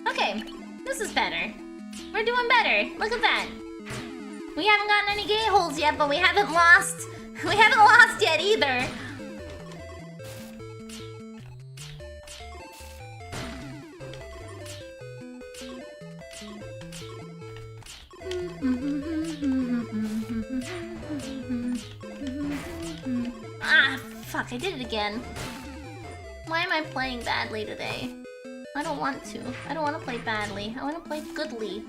S1: Okay, this is better. We're doing better. Look at that. We haven't gotten any gay holes yet, but we haven't lost. We haven't lost yet either. Ah, fuck, I did it again. Why am I playing badly today? I don't want to. I don't want to play badly. I want to play goodly.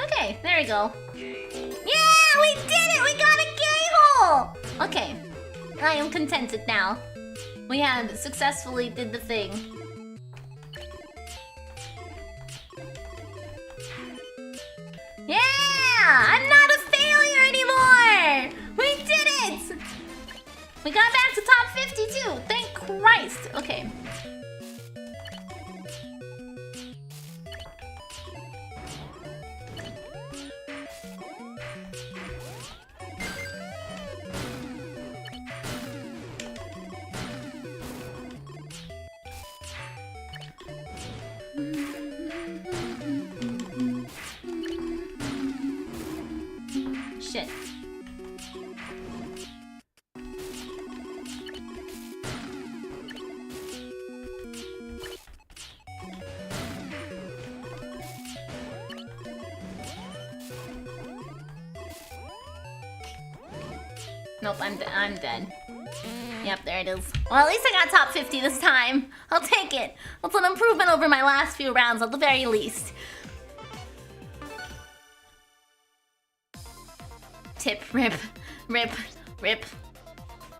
S1: Okay, there we go. Yeah, we did it! We got a gay hole! Okay, I am contented now. We have successfully did the thing. Yeah! I'm not a failure anymore! We did it! We got back to top 50 too! Thank Christ! Okay. Shit. Nope, I'm dead. Yep, there it is. Well, at least I got top 50 this time. I'll take it. That's an improvement over my last few rounds, at the very least. Tip, rip, rip, rip.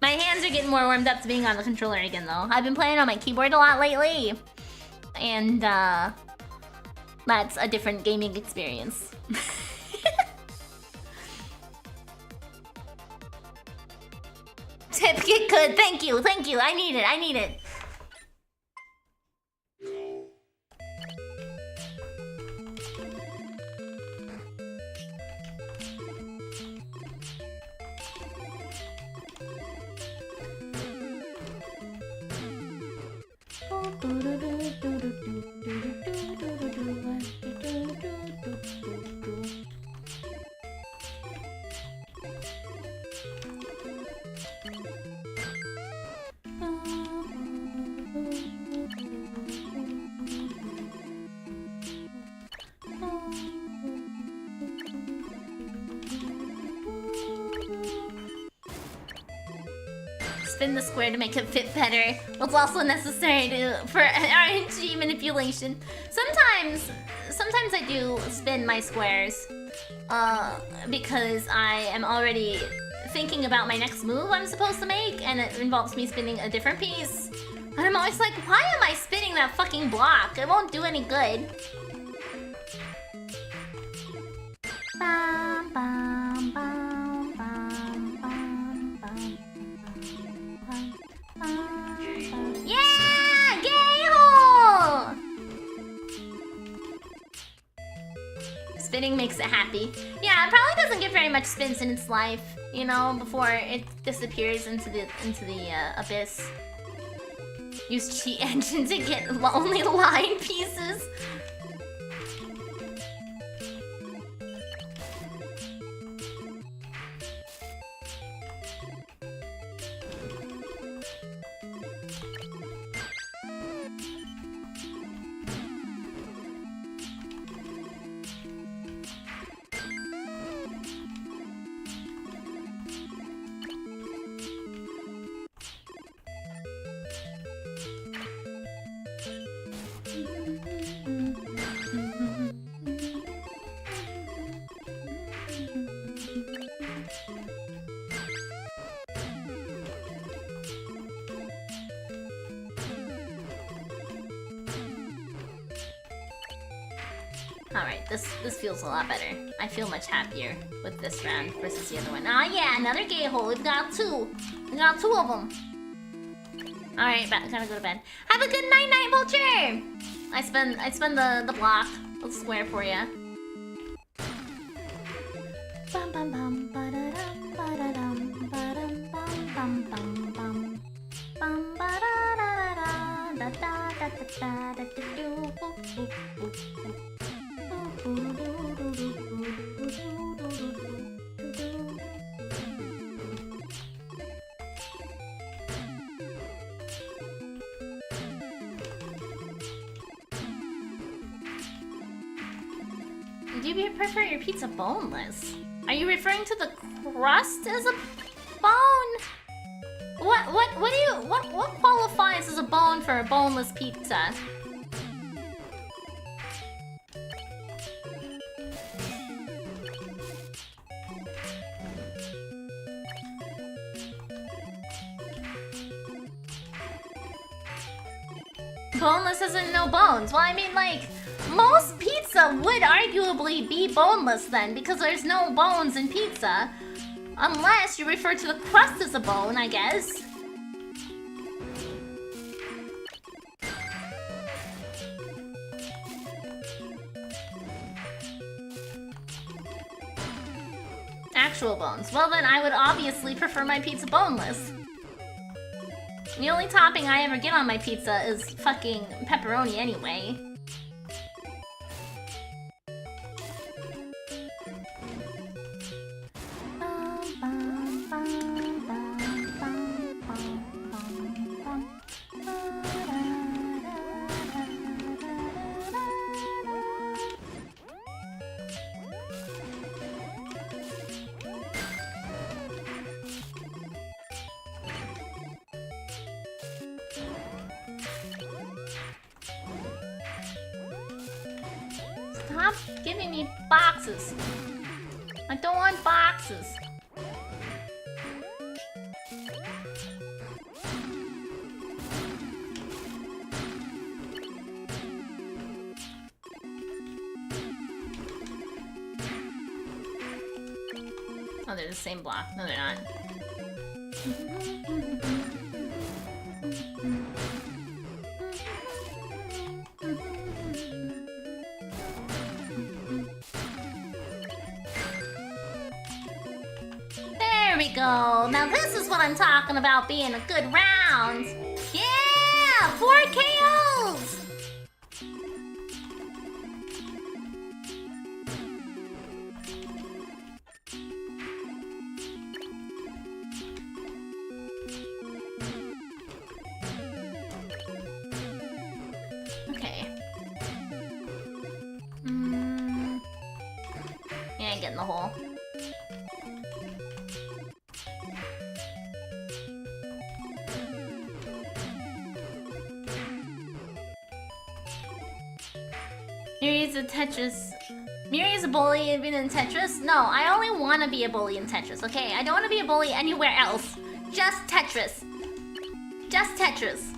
S1: My hands are getting more warmed up to being on the controller again, though. I've been playing on my keyboard a lot lately. And, that's a different gaming experience. Tip, get good. Thank you. I need it. Spin the square to make it fit better. What's also necessary for RNG manipulation. Sometimes I do spin my squares, because I am already thinking about my next move I'm supposed to make, and it involves me spinning a different piece. And I'm always like, why am I spinning that fucking block? It won't do any good. Bam, bam, bam, bam, bam, bam. Yeah! Gay hole! Spinning makes it happy. Yeah, it probably doesn't get very much spins in its life, you know, before it disappears into the abyss. Use cheat engine to get only line pieces. Alright, this feels a lot better. I feel much happier with this round versus the other one. Ah, yeah, another gay hole. We've got two. We got two of them. Alright, gotta go to bed. Have a good night, Vulture! I spend the block, the square for ya. Bum bum bum ba-da-dum ba-da-dum ba-dum bum bum bum bum bum ba-da-da-da-da da-da-da-da-da-da-do boop boop boop. Do you prefer your pizza boneless? Are you referring to the crust as a bone? What qualifies as a bone for a boneless pizza? Boneless isn't no bones. Well, I mean, like, most pizza would arguably be boneless then, because there's no bones in pizza. Unless you refer to the crust as a bone, I guess. Actual bones. Well, then I would obviously prefer my pizza boneless. The only topping I ever get on my pizza is fucking pepperoni anyway. Stop giving me boxes. I don't want boxes. Oh, they're the same block. No, they're not. There we go. Now this is what I'm talking about being a good round. Yeah! 4 KOs! Okay. Yeah, get in the hole. Miri's a Tetris. Miri's a bully even in Tetris? No, I only want to be a bully in Tetris, okay? I don't want to be a bully anywhere else. Just Tetris. Just Tetris.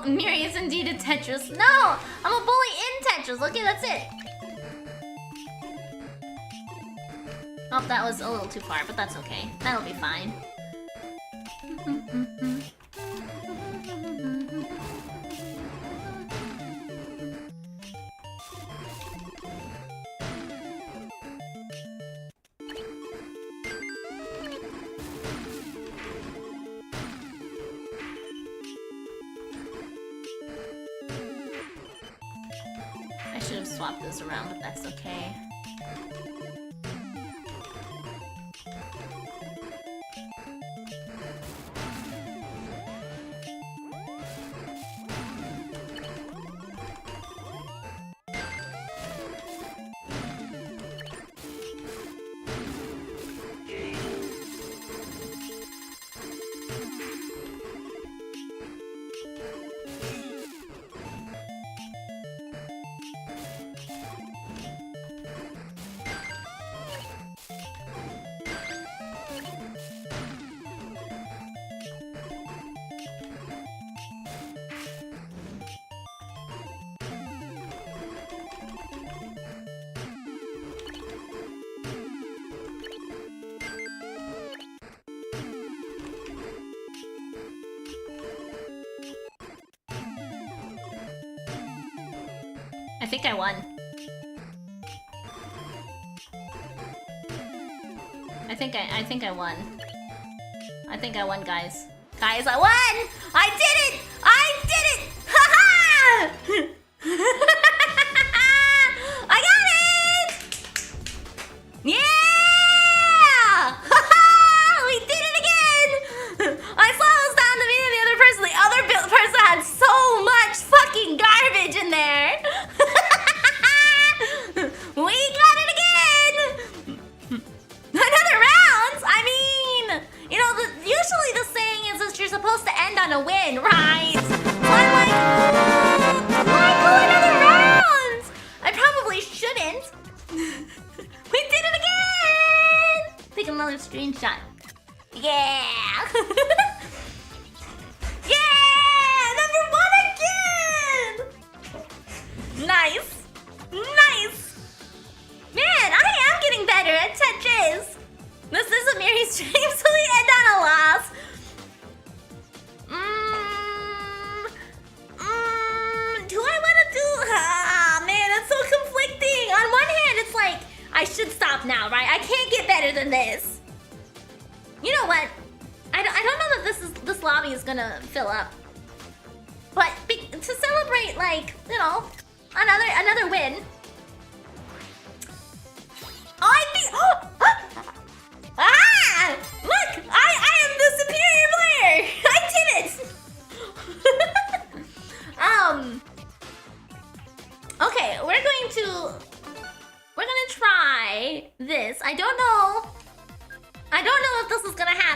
S1: Miri is indeed a Tetris. No! I'm a bully in Tetris. Okay, that's it. Oh, that was a little too far, but that's okay. That'll be fine. I should have swapped those around, but that's okay. I think I won. I think I won. I think I won, guys. Guys, I won! I did it! I did it! Ha I got it! Yeah! We did it again! I saw us down to me and the other person. The other person had so much fucking garbage in there. We got it again! Another round? I mean, you know, usually the saying is that you're supposed to end on a win, right? So I'm like, why go another round? I probably shouldn't. We did it again! Take another screenshot. Yeah! Yeah! #1 again! Nice! Nice! Man, I am getting better at Tetris! This is a Miri stream, so we end on a loss. Do I want to do... Ah, man, that's so conflicting. On one hand, it's like, I should stop now, right? I can't get better than this. You know what? I don't know that this lobby is gonna fill up. But to celebrate, like, you know, another win. I think... Ah! Look! I am the superior player! I did it!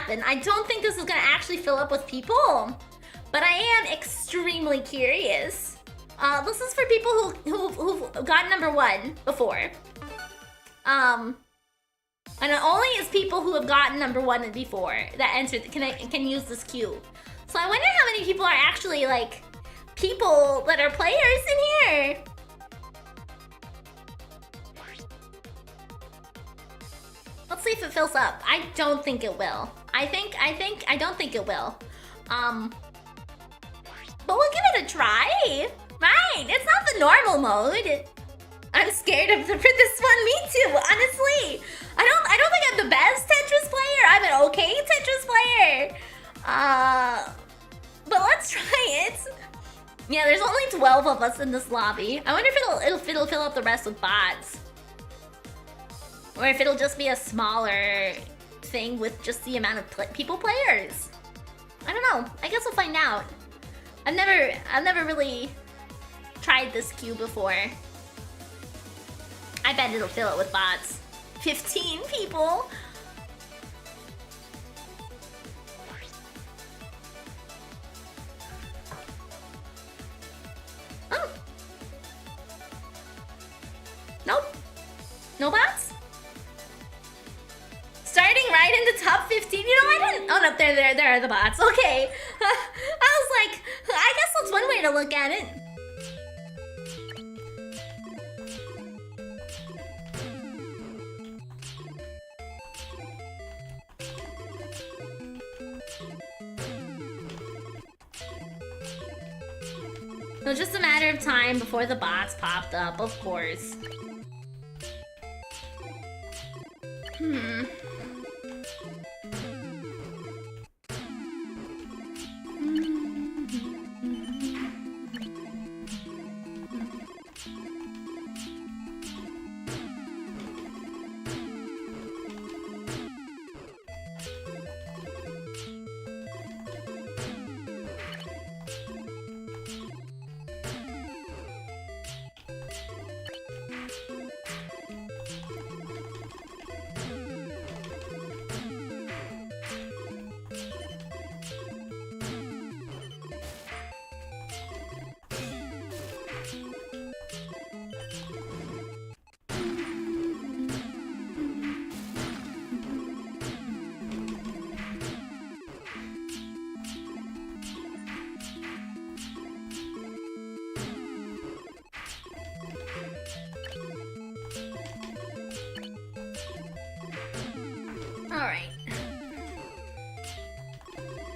S1: happen. I don't think this is gonna actually fill up with people, but I am extremely curious. This is for people who've gotten number 1 before. And it only is people who have gotten number 1 before that can use this queue. So I wonder how many people are actually like people that are players in here. Let's see if it fills up. I don't think it will. I don't think it will. But we'll give it a try. Right, it's not the normal mode. I'm scared of for this one, me too, honestly. I don't think I'm the best Tetris player. I'm an okay Tetris player. But let's try it. Yeah, there's only 12 of us in this lobby. I wonder if it'll fill up the rest with bots. Or if it'll just be a smaller thing with just the amount of players. I don't know. I guess we'll find out. I've never really tried this queue before. I bet it'll fill it with bots. 15 people. Oh. Nope. No bots? Starting right in the top 15. You know, I didn't. Oh no, there are the bots. Okay. I was like, I guess that's one way to look at it. It was just a matter of time before the bots popped up, of course. Alright.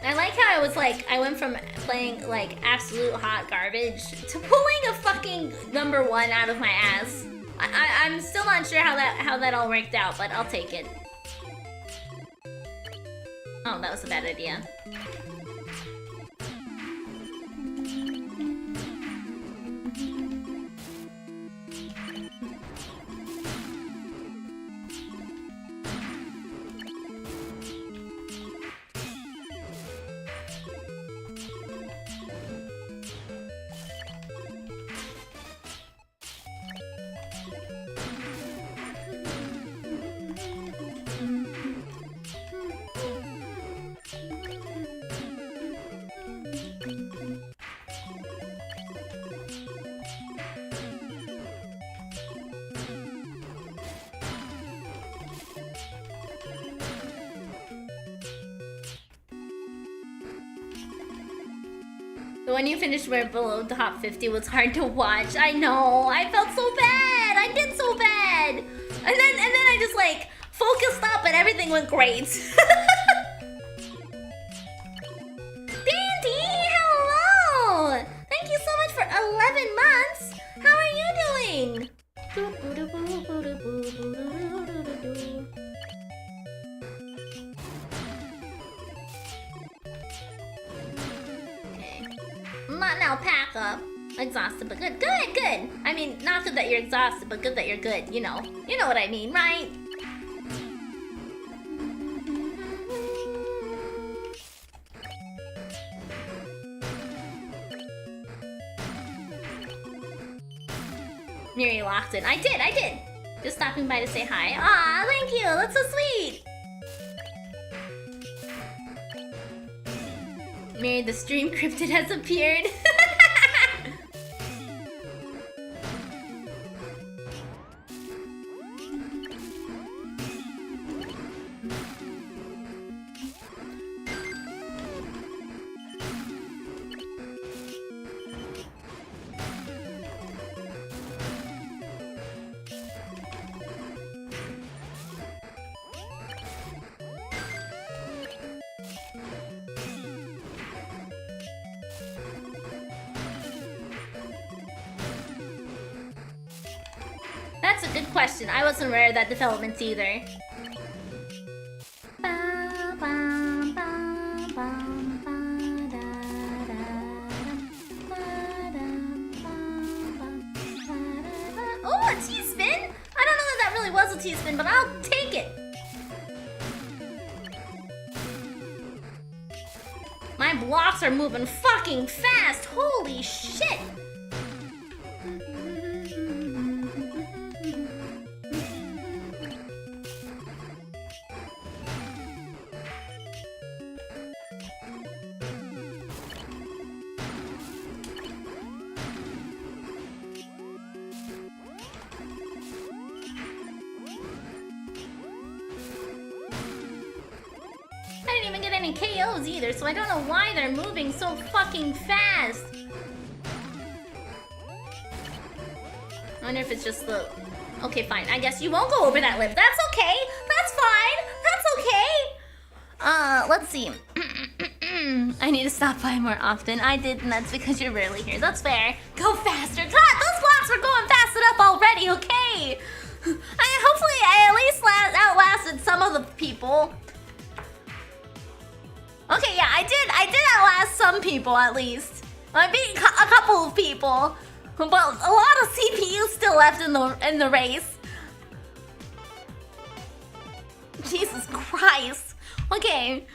S1: I like how I was like, I went from playing like absolute hot garbage to pulling a fucking number 1 out of my ass. I'm still not sure how that all worked out, but I'll take it. Oh, that was a bad idea. But when you finished right below the top 50, it was hard to watch. I know. I felt so bad. I did so bad. And then I just like focused up and everything went great. Dandy, hello. Thank you so much for 11 months. How are you doing? Not now, pack up. Exhausted, but good. Good, good. I mean, not good that you're exhausted, but good that you're good, you know. You know what I mean, right? Miri locked in. I did. Just stopping by to say hi. Aw, thank you. That's so sweet. Mary, the stream cryptid has appeared. That's a good question. I wasn't aware of that development either. Oh, a T-spin? I don't know that that really was a T-spin, but I'll take it. My blocks are moving fucking fast. Holy shit. I didn't even get any KOs either, so I don't know why they're moving so fucking fast. I wonder if it's just the... Okay, fine. I guess you won't go over that lip. That's okay. That's fine. That's okay. Let's see. I need to stop by more often. I did, and that's because you're rarely here. That's fair. Go faster. God, those blocks were going fast enough already, okay? Hopefully I at least outlasted some of the people. Okay, yeah, I did outlast some people at least. I beat a couple of people, but a lot of CPU still left in the race. Jesus Christ. Okay.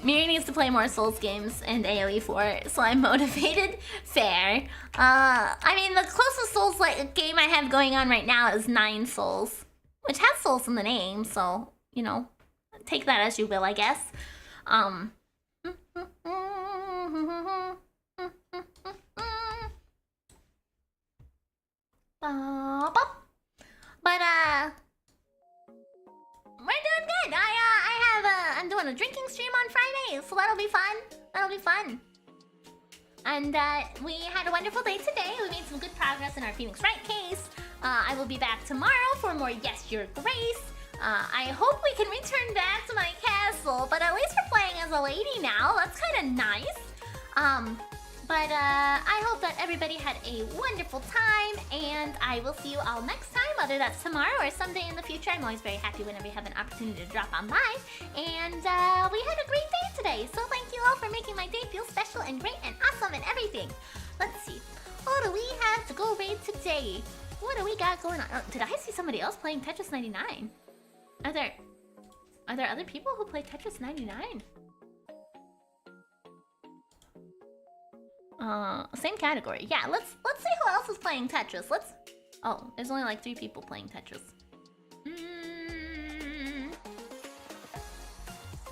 S1: Miri needs to play more Souls games and AoE 4, so I'm motivated. Fair. I mean, the closest Souls game I have going on right now is 9 Souls, which has Souls in the name, so, you know, take that as you will, I guess. But we're doing good. I'm doing a drinking stream on Friday, so that'll be fun. That'll be fun. And we had a wonderful day today. We made some good progress in our Phoenix Wright case. I will be back tomorrow for more Yes, Your Grace. I hope we can return back to my castle, but at least we're playing as a lady now. That's kind of nice. But I hope that everybody had a wonderful time, and I will see you all next time, whether that's tomorrow or someday in the future. I'm always very happy whenever we have an opportunity to drop on by. And we had a great day today, so thank you all for making my day feel special and great and awesome and everything. Let's see. What do we have to go raid today? What do we got going on? Oh, did I see somebody else playing Tetris 99? Are there other people who play Tetris 99? Same category. Yeah, let's see who else is playing Tetris. Oh, there's only like 3 people playing Tetris.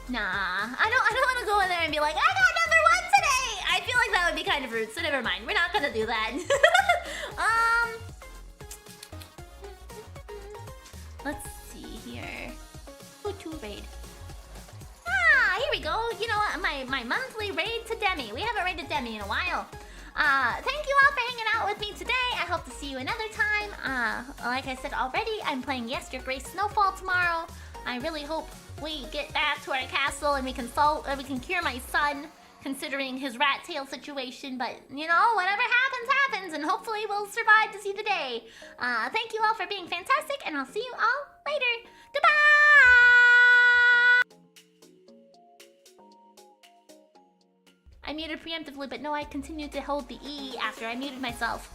S1: Nah, I don't want to go in there and be like, I got number 1 today. I feel like that would be kind of rude, so never mind. We're not gonna do that. Let's see here. Who to raid? Here we go. You know what? My monthly raid to Demi. We haven't raided Demi in a while. Thank you all for hanging out with me today. I hope to see you another time. Like I said already, I'm playing Yes, Your Grace Snowfall tomorrow. I really hope we get back to our castle and we can cure my son, considering his rat tail situation. But, you know, whatever happens, happens, and hopefully we'll survive to see the day. Thank you all for being fantastic, and I'll see you all later. Goodbye! I muted preemptively, but no, I continued to hold the E after I muted myself.